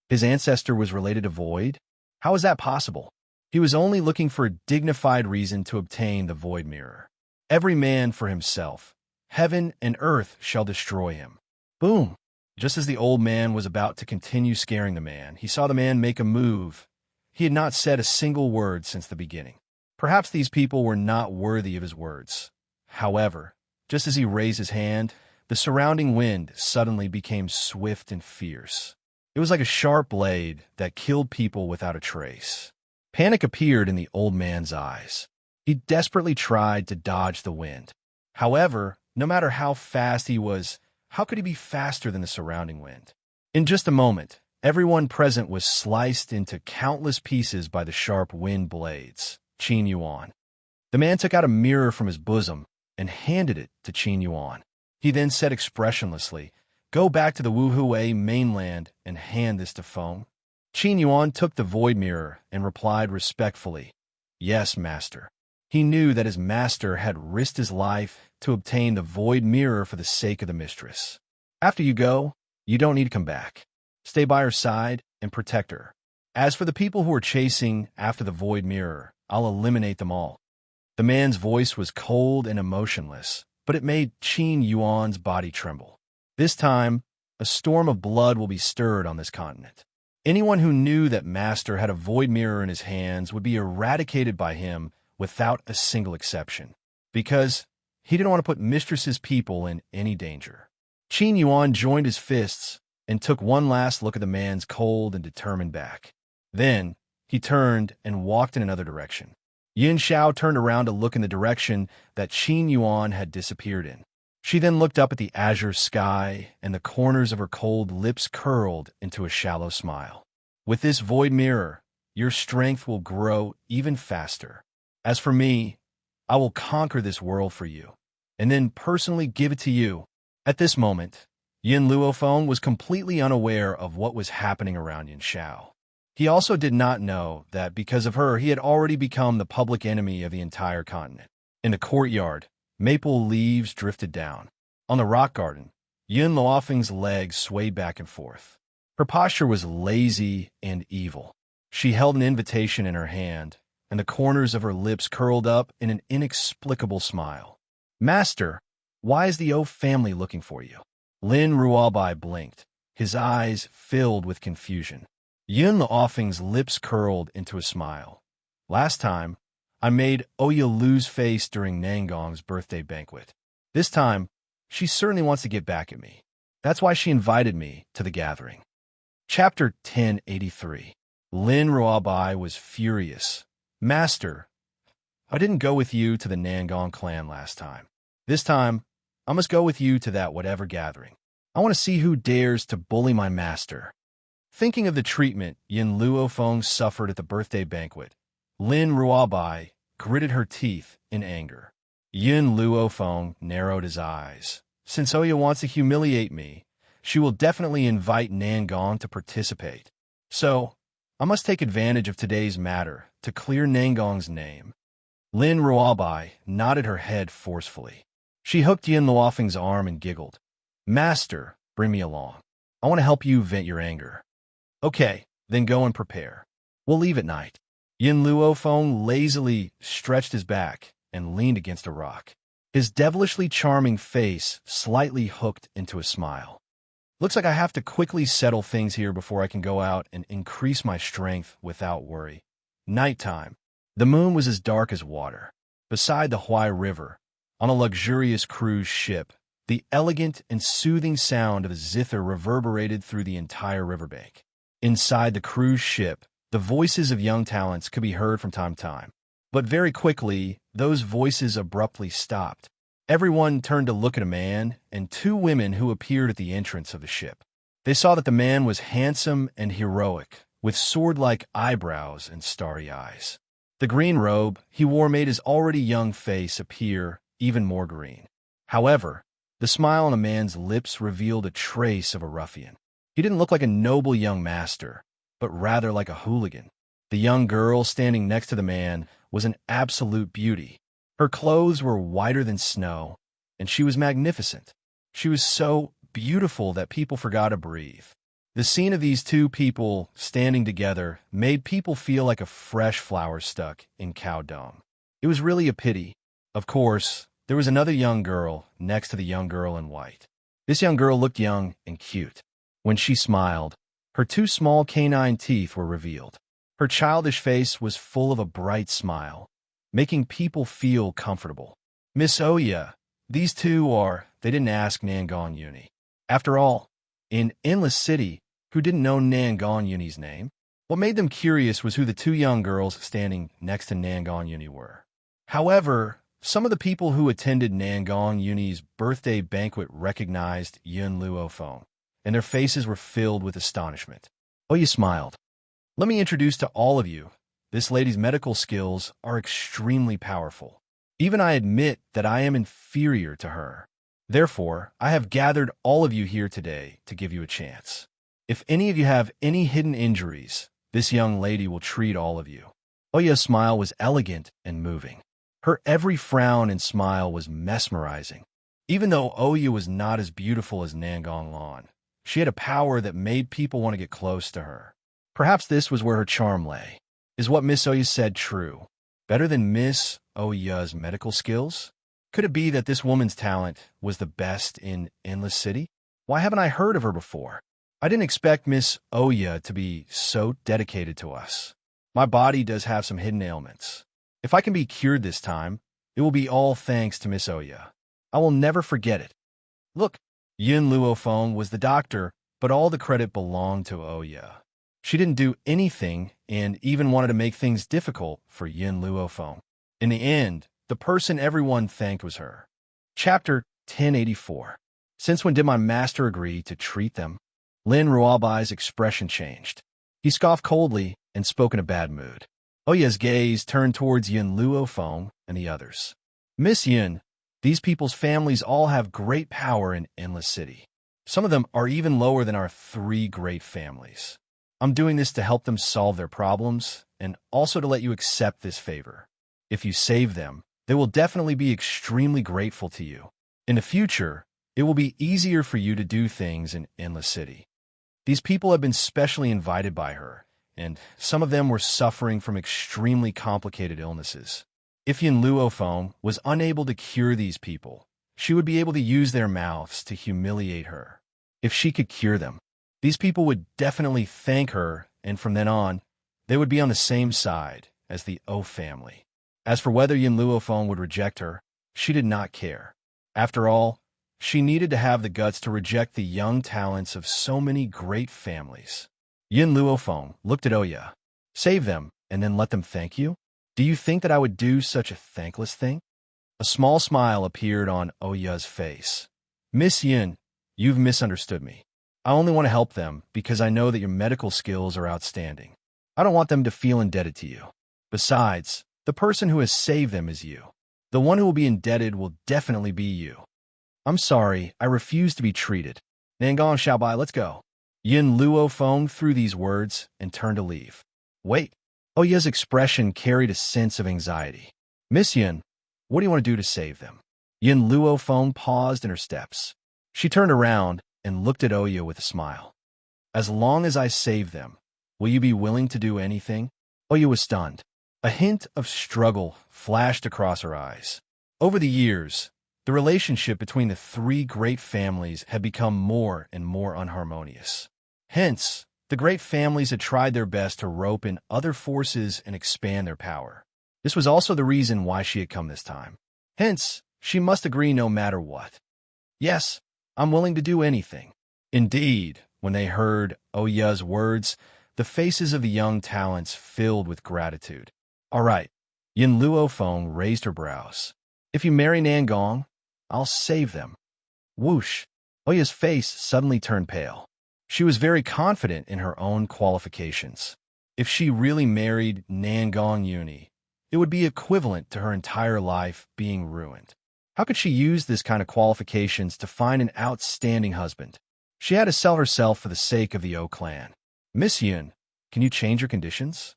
His ancestor was related to Void? How is that possible? He was only looking for a dignified reason to obtain the Void Mirror. Every man for himself. Heaven and earth shall destroy him. Boom! Just as the old man was about to continue scaring the man, he saw the man make a move. He had not said a single word since the beginning. Perhaps these people were not worthy of his words. However, just as he raised his hand, the surrounding wind suddenly became swift and fierce. It was like a sharp blade that killed people without a trace. Panic appeared in the old man's eyes. He desperately tried to dodge the wind. However, no matter how fast he was, how could he be faster than the surrounding wind? In just a moment, everyone present was sliced into countless pieces by the sharp wind blades. Qin Yuan. The man took out a mirror from his bosom and handed it to Qin Yuan. He then said expressionlessly, Go back to the Wuhui mainland and hand this to Feng. Qin Yuan took the Void Mirror and replied respectfully, Yes, master. He knew that his master had risked his life to obtain the Void Mirror for the sake of the mistress. After you go, you don't need to come back. Stay by her side and protect her. As for the people who are chasing after the Void Mirror, I'll eliminate them all. The man's voice was cold and emotionless, but it made Qin Yuan's body tremble. This time, a storm of blood will be stirred on this continent. Anyone who knew that Master had a Void Mirror in his hands would be eradicated by him without a single exception, because he didn't want to put Mistress's people in any danger. Qin Yuan joined his fists and took one last look at the man's cold and determined back. Then, he turned and walked in another direction. Yin Xiao turned around to look in the direction that Qin Yuan had disappeared in. She then looked up at the azure sky, and the corners of her cold lips curled into a shallow smile. With this Void Mirror, your strength will grow even faster. As for me, I will conquer this world for you, and then personally give it to you. At this moment, Yin Luofeng was completely unaware of what was happening around Yin Xiao. He also did not know that because of her, he had already become the public enemy of the entire continent. In the courtyard, maple leaves drifted down. On the rock garden, Yin Luofeng's legs swayed back and forth. Her posture was lazy and evil. She held an invitation in her hand, and the corners of her lips curled up in an inexplicable smile. Master, why is the O family looking for you? Lin Ruabai blinked, his eyes filled with confusion. Yin Luofeng's lips curled into a smile. Last time, I made Oya lose face during Nangong's birthday banquet. This time, she certainly wants to get back at me. That's why she invited me to the gathering. Chapter 1083. Lin Ruabai was furious. Master, I didn't go with you to the Nangong clan last time. This time, I must go with you to that whatever gathering. I want to see who dares to bully my master. Thinking of the treatment Yin Luofeng suffered at the birthday banquet, Lin Ruabai gritted her teeth in anger. Yin Luofeng narrowed his eyes. Since Oya wants to humiliate me, she will definitely invite Nangong to participate. So, I must take advantage of today's matter to clear Nangong's name. Lin Ruabai nodded her head forcefully. She hooked Yin Luofeng's arm and giggled. Master, bring me along. I want to help you vent your anger. Okay, then go and prepare. We'll leave at night. Yin Luofeng lazily stretched his back and leaned against a rock. his devilishly charming face slightly hooked into a smile. Looks like I have to quickly settle things here before I can go out and increase my strength without worry. Nighttime. The moon was as dark as water. Beside the Huai River, on a luxurious cruise ship, the elegant and soothing sound of a zither reverberated through the entire riverbank. Inside the cruise ship, the voices of young talents could be heard from time to time. But very quickly, those voices abruptly stopped. Everyone turned to look at a man and two women who appeared at the entrance of the ship. They saw that the man was handsome and heroic, with sword-like eyebrows and starry eyes. The green robe he wore made his already young face appear even more green. However, the smile on a man's lips revealed a trace of a ruffian. He didn't look like a noble young master, but rather like a hooligan. The young girl standing next to the man was an absolute beauty. Her clothes were whiter than snow, and she was magnificent. She was so beautiful that people forgot to breathe. The scene of these two people standing together made people feel like a fresh flower stuck in cow dung. It was really a pity. Of course, there was another young girl next to the young girl in white. This young girl looked young and cute. When she smiled, her two small canine teeth were revealed. Her childish face was full of a bright smile, making people feel comfortable. Miss Oya, these two are, they didn't ask Nangon Uni. After all, in Endless City, who didn't know Nangon Uni's name? What made them curious was who the two young girls standing next to Nangon Uni were. However, some of the people who attended Nangon Uni's birthday banquet recognized Yun Luofeng, and their faces were filled with astonishment. Oya smiled. Let me introduce to all of you. This lady's medical skills are extremely powerful. Even I admit that I am inferior to her. Therefore, I have gathered all of you here today to give you a chance. If any of you have any hidden injuries, this young lady will treat all of you. Oya's smile was elegant and moving. Her every frown and smile was mesmerizing. Even though Oya was not as beautiful as Nangon Lan, she had a power that made people want to get close to her. Perhaps this was where her charm lay. Is what Miss Oya said true? Better than Miss Oya's medical skills? Could it be that this woman's talent was the best in Endless City? Why haven't I heard of her before? I didn't expect Miss Oya to be so dedicated to us. My body does have some hidden ailments. If I can be cured this time, it will be all thanks to Miss Oya. I will never forget it. Look, Yun Luofeng was the doctor, but all the credit belonged to Oya. She didn't do anything and even wanted to make things difficult for Yun Luofeng. In the end, the person everyone thanked was her. Chapter 1084. Since when did my master agree to treat them? Lin Ruobai's expression changed. He scoffed coldly and spoke in a bad mood. Oya's gaze turned towards Yun Luofeng and the others. Miss Yun, these people's families all have great power in Endless City. Some of them are even lower than our three great families. I'm doing this to help them solve their problems and also to let you accept this favor. If you save them, they will definitely be extremely grateful to you. In the future, it will be easier for you to do things in Endless City. These people have been specially invited by her, and some of them were suffering from extremely complicated illnesses. If Yun Luofeng was unable to cure these people, she would be able to use their mouths to humiliate her. If she could cure them, these people would definitely thank her, and from then on, they would be on the same side as the O family. As for whether Yun Luofeng would reject her, she did not care. After all, she needed to have the guts to reject the young talents of so many great families. Yun Luofeng looked at Oya. Save them, and then let them thank you? Do you think that I would do such a thankless thing? A small smile appeared on Oya's face. Miss Yun, you've misunderstood me. I only want to help them because I know that your medical skills are outstanding. I don't want them to feel indebted to you. Besides, the person who has saved them is you. The one who will be indebted will definitely be you. I'm sorry, I refuse to be treated. Nangon Xiaobai, let's go. Yun Luofeng threw these words and turned to leave. Wait. Oya's expression carried a sense of anxiety. Miss Yun, what do you want to do to save them? Yun Luofeng paused in her steps. She turned around and looked at Oya with a smile. As long as I save them, will you be willing to do anything? Oya was stunned. A hint of struggle flashed across her eyes. Over the years, The relationship between the three great families had become more and more unharmonious. Hence, the great families had tried their best to rope in other forces and expand their power. This was also the reason why she had come this time. Hence, she must agree no matter what. Yes, I'm willing to do anything. Indeed, when they heard Oya's words, the faces of the young talents filled with gratitude. All right, Yin Luofeng raised her brows. If you marry Nangong, I'll save them. Whoosh! Oya's face suddenly turned pale. She was very confident in her own qualifications. If she really married Nangong Uni, it would be equivalent to her entire life being ruined. How could she use this kind of qualifications to find an outstanding husband? She had to sell herself for the sake of the O clan. Miss Yun, can you change your conditions?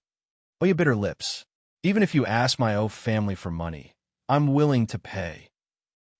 Oya bit her lips. Even if you ask my O family for money, I'm willing to pay.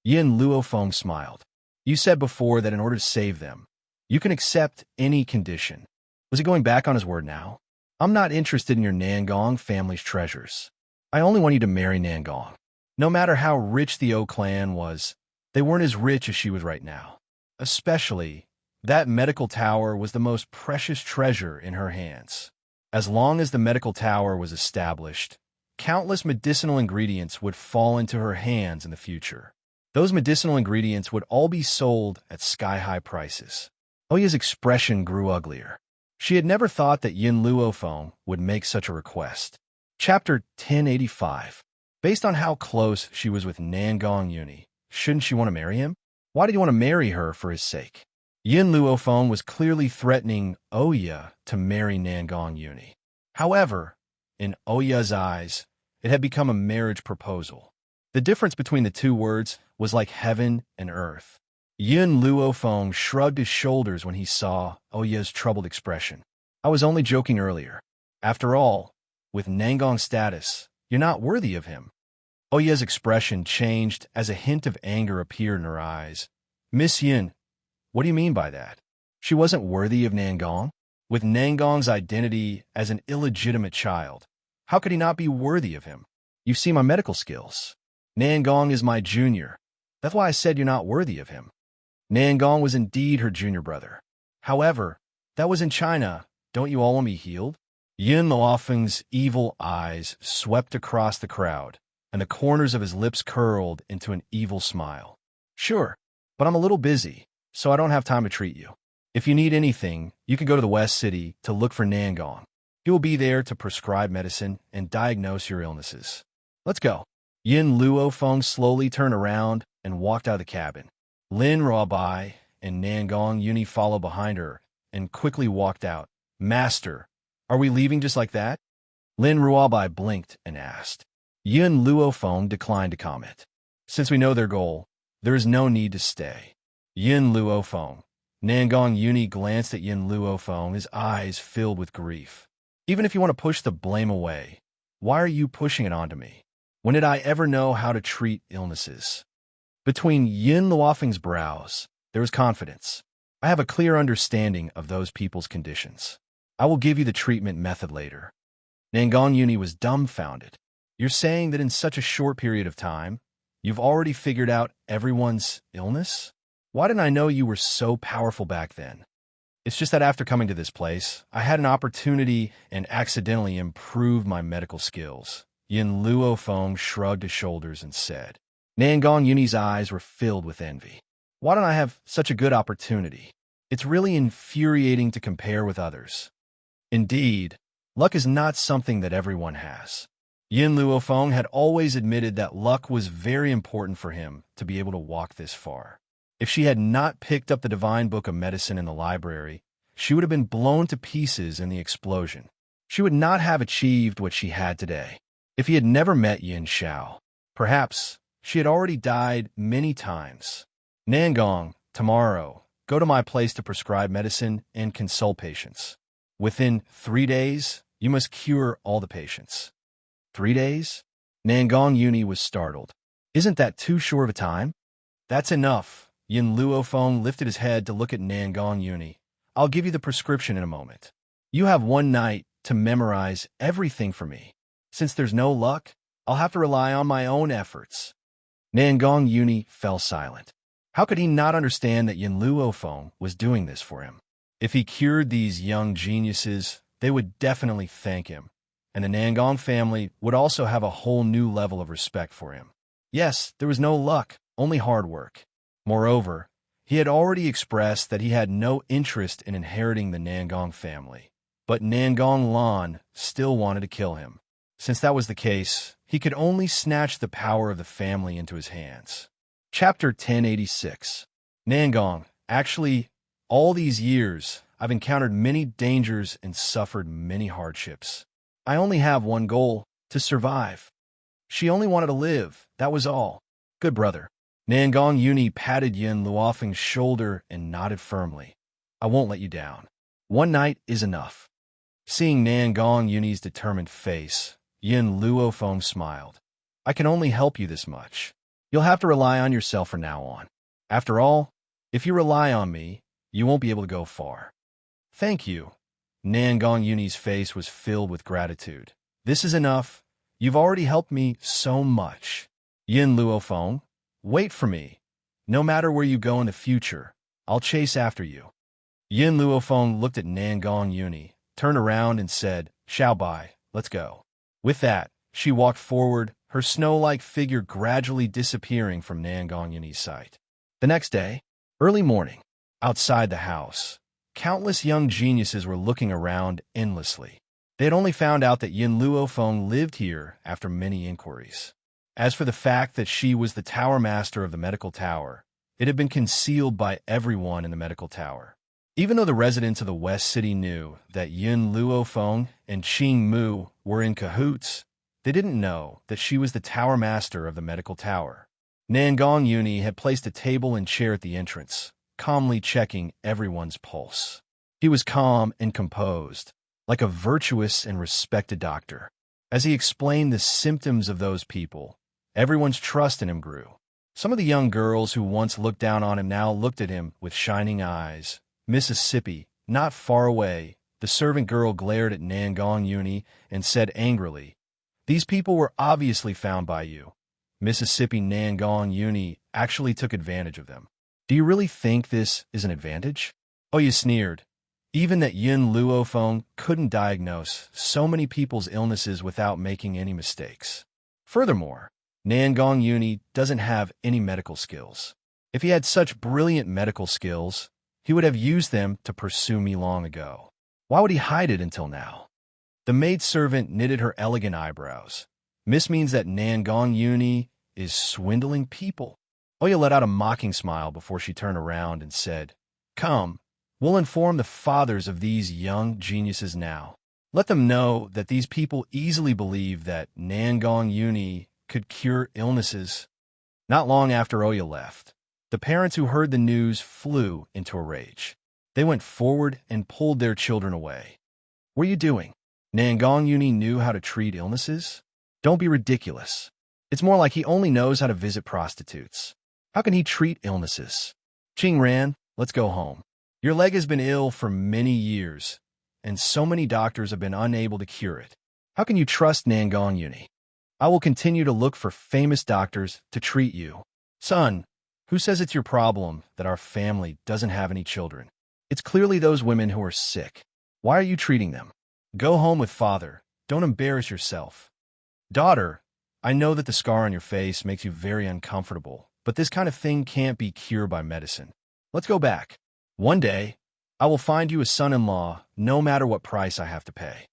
Yin Luofeng smiled. You said before that in order to save them, you can accept any condition. Was he going back on his word now? I'm not interested in your Nangong family's treasures. I only want you to marry Nangong. No matter how rich the O clan was, they weren't as rich as she was right now. Especially, that medical tower was the most precious treasure in her hands. As long as the medical tower was established, countless medicinal ingredients would fall into her hands in the future. Those medicinal ingredients would all be sold at sky-high prices. Oya's expression grew uglier. She had never thought that Yin Luofeng would make such a request. Chapter 1085. Based on how close she was with Nangong Uni, shouldn't she want to marry him? Why did he want to marry her for his sake? Yin Luofeng was clearly threatening Oya to marry Nangong Uni. However, in Oya's eyes, it had become a marriage proposal. The difference between the two words was like heaven and earth. Yin Luofeng shrugged his shoulders when he saw Oya's troubled expression. I was only joking earlier. After all, with Nangong's status, you're not worthy of him. Oya's expression changed as a hint of anger appeared in her eyes. Miss Yin, what do you mean by that? She wasn't worthy of Nangong? With Nangong's identity as an illegitimate child, how could he not be worthy of him? You see my medical skills. Nangong is my junior. That's why I said you're not worthy of him. Nangong was indeed her junior brother. However, that was in China. Don't you all want me healed? Yin Luofeng's evil eyes swept across the crowd, and the corners of his lips curled into an evil smile. Sure, but I'm a little busy, so I don't have time to treat you. If you need anything, you can go to the West City to look for Nangong. He will be there to prescribe medicine and diagnose your illnesses. Let's go. Yin Luofeng slowly turned around and walked out of the cabin. Lin Ruobai and Nangong Uni followed behind her and quickly walked out. Master, are we leaving just like that? Lin Ruobai blinked and asked. Yin Luofeng declined to comment. Since we know their goal, there is no need to stay. Yin Luofeng. Nangong Uni glanced at Yin Luofeng, his eyes filled with grief. Even if you want to push the blame away, why are you pushing it onto me? When did I ever know how to treat illnesses? Between Yin Luofeng's brows, there was confidence. I have a clear understanding of those people's conditions. I will give you the treatment method later. Nangong Uni was dumbfounded. You're saying that in such a short period of time, you've already figured out everyone's illness? Why didn't I know you were so powerful back then? It's just that after coming to this place, I had an opportunity and accidentally improved my medical skills. Yin Luofeng shrugged his shoulders and said. Nangong Uni's eyes were filled with envy. Why don't I have such a good opportunity? It's really infuriating to compare with others. Indeed, luck is not something that everyone has. Yin Luofeng had always admitted that luck was very important for him to be able to walk this far. If she had not picked up the Divine Book of Medicine in the library, she would have been blown to pieces in the explosion. She would not have achieved what she had today. If he had never met Yin Xiao, perhaps she had already died many times. Nangong, tomorrow, go to my place to prescribe medicine and consult patients. Within 3 days, you must cure all the patients. 3 days? Nangong Uni was startled. Isn't that too short of a time? That's enough. Yin Luofeng lifted his head to look at Nangong Uni. I'll give you the prescription in a moment. You have 1 night to memorize everything for me. Since there's no luck, I'll have to rely on my own efforts. Nangong Uni fell silent. How could he not understand that Yin Luofeng was doing this for him? If he cured these young geniuses, they would definitely thank him, and the Nangong family would also have a whole new level of respect for him. Yes, there was no luck, only hard work. Moreover, he had already expressed that he had no interest in inheriting the Nangong family, but Nangong Lan still wanted to kill him. Since that was the case, he could only snatch the power of the family into his hands. Chapter 1086. Nangong, actually, all these years, I've encountered many dangers and suffered many hardships. I only have one goal, to survive. She only wanted to live, that was all. Good brother. Nangong Uni patted Yin Luofeng's shoulder and nodded firmly. I won't let you down. One night is enough. Seeing Nangong Uni's determined face, Yin Luofeng smiled. I can only help you this much. You'll have to rely on yourself from now on. After all, if you rely on me, you won't be able to go far. Thank you. Nangong Uni's face was filled with gratitude. This is enough. You've already helped me so much. Yin Luofeng, wait for me. No matter where you go in the future, I'll chase after you. Yin Luofeng looked at Nangong Uni, turned around and said, Xiao Bai, let's go. With that, she walked forward, her snow-like figure gradually disappearing from Nangong Uni's sight. The next day, early morning, outside the house, countless young geniuses were looking around endlessly. They had only found out that Yin Luofeng lived here after many inquiries. As for the fact that she was the tower master of the medical tower, it had been concealed by everyone in the medical tower. Even though the residents of the West City knew that Yin Luofeng and Qing Mu were in cahoots, they didn't know that she was the tower master of the medical tower. Nangong Uni had placed a table and chair at the entrance, calmly checking everyone's pulse. He was calm and composed, like a virtuous and respected doctor. As he explained the symptoms of those people, everyone's trust in him grew. Some of the young girls who once looked down on him now looked at him with shining eyes. Mississippi, not far away, the servant girl glared at Nangong Uni and said angrily, These people were obviously found by you. Mississippi Nangong Uni actually took advantage of them. Do you really think this is an advantage? Oh, you sneered. Even that Yin Luofeng couldn't diagnose so many people's illnesses without making any mistakes. Furthermore, Nangong Uni doesn't have any medical skills. If he had such brilliant medical skills, he would have used them to pursue me long ago. Why would he hide it until now? The maidservant knitted her elegant eyebrows. This means that Nangong Uni is swindling people. Oya let out a mocking smile before she turned around and said, Come, we'll inform the fathers of these young geniuses now. Let them know that these people easily believe that Nangong Uni could cure illnesses. Not long after Oya left, the parents who heard the news flew into a rage. They went forward and pulled their children away. What are you doing? Nangong Uni knew how to treat illnesses? Don't be ridiculous. It's more like he only knows how to visit prostitutes. How can he treat illnesses? Qing Ran, let's go home. Your leg has been ill for many years, and so many doctors have been unable to cure it. How can you trust Nangong Uni? I will continue to look for famous doctors to treat you. Son, who says it's your problem that our family doesn't have any children? It's clearly those women who are sick. Why are you treating them? Go home with father. Don't embarrass yourself. Daughter, I know that the scar on your face makes you very uncomfortable, but this kind of thing can't be cured by medicine. Let's go back. One day, I will find you a son-in-law, no matter what price I have to pay.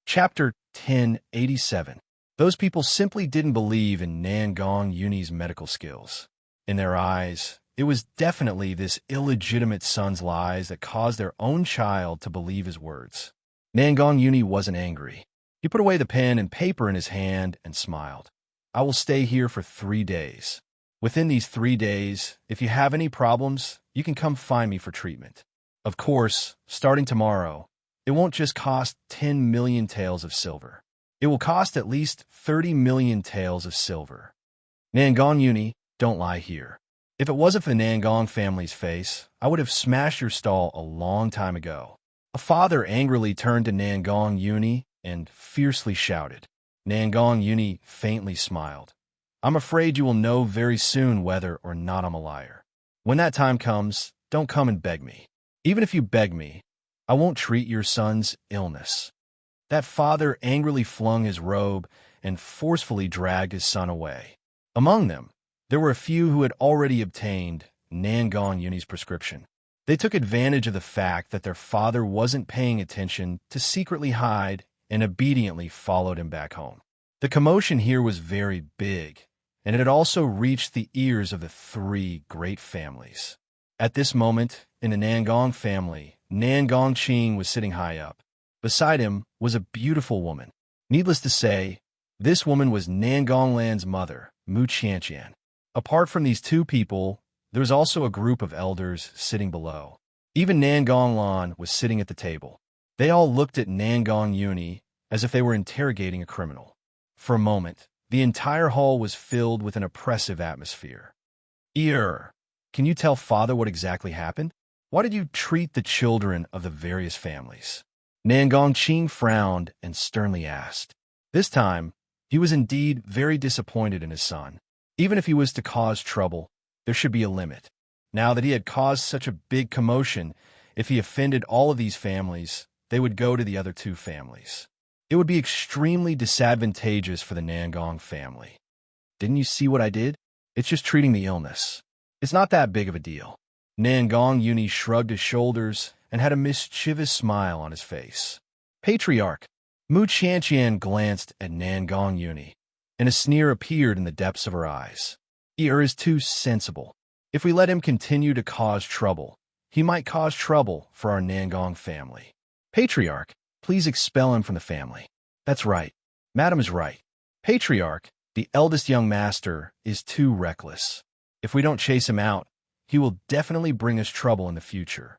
Chapter 1087. Those people simply didn't believe in Nangong Uni's medical skills. In their eyes, it was definitely this illegitimate son's lies that caused their own child to believe his words. Nangong Uni wasn't angry. He put away the pen and paper in his hand and smiled. I will stay here for 3 days. Within these 3 days, if you have any problems, you can come find me for treatment. Of course, starting tomorrow, it won't just cost 10 million taels of silver. It will cost at least 30 million taels of silver. Nangong Uni, don't lie here. If it wasn't for the Nangong family's face, I would have smashed your stall a long time ago. A father angrily turned to Nangong Uni and fiercely shouted. Nangong Uni faintly smiled. I'm afraid you will know very soon whether or not I'm a liar. When that time comes, don't come and beg me. Even if you beg me, I won't treat your son's illness." That father angrily flung his robe and forcefully dragged his son away. Among them, there were a few who had already obtained Nangong Yuni's prescription. They took advantage of the fact that their father wasn't paying attention to secretly hide and obediently followed him back home. The commotion here was very big, and it had also reached the ears of the three great families. At this moment, in the Nangong family, Nangong Qing was sitting high up. Beside him was a beautiful woman. Needless to say, this woman was Nangong Lan's mother, Mu Qianqian. Apart from these two people, there was also a group of elders sitting below. Even Nangong Lan was sitting at the table. They all looked at Nangong Yuni as if they were interrogating a criminal. For a moment, the entire hall was filled with an oppressive atmosphere. Can you tell father what exactly happened? Why did you treat the children of the various families?" Nangong Qing frowned and sternly asked. This time, he was indeed very disappointed in his son. Even if he was to cause trouble, there should be a limit. Now that he had caused such a big commotion, if he offended all of these families, they would go to the other two families. It would be extremely disadvantageous for the Nangong family. "Didn't you see what I did? It's just treating the illness. It's not that big of a deal." Nangong Yuni shrugged his shoulders and had a mischievous smile on his face. "Patriarch." Mu Qianqian glanced at Nangong Yuni, and a sneer appeared in the depths of her eyes. "Is too sensible. If we let him continue to cause trouble, he might cause trouble for our Nangong family. Patriarch, please expel him from the family." "That's right. Madam is right. Patriarch, the eldest young master, is too reckless. If we don't chase him out, he will definitely bring us trouble in the future.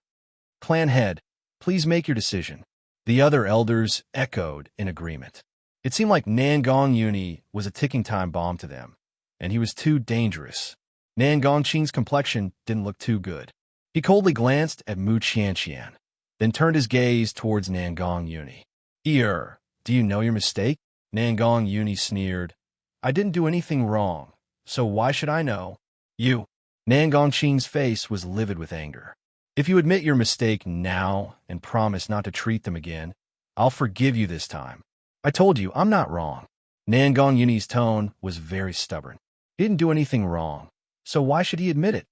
Clan head, please make your decision." The other elders echoed in agreement. It seemed like Nangong Yuni was a ticking time bomb to them, and he was too dangerous. Nangong Qing's complexion didn't look too good. He coldly glanced at Mu Qianqian, then turned his gaze towards Nangong Yuni. Do you know your mistake?" Nangong Yuni sneered. "I didn't do anything wrong, so why should I know?" "You." Nangong Qing's face was livid with anger. "If you admit your mistake now and promise not to treat them again, I'll forgive you this time. I told you I'm not wrong." Nangong Yuni's tone was very stubborn. He didn't do anything wrong, so why should he admit it?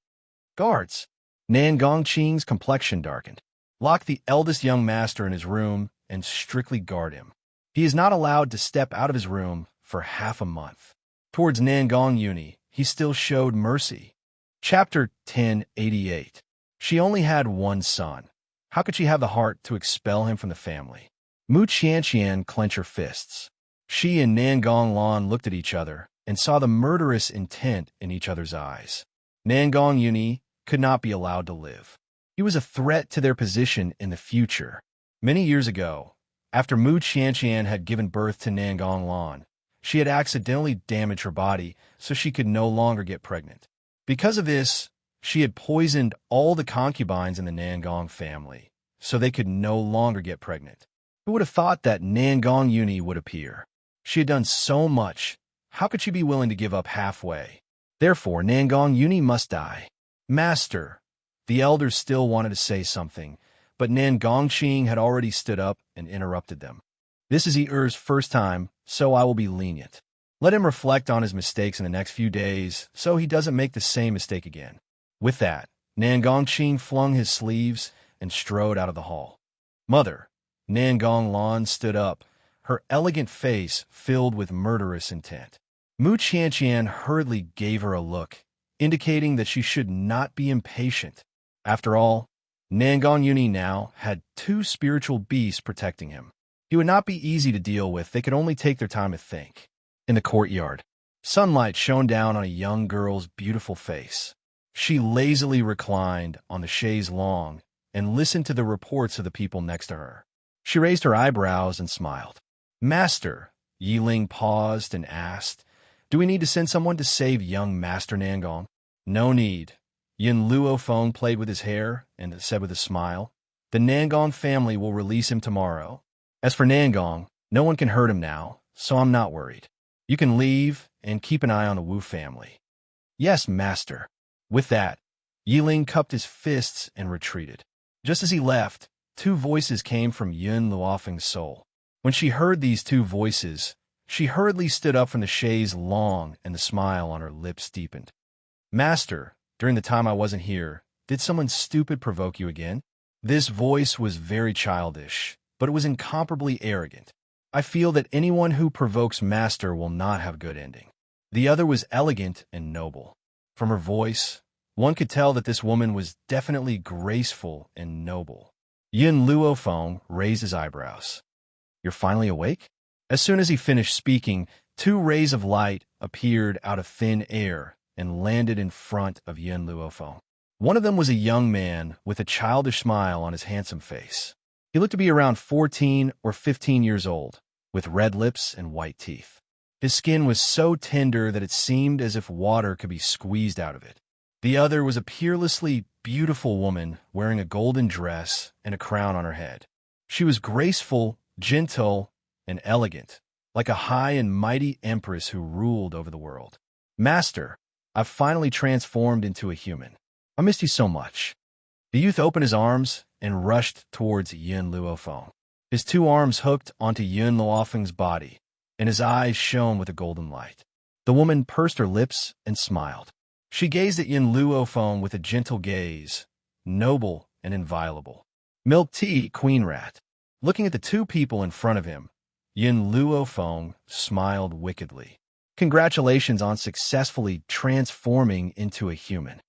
"Guards." Nangong Qing's complexion darkened. "Lock the eldest young master in his room and strictly guard him. He is not allowed to step out of his room for half a month." Towards Nangong Yuni, he still showed mercy. Chapter 1088. She only had one son. How could she have the heart to expel him from the family? Mu Qianqian clenched her fists. She and Nangong Lan looked at each other and saw the murderous intent in each other's eyes. Nangong Yuni could not be allowed to live. He was a threat to their position in the future. Many years ago, after Mu Qianqian had given birth to Nangong Lan, she had accidentally damaged her body so she could no longer get pregnant. Because of this, she had poisoned all the concubines in the Nangong family, so they could no longer get pregnant. Who would have thought that Nangong Yuni would appear? She had done so much. How could she be willing to give up halfway? Therefore, Nangong Yuni must die. "Master." The elders still wanted to say something, but Nangong Qing had already stood up and interrupted them. "This is Er's first time, so I will be lenient. Let him reflect on his mistakes in the next few days so he doesn't make the same mistake again." With that, Nangong Qing flung his sleeves and strode out of the hall. "Mother." Nangong Lan stood up, her elegant face filled with murderous intent. Mu Qianqian hurriedly gave her a look, indicating that she should not be impatient. After all, Nangong Yuni now had two spiritual beasts protecting him. He would not be easy to deal with. They could only take their time to think. In the courtyard, sunlight shone down on a young girl's beautiful face. She lazily reclined on the chaise longue and listened to the reports of the people next to her. She raised her eyebrows and smiled. "Master," Yiling paused and asked, "do we need to send someone to save young Master Nangong?" "No need." Yin Luophone played with his hair and said with a smile, "The Nangong family will release him tomorrow. As for Nangong, no one can hurt him now, so I'm not worried." You can leave and keep an eye on the Wu family. Yes, master. With that, Yiling cupped his fists and retreated. Just as he left, two voices came from Yun Luofeng's soul. When she heard these two voices, she hurriedly stood up from the chaise longue and the smile on her lips deepened. Master, during the time I wasn't here, did someone stupid provoke you again? This voice was very childish, but it was incomparably arrogant. I feel that anyone who provokes Master will not have a good ending. The other was elegant and noble. From her voice, one could tell that this woman was definitely graceful and noble. Yun Luofeng raised his eyebrows. You're finally awake? As soon as he finished speaking, two rays of light appeared out of thin air and landed in front of Yun Luofeng. One of them was a young man with a childish smile on his handsome face. He looked to be around 14 or 15 years old, with red lips and white teeth. His skin was so tender that it seemed as if water could be squeezed out of it. The other was a peerlessly beautiful woman wearing a golden dress and a crown on her head. She was graceful, gentle, and elegant, like a high and mighty empress who ruled over the world. Master, I've finally transformed into a human. I missed you so much. The youth opened his arms and rushed towards Yun Luofeng. His two arms hooked onto Yun Luofeng's body, and his eyes shone with a golden light. The woman pursed her lips and smiled. She gazed at Yun Luofeng with a gentle gaze, noble and inviolable. Milk Tea, Queen Rat. Looking at the two people in front of him, Yun Luofeng smiled wickedly. Congratulations on successfully transforming into a human.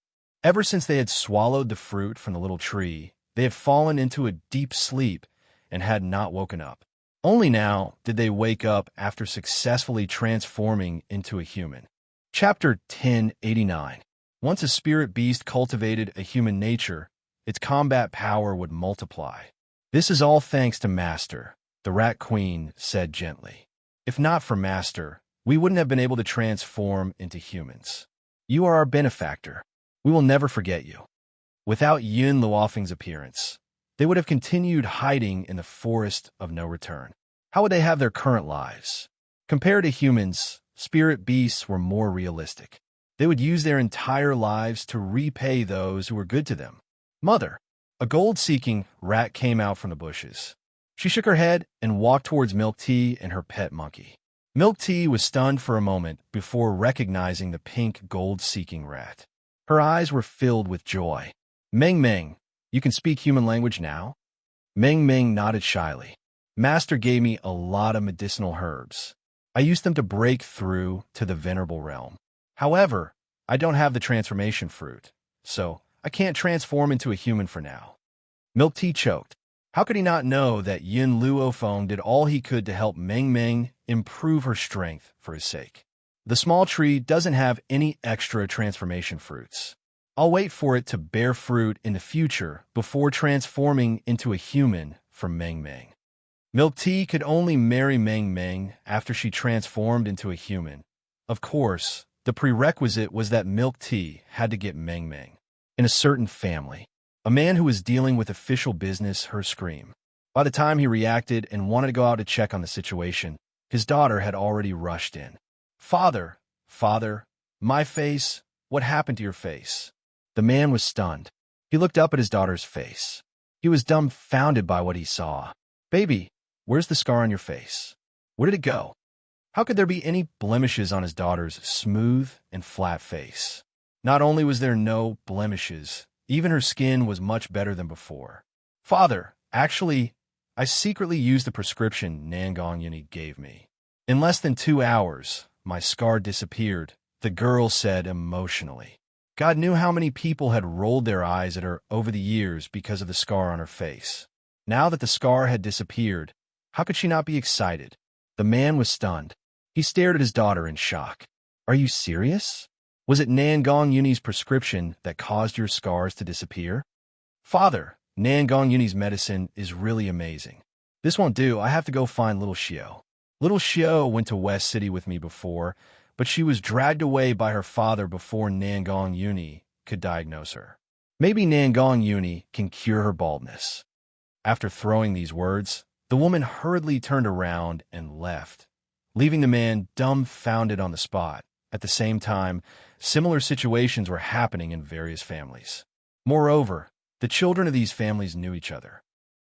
Ever since they had swallowed the fruit from the little tree, they had fallen into a deep sleep and had not woken up. Only now did they wake up after successfully transforming into a human. Chapter 1089. Once a spirit beast cultivated a human nature, its combat power would multiply. This is all thanks to Master, the Rat Queen said gently. If not for Master, we wouldn't have been able to transform into humans. You are our benefactor. We will never forget you. Without Yun Luofeng's appearance, they would have continued hiding in the forest of no return. How would they have their current lives? Compared to humans, spirit beasts were more realistic. They would use their entire lives to repay those who were good to them. Mother, a gold-seeking rat came out from the bushes. She shook her head and walked towards Milk Tea and her pet monkey. Milk Tea was stunned for a moment before recognizing the pink gold-seeking rat. Her eyes were filled with joy. Meng Meng, you can speak human language now? Meng Meng nodded shyly. Master gave me a lot of medicinal herbs. I used them to break through to the venerable realm. However, I don't have the transformation fruit, so I can't transform into a human for now. Milk Tea choked. How could he not know that Yun Luofeng did all he could to help Meng Meng improve her strength for his sake? The small tree doesn't have any extra transformation fruits. I'll wait for it to bear fruit in the future before transforming into a human for Meng Meng. Milk Tea could only marry Meng Meng after she transformed into a human. Of course, the prerequisite was that Milk Tea had to get Meng Meng. In a certain family, a man who was dealing with official business heard a scream. By the time he reacted and wanted to go out to check on the situation, his daughter had already rushed in. Father, my face, what happened to your face? The man was stunned. He looked up at his daughter's face. He was dumbfounded by what he saw. Baby, where's the scar on your face? Where did it go? How could there be any blemishes on his daughter's smooth and flat face? Not only was there no blemishes, even her skin was much better than before. Father, actually, I secretly used the prescription Nangong Yuni gave me. In less than 2 hours, my scar disappeared, the girl said emotionally. God knew how many people had rolled their eyes at her over the years because of the scar on her face. Now that the scar had disappeared, how could she not be excited? The man was stunned. He stared at his daughter in shock. Are you serious? Was it Nangong Yuni's prescription that caused your scars to disappear? Father, Nangong Yuni's medicine is really amazing. This won't do. I have to go find little Xiao. Little Xiao went to West City with me before, but she was dragged away by her father before Nangong Yuni could diagnose her. Maybe Nangong Yuni can cure her baldness. After throwing these words, the woman hurriedly turned around and left, leaving the man dumbfounded on the spot. At the same time, similar situations were happening in various families. Moreover, the children of these families knew each other.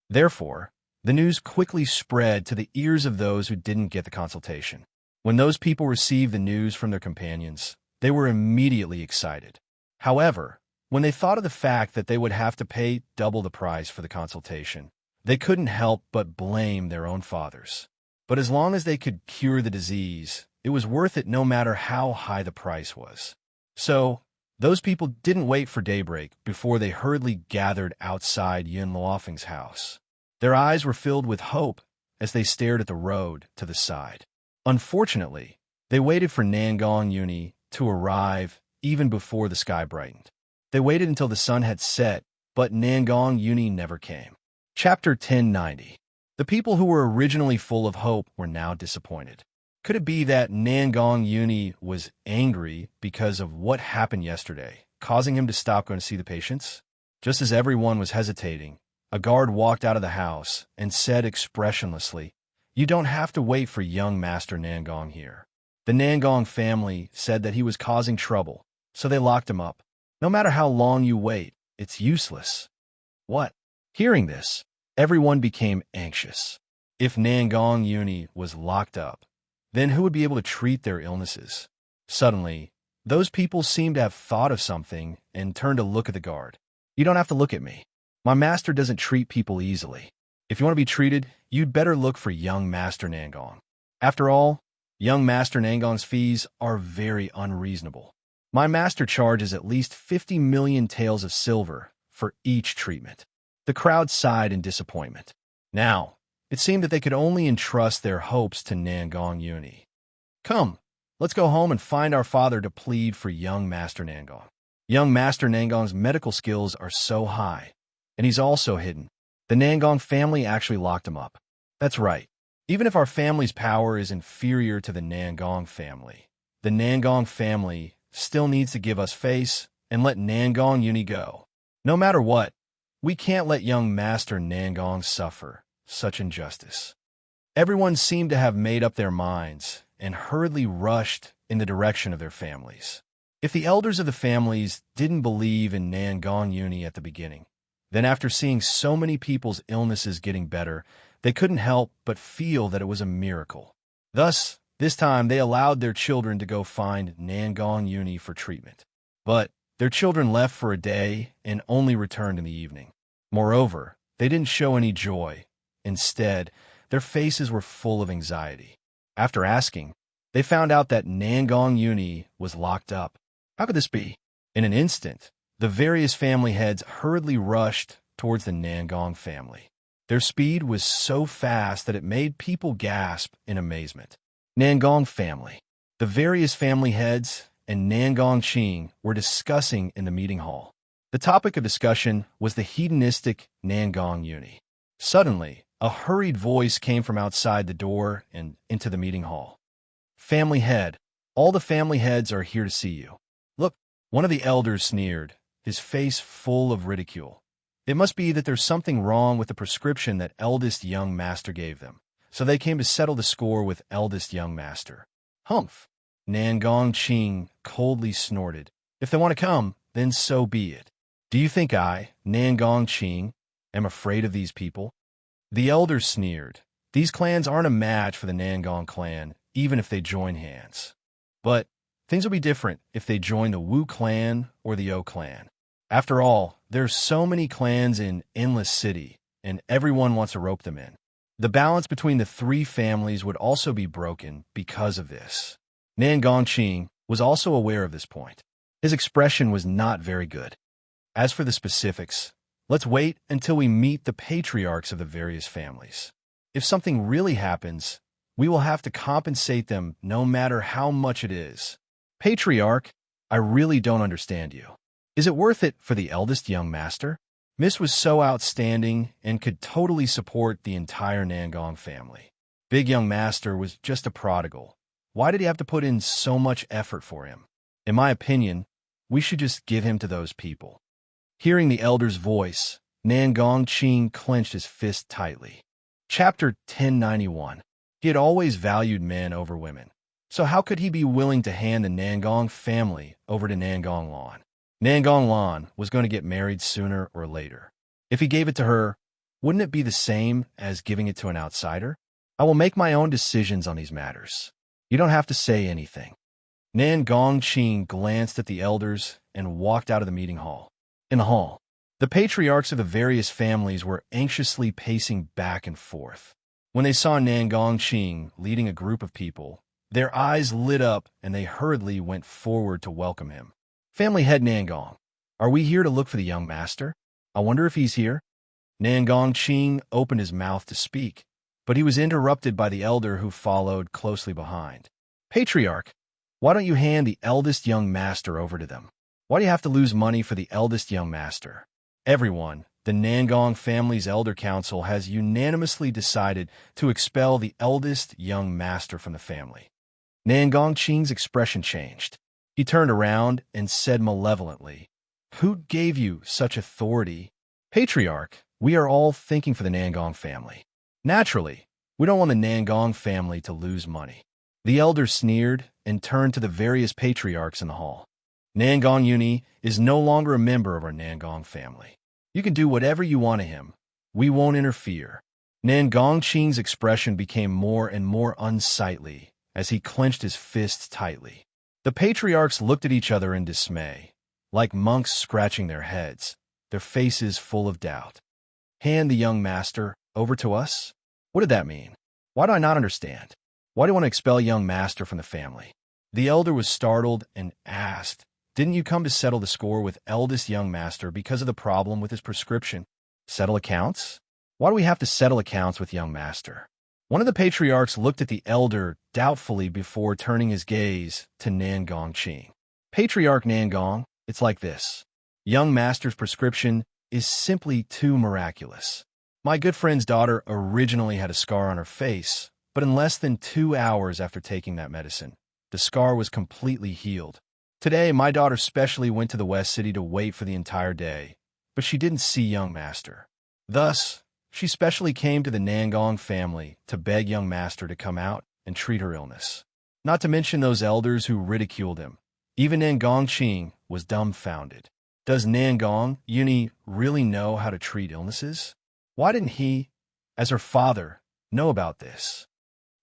Therefore, the news quickly spread to the ears of those who didn't get the consultation. When those people received the news from their companions, they were immediately excited. However, when they thought of the fact that they would have to pay double the price for the consultation, they couldn't help but blame their own fathers. But as long as they could cure the disease, it was worth it no matter how high the price was. So, those people didn't wait for daybreak before they hurriedly gathered outside Yun Luofeng's house. Their eyes were filled with hope as they stared at the road to the side. Unfortunately, they waited for Nangong Yuni to arrive even before the sky brightened. They waited until the sun had set, but Nangong Yuni never came. Chapter 1090. The people who were originally full of hope were now disappointed. Could it be that Nangong Yuni was angry because of what happened yesterday, causing him to stop going to see the patients? Just as everyone was hesitating, a guard walked out of the house and said expressionlessly, "You don't have to wait for young Master Nangong here." The Nangong family said that he was causing trouble, so they locked him up. No matter how long you wait, it's useless. What? Hearing this, everyone became anxious. If Nangong Yuni was locked up, then who would be able to treat their illnesses? Suddenly, those people seemed to have thought of something and turned to look at the guard. "You don't have to look at me. My master doesn't treat people easily. If you want to be treated, you'd better look for young Master Nangong. After all, young Master Nangong's fees are very unreasonable. My master charges at least 50 million taels of silver for each treatment." The crowd sighed in disappointment. Now, it seemed that they could only entrust their hopes to Nangong Yuni. "Come, let's go home and find our father to plead for young Master Nangong. Young Master Nangong's medical skills are so high, and he's also hidden. The Nangong family actually locked him up. That's right. Even if our family's power is inferior to the Nangong family, the Nangong family still needs to give us face and let Nangong Yuni go. No matter what, we can't let young Master Nangong suffer such injustice." Everyone seemed to have made up their minds and hurriedly rushed in the direction of their families. If the elders of the families didn't believe in Nangong Yuni at the beginning, then after seeing so many people's illnesses getting better, they couldn't help but feel that it was a miracle. Thus, this time they allowed their children to go find Nangong Yuni for treatment. But their children left for a day and only returned in the evening. Moreover, they didn't show any joy. Instead, their faces were full of anxiety. After asking, they found out that Nangong Yuni was locked up. How could this be? In an instant, the various family heads hurriedly rushed towards the Nangong family. Their speed was so fast that it made people gasp in amazement. Nangong family. The various family heads and Nangong Qing were discussing in the meeting hall. The topic of discussion was the hedonistic Nangong Yuni. Suddenly, a hurried voice came from outside the door and into the meeting hall. "Family head, all the family heads are here to see you." "Look," one of the elders sneered, his face full of ridicule. "It must be that there's something wrong with the prescription that Eldest young master gave them, so they came to settle the score with Eldest young master." "Humph," Nangong Qing coldly snorted. "If they want to come, then so be it. Do you think I, Nangong Qing, am afraid of these people?" The elders sneered. These clans aren't a match for the Nangong clan, even if they join hands. But things will be different if they join the Wu clan or the O clan. After all, there's so many clans in Endless City, and everyone wants to rope them in. The balance between the three families would also be broken because of this. Nangong Qing was also aware of this point. His expression was not very good. As for the specifics, let's wait until we meet the patriarchs of the various families. If something really happens, we will have to compensate them no matter how much it is. Patriarch, I really don't understand you. Is it worth it for the eldest young master? Miss was so outstanding and could totally support the entire Nangong family. Big young master was just a prodigal. Why did he have to put in so much effort for him? In my opinion, we should just give him to those people. Hearing the elder's voice, Nangong Qing clenched his fist tightly. Chapter 1091. He had always valued men over women. So how could he be willing to hand the Nangong family over to Nangong Lan? Nangong Lan was going to get married sooner or later. If he gave it to her, wouldn't it be the same as giving it to an outsider? I will make my own decisions on these matters. You don't have to say anything. Nangong Qing glanced at the elders and walked out of the meeting hall. In the hall, the patriarchs of the various families were anxiously pacing back and forth. When they saw Nangong Qing leading a group of people, their eyes lit up and they hurriedly went forward to welcome him. Family head Nangong, are we here to look for the young master? I wonder if he's here. Nangong Qing opened his mouth to speak, but he was interrupted by the elder who followed closely behind. Patriarch, why don't you hand the eldest young master over to them? Why do you have to lose money for the eldest young master? Everyone, the Nangong family's elder council has unanimously decided to expel the eldest young master from the family. Nangong Qing's expression changed. He turned around and said malevolently, "Who gave you such authority?" Patriarch, we are all thinking for the Nangong family. Naturally, we don't want the Nangong family to lose money. The elder sneered and turned to the various patriarchs in the hall. Nangong Uni is no longer a member of our Nangong family. You can do whatever you want to him. We won't interfere. Nangong Qing's expression became more and more unsightly as he clenched his fists tightly. The patriarchs looked at each other in dismay, like monks scratching their heads, their faces full of doubt. Hand the young master over to us? What did that mean? Why do I not understand? Why do you want to expel young master from the family? The elder was startled and asked, didn't you come to settle the score with eldest young master because of the problem with his prescription? Settle accounts? Why do we have to settle accounts with young master? One of the patriarchs looked at the elder doubtfully before turning his gaze to Nangong Qing. Patriarch Nangong, it's like this. Young master's prescription is simply too miraculous. My good friend's daughter originally had a scar on her face, but in less than 2 hours after taking that medicine, the scar was completely healed. Today, my daughter specially went to the West City to wait for the entire day, but she didn't see young master. Thus, she specially came to the Nangong family to beg young master to come out and treat her illness. Not to mention those elders who ridiculed him. Even Nangong Qing was dumbfounded. Does Nangong Uni really know how to treat illnesses? Why didn't he, as her father, know about this?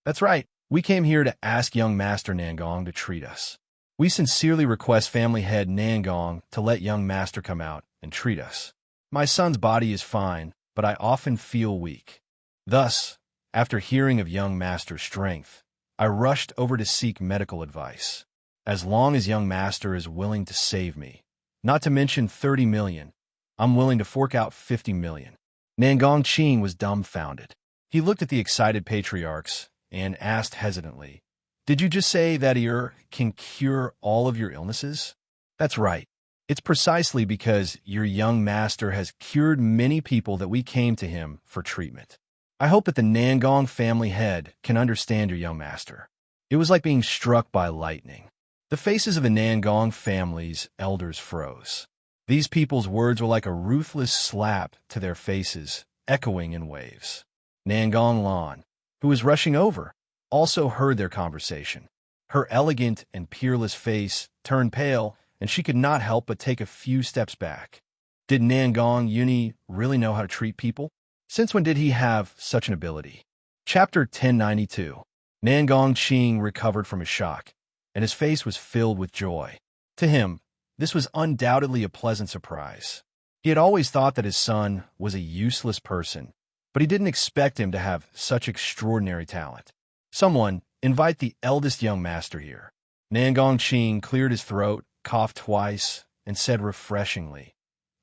That's right, we came here to ask young master Nangong to treat us. We sincerely request family head Nangong to let young master come out and treat us. My son's body is fine, but I often feel weak. Thus, after hearing of young master's strength, I rushed over to seek medical advice. As long as young master is willing to save me, not to mention 30 million, I'm willing to fork out 50 million. Nangong Qing was dumbfounded. He looked at the excited patriarchs and asked hesitantly, did you just say that he can cure all of your illnesses? That's right. It's precisely because your young master has cured many people that we came to him for treatment. I hope that the Nangong family head can understand your young master. It was like being struck by lightning. The faces of the Nangong family's elders froze. These people's words were like a ruthless slap to their faces, echoing in waves. Nangong Lan, who was rushing over, also heard their conversation. Her elegant and peerless face turned pale, and she could not help but take a few steps back. Did Nangong Uni really know how to treat people? Since when did he have such an ability? Chapter 1092. Nangong Qing recovered from his shock, and his face was filled with joy. To him, this was undoubtedly a pleasant surprise. He had always thought that his son was a useless person, but he didn't expect him to have such extraordinary talent. Someone, invite the eldest young master here. Nangong Qing cleared his throat, coughed twice, and said refreshingly,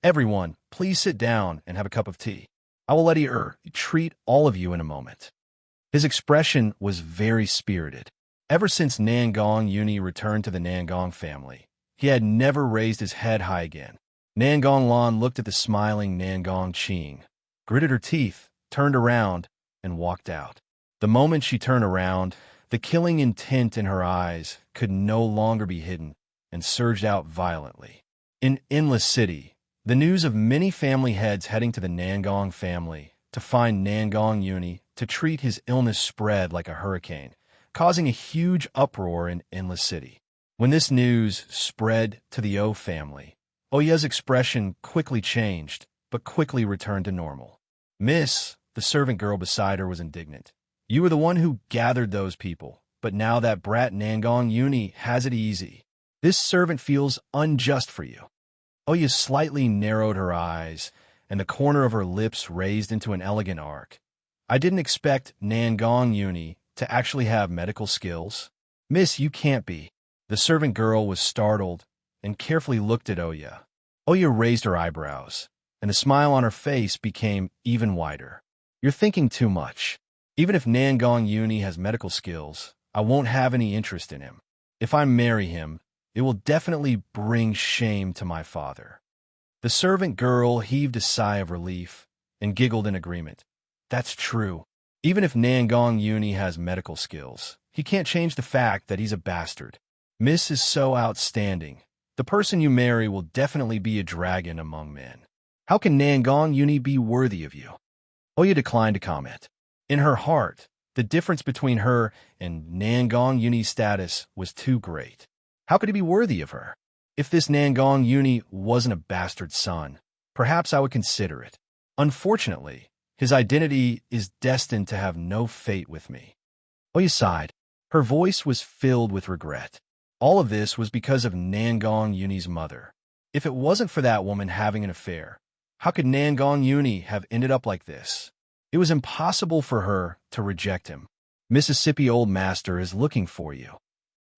everyone, please sit down and have a cup of tea. I will let treat all of you in a moment. His expression was very spirited. Ever since Nangong Uni returned to the Nangong family, he had never raised his head high again. Nangong Lan looked at the smiling Nangong Qing, gritted her teeth, turned around, and walked out. The moment she turned around, the killing intent in her eyes could no longer be hidden and surged out violently. In Endless City, the news of many family heads heading to the Nangong family to find Nangong Uni to treat his illness spread like a hurricane, causing a huge uproar in Endless City. When this news spread to the O family, Oya's expression quickly changed, but quickly returned to normal. Miss, the servant girl beside her, was indignant. You were the one who gathered those people, but now that brat Nangong Uni has it easy. This servant feels unjust for you. Oya slightly narrowed her eyes, and the corner of her lips raised into an elegant arc. I didn't expect Nangong Uni to actually have medical skills. Miss, you can't be. The servant girl was startled and carefully looked at Oya. Oya raised her eyebrows, and the smile on her face became even wider. You're thinking too much. Even if Nangong Uni has medical skills, I won't have any interest in him. If I marry him, it will definitely bring shame to my father. The servant girl heaved a sigh of relief and giggled in agreement. That's true. Even if Nangong Uni has medical skills, he can't change the fact that he's a bastard. Miss is so outstanding. The person you marry will definitely be a dragon among men. How can Nangong Uni be worthy of you? Oya declined to comment. In her heart, the difference between her and Nangong Uni's status was too great. How could he be worthy of her? If this Nangong Uni wasn't a bastard son, perhaps I would consider it. Unfortunately, his identity is destined to have no fate with me. Oya sighed. Her voice was filled with regret. All of this was because of Nangong Uni's mother. If it wasn't for that woman having an affair, how could Nangong Uni have ended up like this? It was impossible for her to reject him. Mississippi Old Master is looking for you.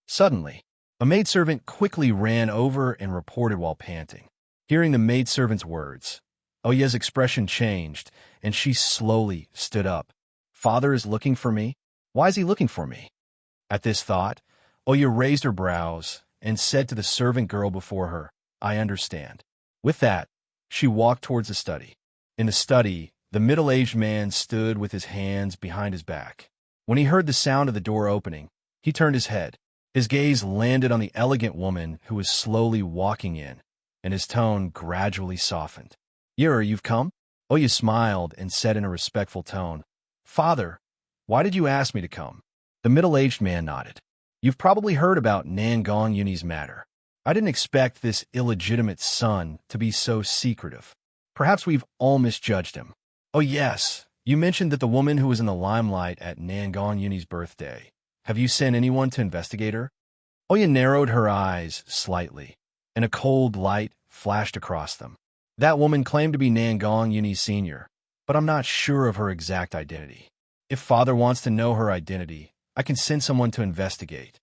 Suddenly, a maidservant quickly ran over and reported while panting. Hearing the maidservant's words, Oya's expression changed, and she slowly stood up. Father is looking for me? Why is he looking for me? At this thought, Oya raised her brows and said to the servant girl before her, I understand. With that, she walked towards the study. In the study, the middle-aged man stood with his hands behind his back. When he heard the sound of the door opening, he turned his head. His gaze landed on the elegant woman who was slowly walking in, and his tone gradually softened. You've come? Oya smiled and said in a respectful tone, Father, why did you ask me to come? The middle-aged man nodded. You've probably heard about Nangong Uni's matter. I didn't expect this illegitimate son to be so secretive. Perhaps we've all misjudged him. Oh yes, you mentioned that the woman who was in the limelight at Nangong Uni's birthday. Have you sent anyone to investigate her? Oya narrowed her eyes slightly, and a cold light flashed across them. That woman claimed to be Nangong Uni's senior, but I'm not sure of her exact identity. If Father wants to know her identity, I can send someone to investigate.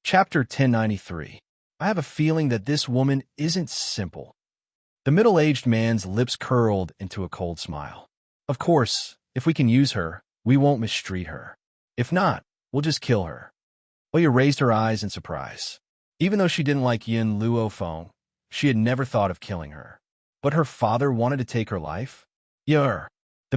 Chapter 1093. I have a feeling that this woman isn't simple. The middle-aged man's lips curled into a cold smile. Of course, if we can use her, we won't mistreat her. If not, we'll just kill her. Oya raised her eyes in surprise. Even though she didn't like Yin Luo Feng, she had never thought of killing her. But her father wanted to take her life? The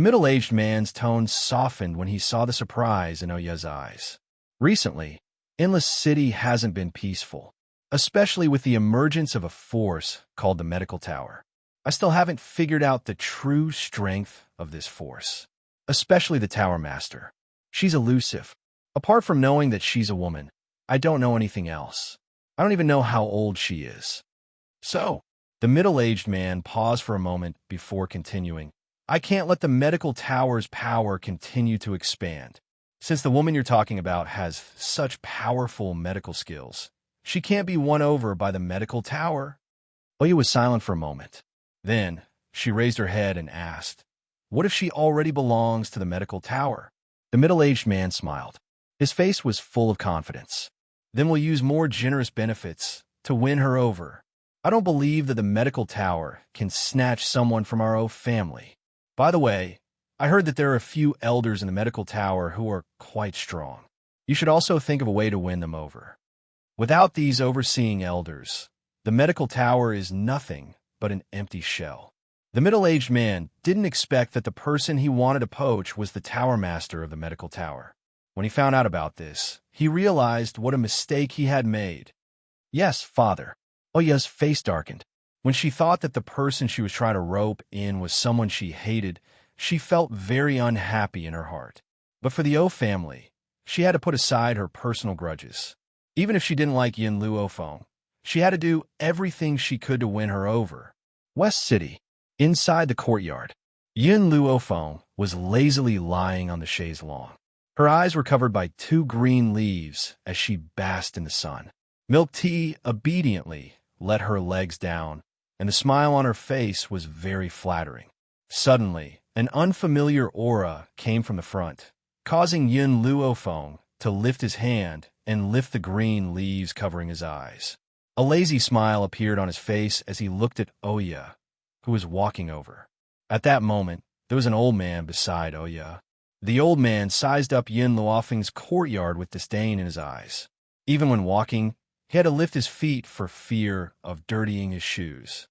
middle-aged man's tone softened when he saw the surprise in Oya's eyes. Recently, Endless City hasn't been peaceful, especially with the emergence of a force called the Medical Tower. I still haven't figured out the true strength of this force, especially the Tower Master. She's elusive. Apart from knowing that she's a woman, I don't know anything else. I don't even know how old she is. So, the middle-aged man paused for a moment before continuing. I can't let the Medical Tower's power continue to expand. Since the woman you're talking about has such powerful medical skills, she can't be won over by the Medical Tower. Oya was silent for a moment. Then, she raised her head and asked, what if she already belongs to the Medical Tower? The middle-aged man smiled. His face was full of confidence. Then we'll use more generous benefits to win her over. I don't believe that the Medical Tower can snatch someone from our own family. By the way, I heard that there are a few elders in the Medical Tower who are quite strong. You should also think of a way to win them over. Without these overseeing elders, the Medical Tower is nothing but an empty shell. The middle-aged man didn't expect that the person he wanted to poach was the Tower Master of the Medical Tower. When he found out about this, he realized what a mistake he had made. Yes, Father. Oya's face darkened. When she thought that the person she was trying to rope in was someone she hated, she felt very unhappy in her heart. But for the O family, she had to put aside her personal grudges. Even if she didn't like Yin Luofeng, she had to do everything she could to win her over. West City. Inside the courtyard, Yin Luofeng was lazily lying on the chaise longue. Her eyes were covered by 2 green leaves as she basked in the sun. Milk Tea obediently let her legs down, and the smile on her face was very flattering. Suddenly, an unfamiliar aura came from the front, causing Yin Luofeng to lift his hand and lift the green leaves covering his eyes. A lazy smile appeared on his face as he looked at Oya, who was walking over. At that moment, there was an old man beside Oya. The old man sized up Yin Luofeng's courtyard with disdain in his eyes. Even when walking, he had to lift his feet for fear of dirtying his shoes.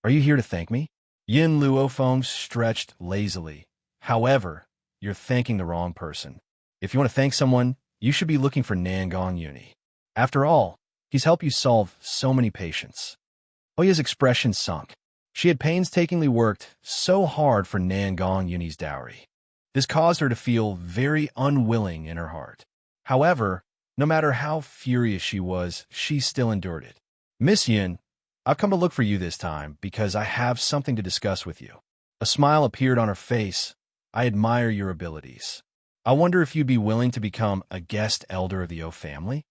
"Are you here to thank me?" Yin Luofeng stretched lazily. "However, you're thanking the wrong person. If you want to thank someone, you should be looking for Nangong Uni. After all, he's helped you solve so many patients." Oya's expression sunk. She had painstakingly worked so hard for Nangong Uni's dowry. This caused her to feel very unwilling in her heart. However, no matter how furious she was, she still endured it. "Miss Yin, I've come to look for you this time because I have something to discuss with you." A smile appeared on her face. "I admire your abilities. I wonder if you'd be willing to become a guest elder of the O family?"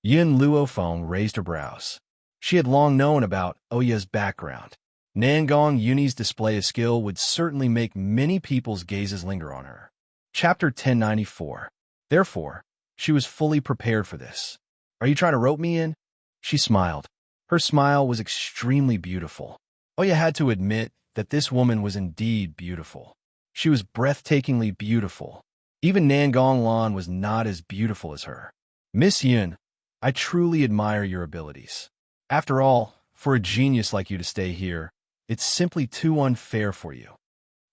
Yin Luofeng raised her brows. She had long known about Oya's background. Nangong Uni's display of skill would certainly make many people's gazes linger on her. Chapter 1094. Therefore, she was fully prepared for this. "Are you trying to rope me in?" She smiled. Her smile was extremely beautiful. Oya had to admit that this woman was indeed beautiful. She was breathtakingly beautiful. Even Nangong Lan was not as beautiful as her. "Miss Yin, I truly admire your abilities. After all, for a genius like you to stay here, it's simply too unfair for you."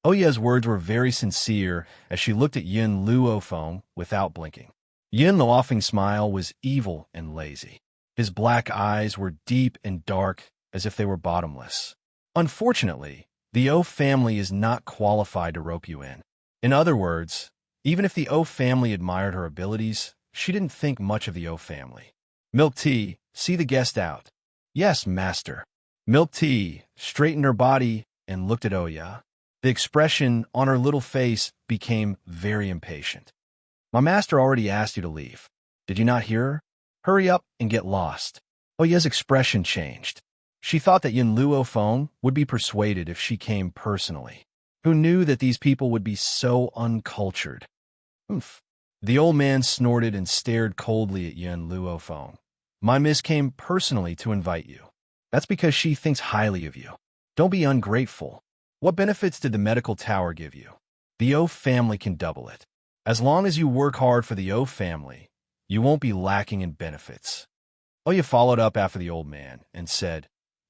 Oya's words were very sincere as she looked at Yin Luofeng without blinking. Yin Luofeng's smile was evil and lazy. His black eyes were deep and dark as if they were bottomless. "Unfortunately, the O family is not qualified to rope you in." In other words, even if the O family admired her abilities, she didn't think much of the O family. "Milk Tea, see the guest out." "Yes, master." Milk Tea straightened her body and looked at Oya. The expression on her little face became very impatient. "My master already asked you to leave. Did you not hear her? Hurry up and get lost." Oya's expression changed. She thought that Yin Luofeng would be persuaded if she came personally. Who knew that these people would be so uncultured? "Oomph." The old man snorted and stared coldly at Yin Luofeng. "My miss came personally to invite you. That's because she thinks highly of you. Don't be ungrateful. What benefits did the medical tower give you? The O family can double it. As long as you work hard for the O family, you won't be lacking in benefits." Oya followed up after the old man and said,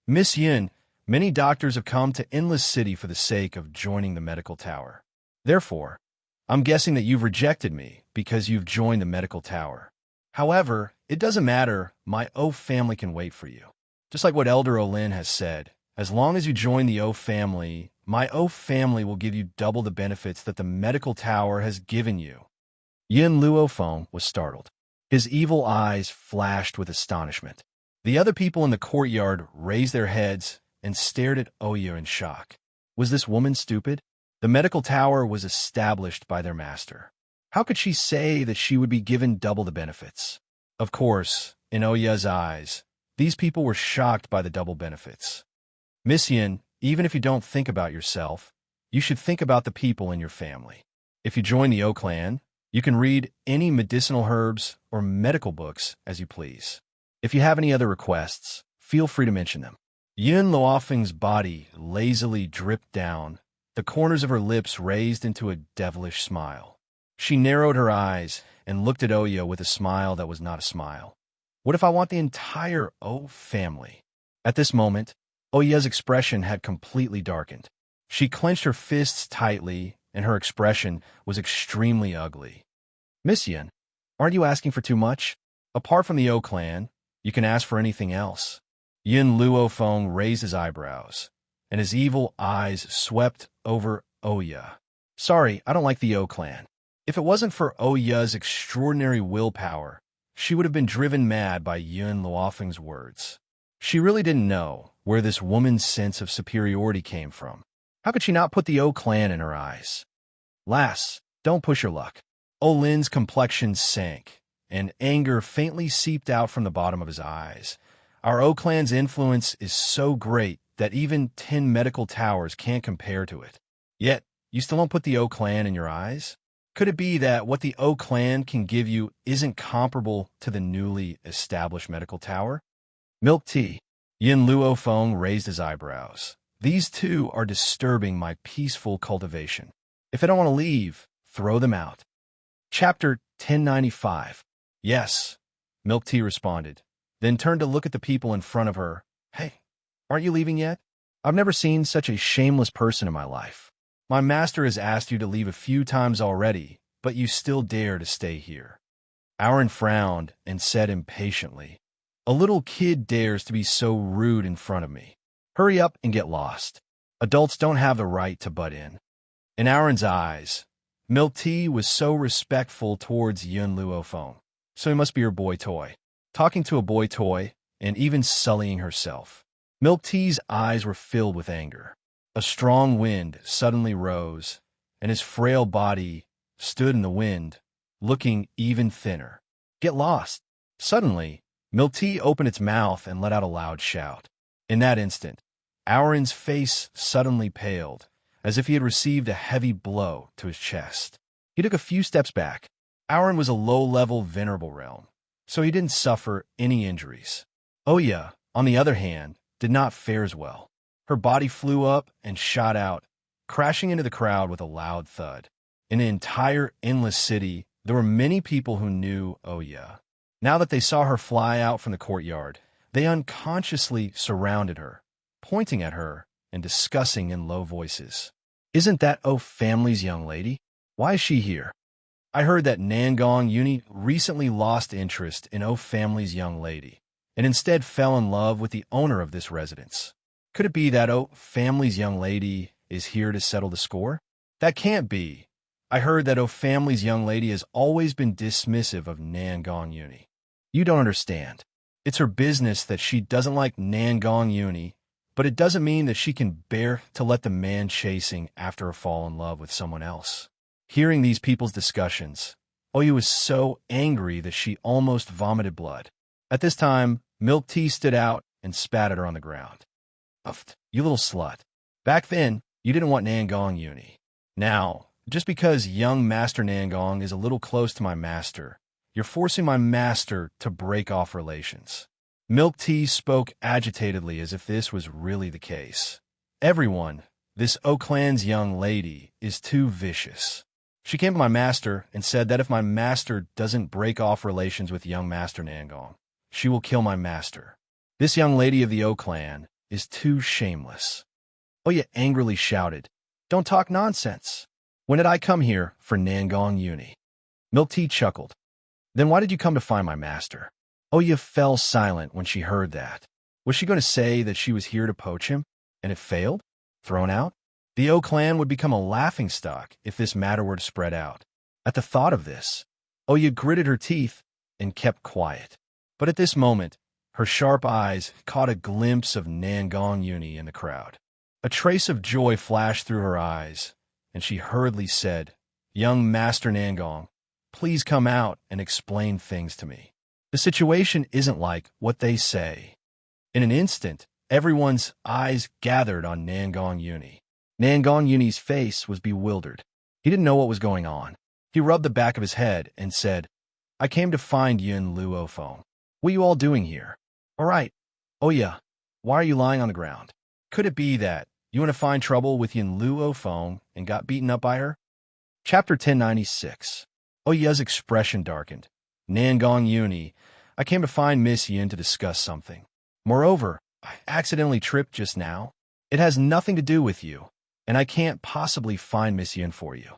"Miss Yin, many doctors have come to Endless City for the sake of joining the medical tower. Therefore, I'm guessing that you've rejected me because you've joined the medical tower. However, it doesn't matter. My O family can wait for you. Just like what Elder Olin has said, as long as you join the O family, my O family will give you double the benefits that the medical tower has given you." Yin Luofeng was startled. His evil eyes flashed with astonishment. The other people in the courtyard raised their heads and stared at Oya in shock. Was this woman stupid? The medical tower was established by their master. How could she say that she would be given double the benefits? Of course, in Oya's eyes, these people were shocked by the double benefits. "Miss Yin, even if you don't think about yourself, you should think about the people in your family. If you join the O clan, you can read any medicinal herbs or medical books as you please. If you have any other requests, feel free to mention them." Yin Luofeng's body lazily dripped down, the corners of her lips raised into a devilish smile. She narrowed her eyes and looked at Oya with a smile that was not a smile. "What if I want the entire O family?" At this moment, Oya's expression had completely darkened. She clenched her fists tightly, and her expression was extremely ugly. "Miss Yin, aren't you asking for too much? Apart from the O clan, you can ask for anything else." Yin Luofeng raised his eyebrows, and his evil eyes swept over Oya. "Sorry, I don't like the O clan. If it wasn't for Oya's extraordinary willpower, she would have been driven mad by Yun Luofeng's words. She really didn't know where this woman's sense of superiority came from. How could she not put the O clan in her eyes? Lass, don't push your luck. O Lin's complexion sank, and anger faintly seeped out from the bottom of his eyes. Our O clan's influence is so great that even 10 medical towers can't compare to it. Yet, you still don't put the O clan in your eyes? Could it be that what the O clan can give you isn't comparable to the newly established medical tower? Milk tea. Yin Luofeng raised his eyebrows. These two are disturbing my peaceful cultivation. If I don't want to leave, throw them out. Chapter 1095. Yes, Milk tea responded, then turned to look at the people in front of her. Hey, aren't you leaving yet? I've never seen such a shameless person in my life. My master has asked you to leave a few times already, but you still dare to stay here. Aaron frowned and said impatiently, a little kid dares to be so rude in front of me. Hurry up and get lost. Adults don't have the right to butt in. In Aaron's eyes, Milk tea was so respectful towards Yun Luofeng, so he must be her boy toy. Talking to a boy toy, and even sullying herself. Milk tea's eyes were filled with anger. A strong wind suddenly rose, and his frail body stood in the wind, looking even thinner. Get lost. Suddenly, Milk tea opened its mouth and let out a loud shout. In that instant, Aaron's face suddenly paled, as if he had received a heavy blow to his chest. He took a few steps back. Aaron was a low-level venerable realm, so he didn't suffer any injuries. Oya, on the other hand, did not fare as well. Her body flew up and shot out, crashing into the crowd with a loud thud. In the entire endless city, there were many people who knew Oya. Now that they saw her fly out from the courtyard, they unconsciously surrounded her, pointing at her and discussing in low voices. Isn't that O family's young lady? Why is she here? I heard that Nangong Uni recently lost interest in O family's young lady, and instead fell in love with the owner of this residence. Could it be that O family's young lady is here to settle the score? That can't be. I heard that O family's young lady has always been dismissive of Nangong Uni. You don't understand. It's her business that she doesn't like Nangong Uni, but it doesn't mean that she can bear to let the man chasing after her fall in love with someone else. Hearing these people's discussions, Oya was so angry that she almost vomited blood. At this time, Milk tea stood out and spat at her on the ground. Uffed, you little slut. Back then, you didn't want Nangong Uni. Now, just because young Master Nangong is a little close to my master, you're forcing my master to break off relations. Milk tea spoke agitatedly as if this was really the case. Everyone, this O clan's young lady, is too vicious. She came to my master and said that if my master doesn't break off relations with young Master Nangong, she will kill my master. This young lady of the O clan is too shameless. Oya angrily shouted, Don't talk nonsense. When did I come here for Nangong Uni? Milk tea chuckled. Then why did you come to find my master? Oya fell silent when she heard that. Was she going to say that she was here to poach him, and it failed? Thrown out? The O clan would become a laughingstock if this matter were to spread out. At the thought of this, Oya gritted her teeth and kept quiet. But at this moment, her sharp eyes caught a glimpse of Nangong Uni in the crowd. A trace of joy flashed through her eyes, and she hurriedly said, Young Master Nangong, please come out and explain things to me. The situation isn't like what they say. In an instant, everyone's eyes gathered on Nangong Uni. Nangong Uni's face was bewildered. He didn't know what was going on. He rubbed the back of his head and said, I came to find Yun Luofeng. What are you all doing here? All right. Oya, why are you lying on the ground? Could it be that you want to find trouble with Yun Luofeng and got beaten up by her? Chapter 1096. Oya's expression darkened. Nangong Uni, I came to find Miss Yin to discuss something. Moreover, I accidentally tripped just now. It has nothing to do with you, and I can't possibly find Miss Yin for you.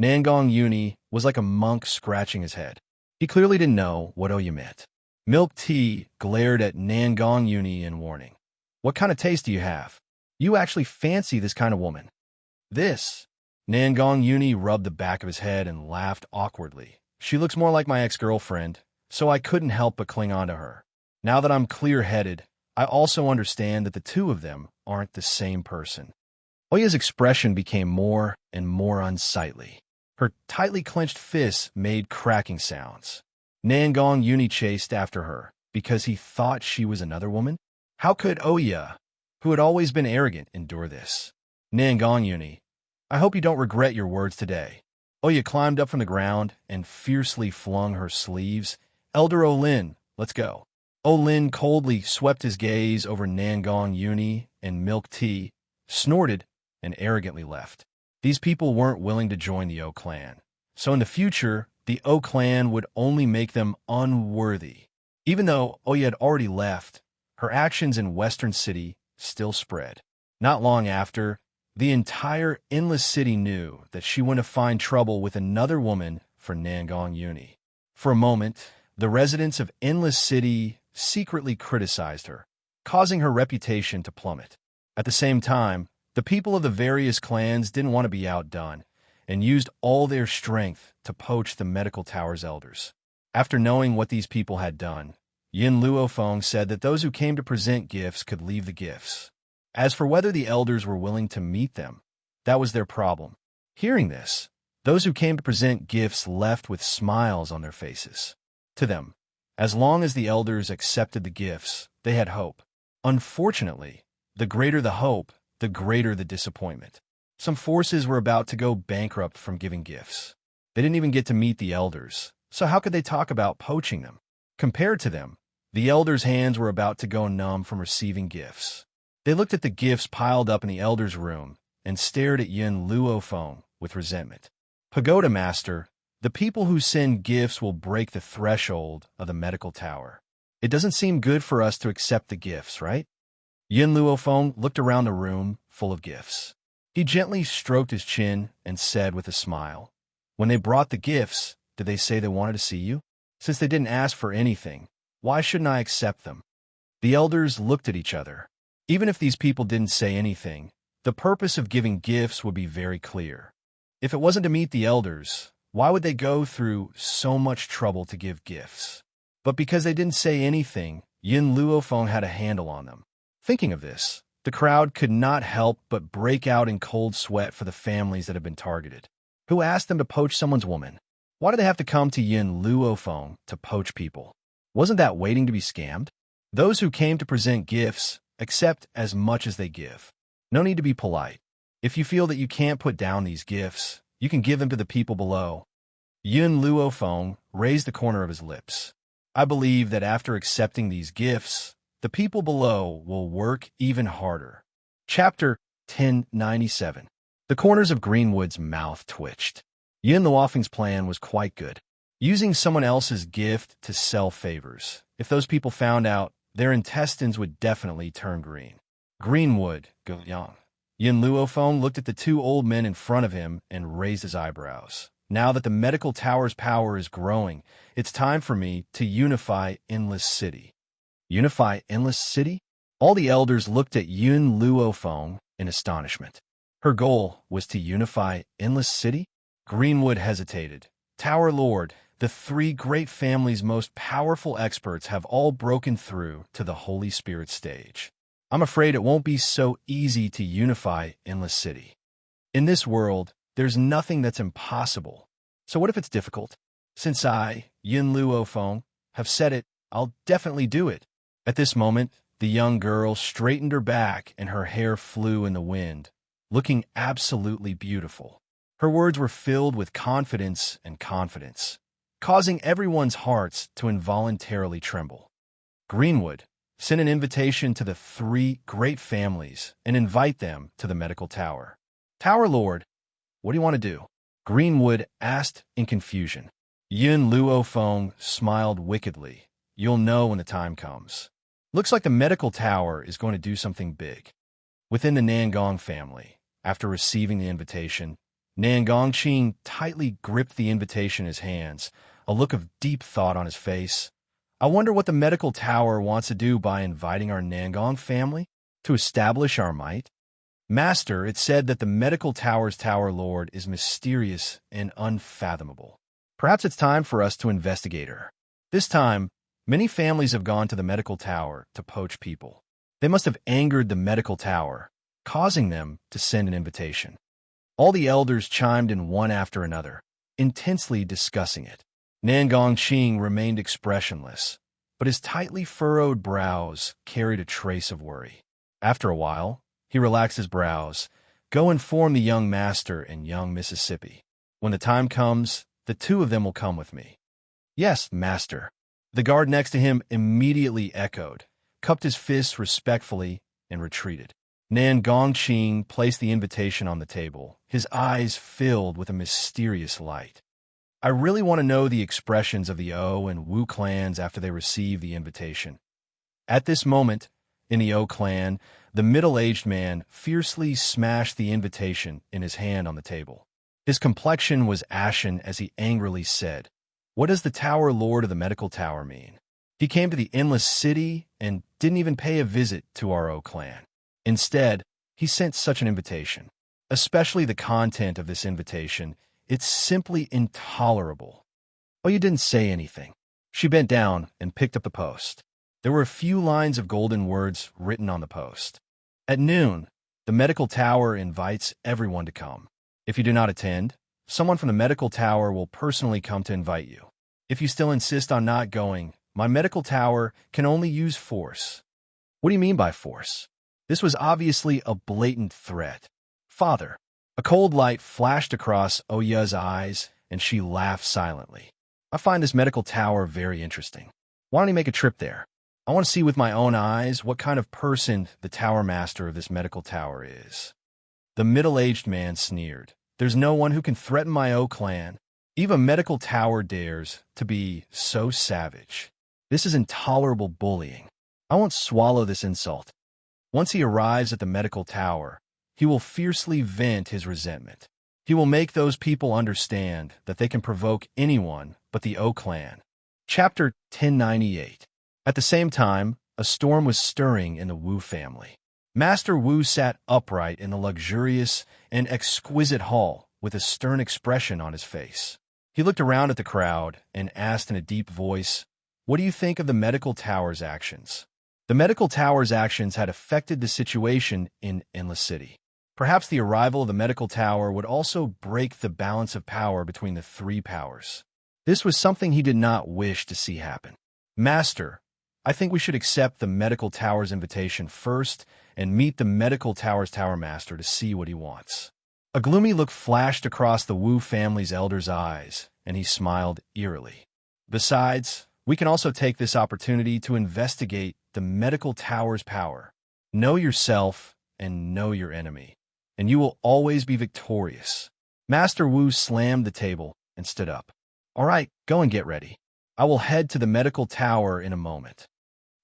Nangong Uni was like a monk scratching his head. He clearly didn't know what Oya meant. Milk tea glared at Nangong Uni in warning. What kind of taste do you have? You actually fancy this kind of woman. This Nangong Uni rubbed the back of his head and laughed awkwardly. She looks more like my ex-girlfriend, so I couldn't help but cling on to her. Now that I'm clear-headed, I also understand that the two of them aren't the same person. Oya's expression became more and more unsightly. Her tightly clenched fists made cracking sounds. Nangong Uni chased after her because he thought she was another woman. How could Oya, who had always been arrogant, endure this? Nangong Uni, I hope you don't regret your words today. Oya climbed up from the ground and fiercely flung her sleeves. Elder Olin, let's go. Olin coldly swept his gaze over Nangong Uni and milk tea, snorted, and arrogantly left. These people weren't willing to join the O clan, so in the future, the O clan would only make them unworthy. Even though Oya had already left, her actions in Western City still spread. Not long after, the entire Endless City knew that she went to find trouble with another woman for Nangong Uni. For a moment, the residents of Endless City secretly criticized her, causing her reputation to plummet. At the same time, the people of the various clans didn't want to be outdone and used all their strength to poach the medical tower's elders. After knowing what these people had done, Yin Luofeng said that those who came to present gifts could leave the gifts. As for whether the elders were willing to meet them, that was their problem. Hearing this, those who came to present gifts left with smiles on their faces. To them, as long as the elders accepted the gifts, they had hope. Unfortunately, the greater the hope, the greater the disappointment. Some forces were about to go bankrupt from giving gifts. They didn't even get to meet the elders, so how could they talk about poaching them? Compared to them, the elders' hands were about to go numb from receiving gifts. They looked at the gifts piled up in the elders' room and stared at Yin Luofeng with resentment. Pagoda Master, the people who send gifts will break the threshold of the medical tower. It doesn't seem good for us to accept the gifts, right? Yin Luofeng looked around the room full of gifts. He gently stroked his chin and said with a smile, "When they brought the gifts, did they say they wanted to see you? Since they didn't ask for anything, why shouldn't I accept them?" The elders looked at each other. Even if these people didn't say anything, the purpose of giving gifts would be very clear. If it wasn't to meet the elders, why would they go through so much trouble to give gifts? But because they didn't say anything, Yin Luofeng had a handle on them. Thinking of this, the crowd could not help but break out in cold sweat for the families that had been targeted. Who asked them to poach someone's woman? Why did they have to come to Yin Luofeng to poach people? Wasn't that waiting to be scammed? Those who came to present gifts accept as much as they give. No need to be polite. If you feel that you can't put down these gifts, you can give them to the people below. Yin Luofeng raised the corner of his lips. I believe that after accepting these gifts, the people below will work even harder. Chapter 1097. The corners of Greenwood's mouth twitched. Yin Luofeng's plan was quite good. Using someone else's gift to sell favors. If those people found out, their intestines would definitely turn green. Greenwood, go young. Yin Luofeng looked at the two old men in front of him and raised his eyebrows. Now that the medical tower's power is growing, it's time for me to unify Endless City. Unify Endless City? All the elders looked at Yin Luofeng in astonishment. Her goal was to unify Endless City? Greenwood hesitated. Tower Lord, the three great families' most powerful experts have all broken through to the Holy Spirit stage. I'm afraid it won't be so easy to unify Endless City. In this world, there's nothing that's impossible. So what if it's difficult? Since I, Yin Luofeng, have said it, I'll definitely do it. At this moment, the young girl straightened her back and her hair flew in the wind, looking absolutely beautiful. Her words were filled with confidence and confidence, causing everyone's hearts to involuntarily tremble. Greenwood, send an invitation to the three great families and invite them to the medical tower. Tower Lord, what do you want to do? Greenwood asked in confusion. Yin Luofeng smiled wickedly. You'll know when the time comes. Looks like the medical tower is going to do something big. Within the Nangong family, after receiving the invitation, Nangong Qing tightly gripped the invitation in his hands, a look of deep thought on his face. I wonder what the medical tower wants to do by inviting our Nangong family? To establish our might? Master, it said that the medical tower's tower lord is mysterious and unfathomable. Perhaps it's time for us to investigate her. This time, many families have gone to the medical tower to poach people. They must have angered the medical tower, causing them to send an invitation. All the elders chimed in one after another, intensely discussing it. Nan Gongqing remained expressionless, but his tightly furrowed brows carried a trace of worry. After a while, he relaxed his brows. Go inform the young master and young Mississippi. When the time comes, the two of them will come with me. Yes, master. The guard next to him immediately echoed, cupped his fists respectfully, and retreated. Nan Gongqing placed the invitation on the table, his eyes filled with a mysterious light. I really want to know the expressions of the O and Wu clans after they receive the invitation. At this moment, in the O clan, the middle-aged man fiercely smashed the invitation in his hand on the table. His complexion was ashen as he angrily said, "What does the Tower Lord of the Medical Tower mean? He came to the Endless City and didn't even pay a visit to our O clan. Instead, he sent such an invitation. Especially the content of this invitation, it's simply intolerable." "Oh, you didn't say anything." She bent down and picked up the post. There were a few lines of golden words written on the post. At noon, the medical tower invites everyone to come. If you do not attend, someone from the medical tower will personally come to invite you. If you still insist on not going, my medical tower can only use force. What do you mean by force? This was obviously a blatant threat. Father. A cold light flashed across Oya's eyes, and she laughed silently. I find this medical tower very interesting. Why don't you make a trip there? I want to see with my own eyes what kind of person the tower master of this medical tower is. The middle-aged man sneered. There's no one who can threaten my O clan. Even a medical tower dares to be so savage. This is intolerable bullying. I won't swallow this insult. Once he arrives at the medical tower, he will fiercely vent his resentment. He will make those people understand that they can provoke anyone but the O clan. Chapter 1098. At the same time, a storm was stirring in the Wu family. Master Wu sat upright in the luxurious and exquisite hall with a stern expression on his face. He looked around at the crowd and asked in a deep voice, "What do you think of the medical tower's actions?" The medical tower's actions had affected the situation in Endless City. Perhaps the arrival of the medical tower would also break the balance of power between the three powers. This was something he did not wish to see happen. "Master, I think we should accept the medical tower's invitation first and meet the medical tower's tower master to see what he wants." A gloomy look flashed across the Wu family's elder's eyes, and he smiled eerily. "Besides, we can also take this opportunity to investigate the medical tower's power. Know yourself and know your enemy, and you will always be victorious." Master Wu slammed the table and stood up. "All right, go and get ready. I will head to the medical tower in a moment."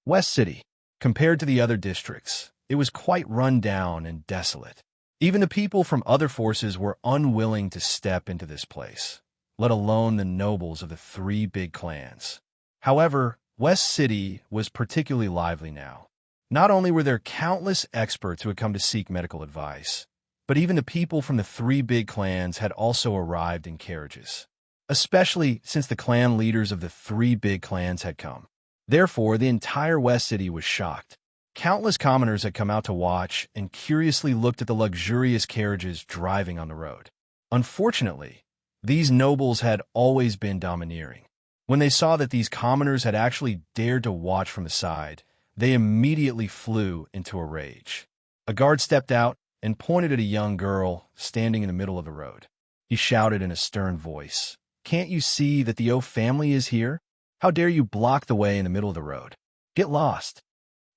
West City, compared to the other districts, it was quite run down and desolate. Even the people from other forces were unwilling to step into this place, let alone the nobles of the three big clans. However, West City was particularly lively now. Not only were there countless experts who had come to seek medical advice, but even the people from the three big clans had also arrived in carriages, especially since the clan leaders of the three big clans had come. Therefore, the entire West City was shocked. Countless commoners had come out to watch and curiously looked at the luxurious carriages driving on the road. Unfortunately, these nobles had always been domineering. When they saw that these commoners had actually dared to watch from the side, they immediately flew into a rage. A guard stepped out and pointed at a young girl standing in the middle of the road. He shouted in a stern voice, "Can't you see that the O family is here? How dare you block the way in the middle of the road? Get lost."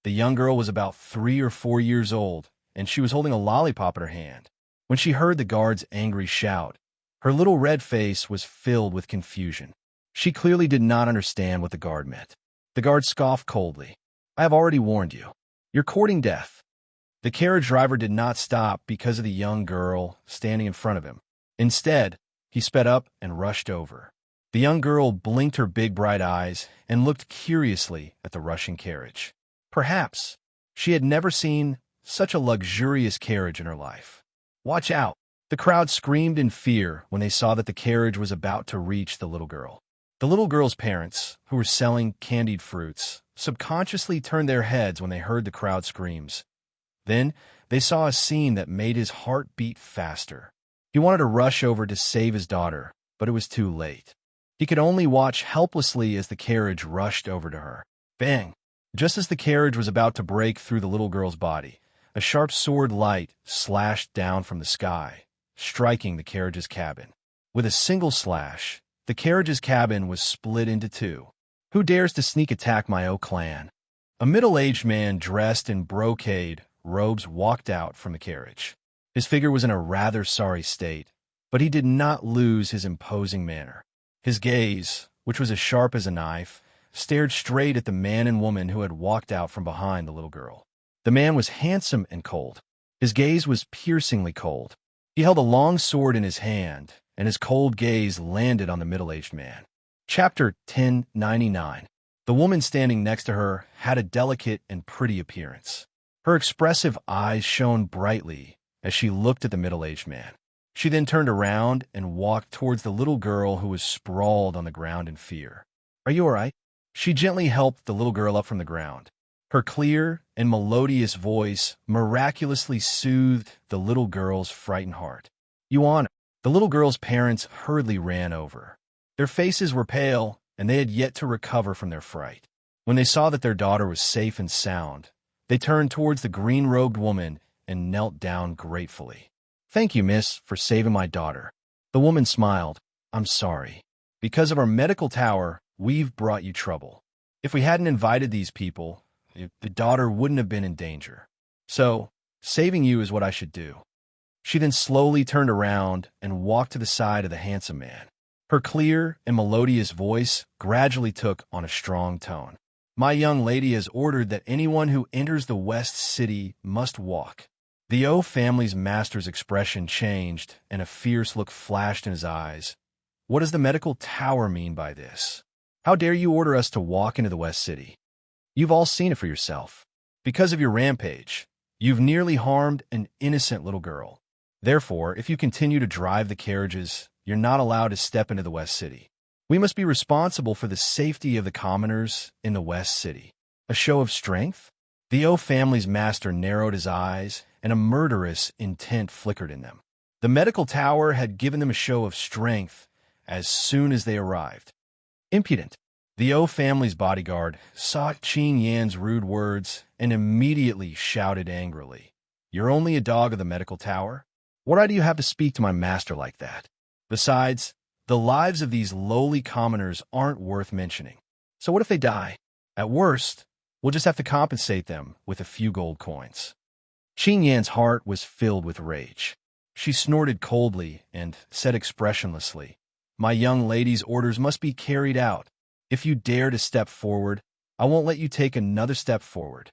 The young girl was about 3 or 4 years old, and she was holding a lollipop in her hand. When she heard the guard's angry shout, her little red face was filled with confusion. She clearly did not understand what the guard meant. The guard scoffed coldly. "I have already warned you. You're courting death." The carriage driver did not stop because of the young girl standing in front of him. Instead, he sped up and rushed over. The young girl blinked her big bright eyes and looked curiously at the rushing carriage. Perhaps she had never seen such a luxurious carriage in her life. Watch out! The crowd screamed in fear when they saw that the carriage was about to reach the little girl. The little girl's parents, who were selling candied fruits, subconsciously turned their heads when they heard the crowd screams. Then, they saw a scene that made his heart beat faster. He wanted to rush over to save his daughter, but it was too late. He could only watch helplessly as the carriage rushed over to her. Bang! Just as the carriage was about to break through the little girl's body, a sharp sword light slashed down from the sky, striking the carriage's cabin. With a single slash, the carriage's cabin was split into two. Who dares to sneak attack my own clan? A middle-aged man dressed in brocade robes walked out from the carriage. His figure was in a rather sorry state, but he did not lose his imposing manner. His gaze, which was as sharp as a knife, stared straight at the man and woman who had walked out from behind the little girl. The man was handsome and cold. His gaze was piercingly cold. He held a long sword in his hand, and his cold gaze landed on the middle-aged man. Chapter 1099. The woman standing next to her had a delicate and pretty appearance. Her expressive eyes shone brightly as she looked at the middle-aged man. She then turned around and walked towards the little girl who was sprawled on the ground in fear. "Are you all right?" She gently helped the little girl up from the ground. Her clear and melodious voice miraculously soothed the little girl's frightened heart. "You honor." The little girl's parents hurriedly ran over. Their faces were pale, and they had yet to recover from their fright. When they saw that their daughter was safe and sound, they turned towards the green-robed woman and knelt down gratefully. "Thank you, miss, for saving my daughter." The woman smiled. "I'm sorry. Because of our medical tower, we've brought you trouble. If we hadn't invited these people, the daughter wouldn't have been in danger. So, saving you is what I should do." She then slowly turned around and walked to the side of the handsome man. Her clear and melodious voice gradually took on a strong tone. "My young lady has ordered that anyone who enters the West City must walk." The O family's master's expression changed, and a fierce look flashed in his eyes. "What does the medical tower mean by this? How dare you order us to walk into the West City? You've all seen it for yourself. Because of your rampage, you've nearly harmed an innocent little girl. Therefore, if you continue to drive the carriages, you're not allowed to step into the West City. We must be responsible for the safety of the commoners in the West City." A show of strength? The O family's master narrowed his eyes, and a murderous intent flickered in them. The medical tower had given them a show of strength as soon as they arrived. Impudent! The O family's bodyguard saw Qing Yan's rude words and immediately shouted angrily, "You're only a dog of the medical tower? What right do you have to speak to my master like that? Besides, the lives of these lowly commoners aren't worth mentioning. So what if they die? At worst, we'll just have to compensate them with a few gold coins." Qing Yan's heart was filled with rage. She snorted coldly and said expressionlessly, "My young lady's orders must be carried out. If you dare to step forward, I won't let you take another step forward."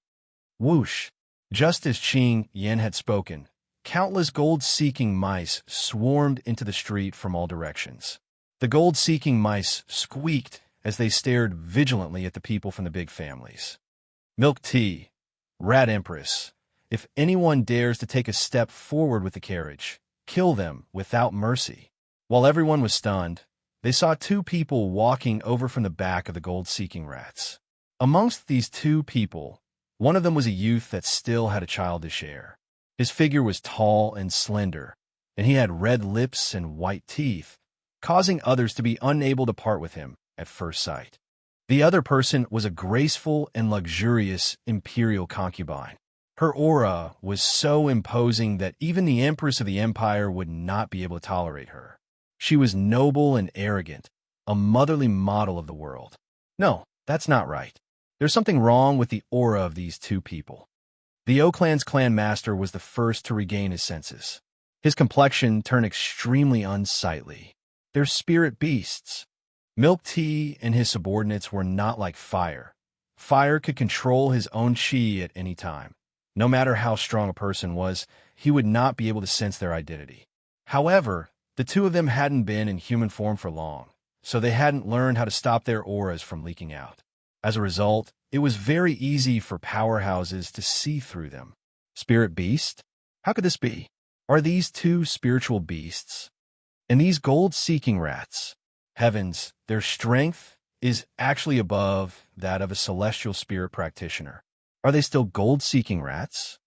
Whoosh! Just as Qing Yan had spoken, countless gold-seeking mice swarmed into the street from all directions. The gold-seeking mice squeaked as they stared vigilantly at the people from the big families. "Milk tea, Rat Empress, if anyone dares to take a step forward with the carriage, kill them without mercy." While everyone was stunned, they saw two people walking over from the back of the gold-seeking rats. Amongst these two people, one of them was a youth that still had a childish air. His figure was tall and slender, and he had red lips and white teeth, causing others to be unable to part with him at first sight. The other person was a graceful and luxurious imperial concubine. Her aura was so imposing that even the Empress of the Empire would not be able to tolerate her. She was noble and arrogant, a motherly model of the world. No, that's not right. There's something wrong with the aura of these two people. The O clan's clan master was the first to regain his senses. His complexion turned extremely unsightly. They're spirit beasts. Milk Tea and his subordinates were not like fire. Fire could control his own chi at any time. No matter how strong a person was, he would not be able to sense their identity. However, the two of them hadn't been in human form for long, so they hadn't learned how to stop their auras from leaking out. As a result, it was very easy for powerhouses to see through them. Spirit beast? How could this be? Are these two spiritual beasts? And these gold-seeking rats? Heavens, their strength is actually above that of a celestial spirit practitioner. Are they still gold-seeking rats?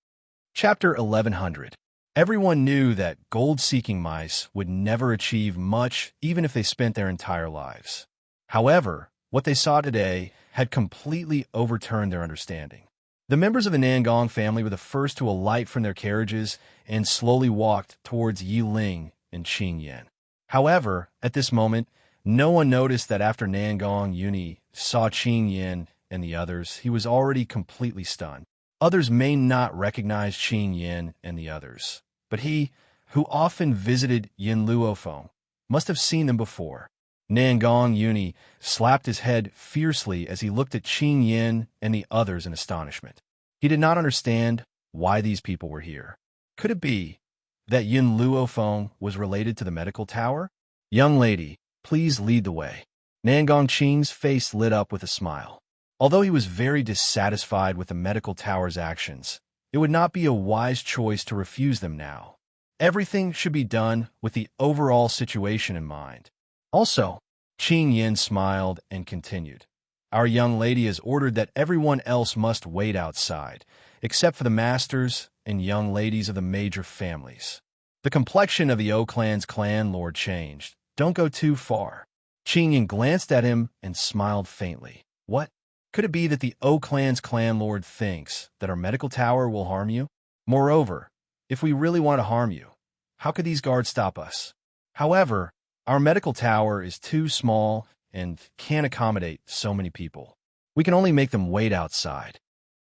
Chapter 1100. Everyone knew that gold-seeking mice would never achieve much even if they spent their entire lives. However, what they saw today had completely overturned their understanding. The members of the Nangong family were the first to alight from their carriages and slowly walked towards Yi Ling and Qing Yan. However, at this moment, no one noticed that after Nangong Yuni saw Qing Yan and the others, he was already completely stunned. Others may not recognize Qing Yan and the others, but he, who often visited Yin Luofeng, must have seen them before. Nangong Yuni slapped his head fiercely as he looked at Qing Yan and the others in astonishment. He did not understand why these people were here. Could it be that Yin Luofeng was related to the medical tower? Young lady, please lead the way. Nangong Qing's face lit up with a smile. Although he was very dissatisfied with the medical tower's actions, it would not be a wise choice to refuse them now. Everything should be done with the overall situation in mind. Also, Qing Yan smiled and continued. Our young lady has ordered that everyone else must wait outside, except for the masters and young ladies of the major families. The complexion of the O clan's clan lord changed. Don't go too far. Qing Yan glanced at him and smiled faintly. What? Could it be that the O clan's clan lord thinks that our medical tower will harm you? Moreover, if we really want to harm you, how could these guards stop us? However, our medical tower is too small and can't accommodate so many people. We can only make them wait outside.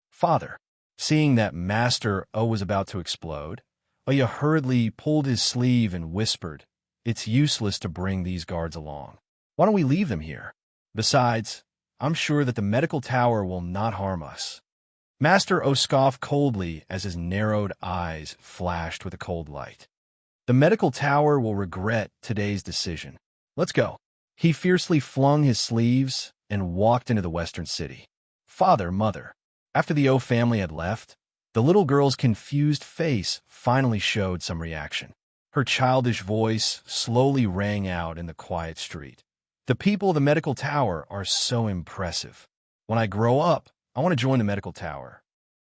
Father, seeing that Master O was about to explode, Oya hurriedly pulled his sleeve and whispered, It's useless to bring these guards along. Why don't we leave them here? Besides, I'm sure that the medical tower will not harm us. Master O scoffed coldly as his narrowed eyes flashed with a cold light. The medical tower will regret today's decision. Let's go. He fiercely flung his sleeves and walked into the western city. Father, mother. After the O family had left, the little girl's confused face finally showed some reaction. Her childish voice slowly rang out in the quiet street. The people of the medical tower are so impressive. When I grow up, I want to join the medical tower.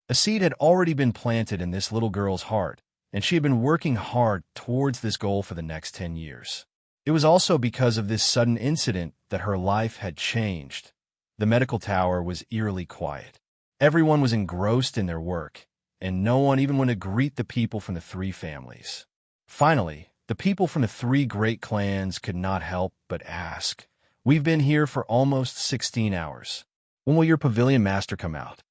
A seed had already been planted in this little girl's heart, and she had been working hard towards this goal for the next 10 years. It was also because of this sudden incident that her life had changed. The medical tower was eerily quiet. Everyone was engrossed in their work, and no one even went to greet the people from the three families. Finally, the people from the three great clans could not help but ask, We've been here for almost 16 hours. When will your pavilion master come out?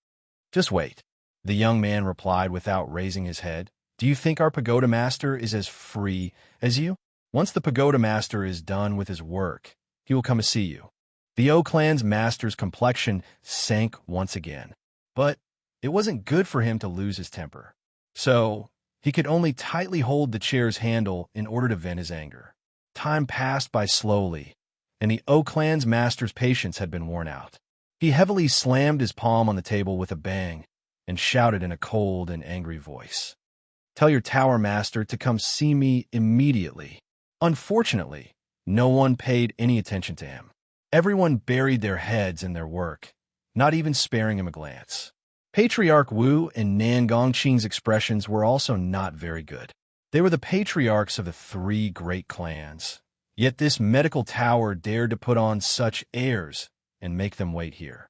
Just wait, the young man replied without raising his head. Do you think our pagoda master is as free as you? Once the pagoda master is done with his work, he will come to see you. The O clan's master's complexion sank once again. But it wasn't good for him to lose his temper. So he could only tightly hold the chair's handle in order to vent his anger. Time passed by slowly, and the O clan's master's patience had been worn out. He heavily slammed his palm on the table with a bang and shouted in a cold and angry voice, Tell your tower master to come see me immediately. Unfortunately, no one paid any attention to him. Everyone buried their heads in their work, not even sparing him a glance. Patriarch Wu and Nangong Qing's expressions were also not very good. They were the patriarchs of the three great clans, yet this medical tower dared to put on such airs and make them wait here.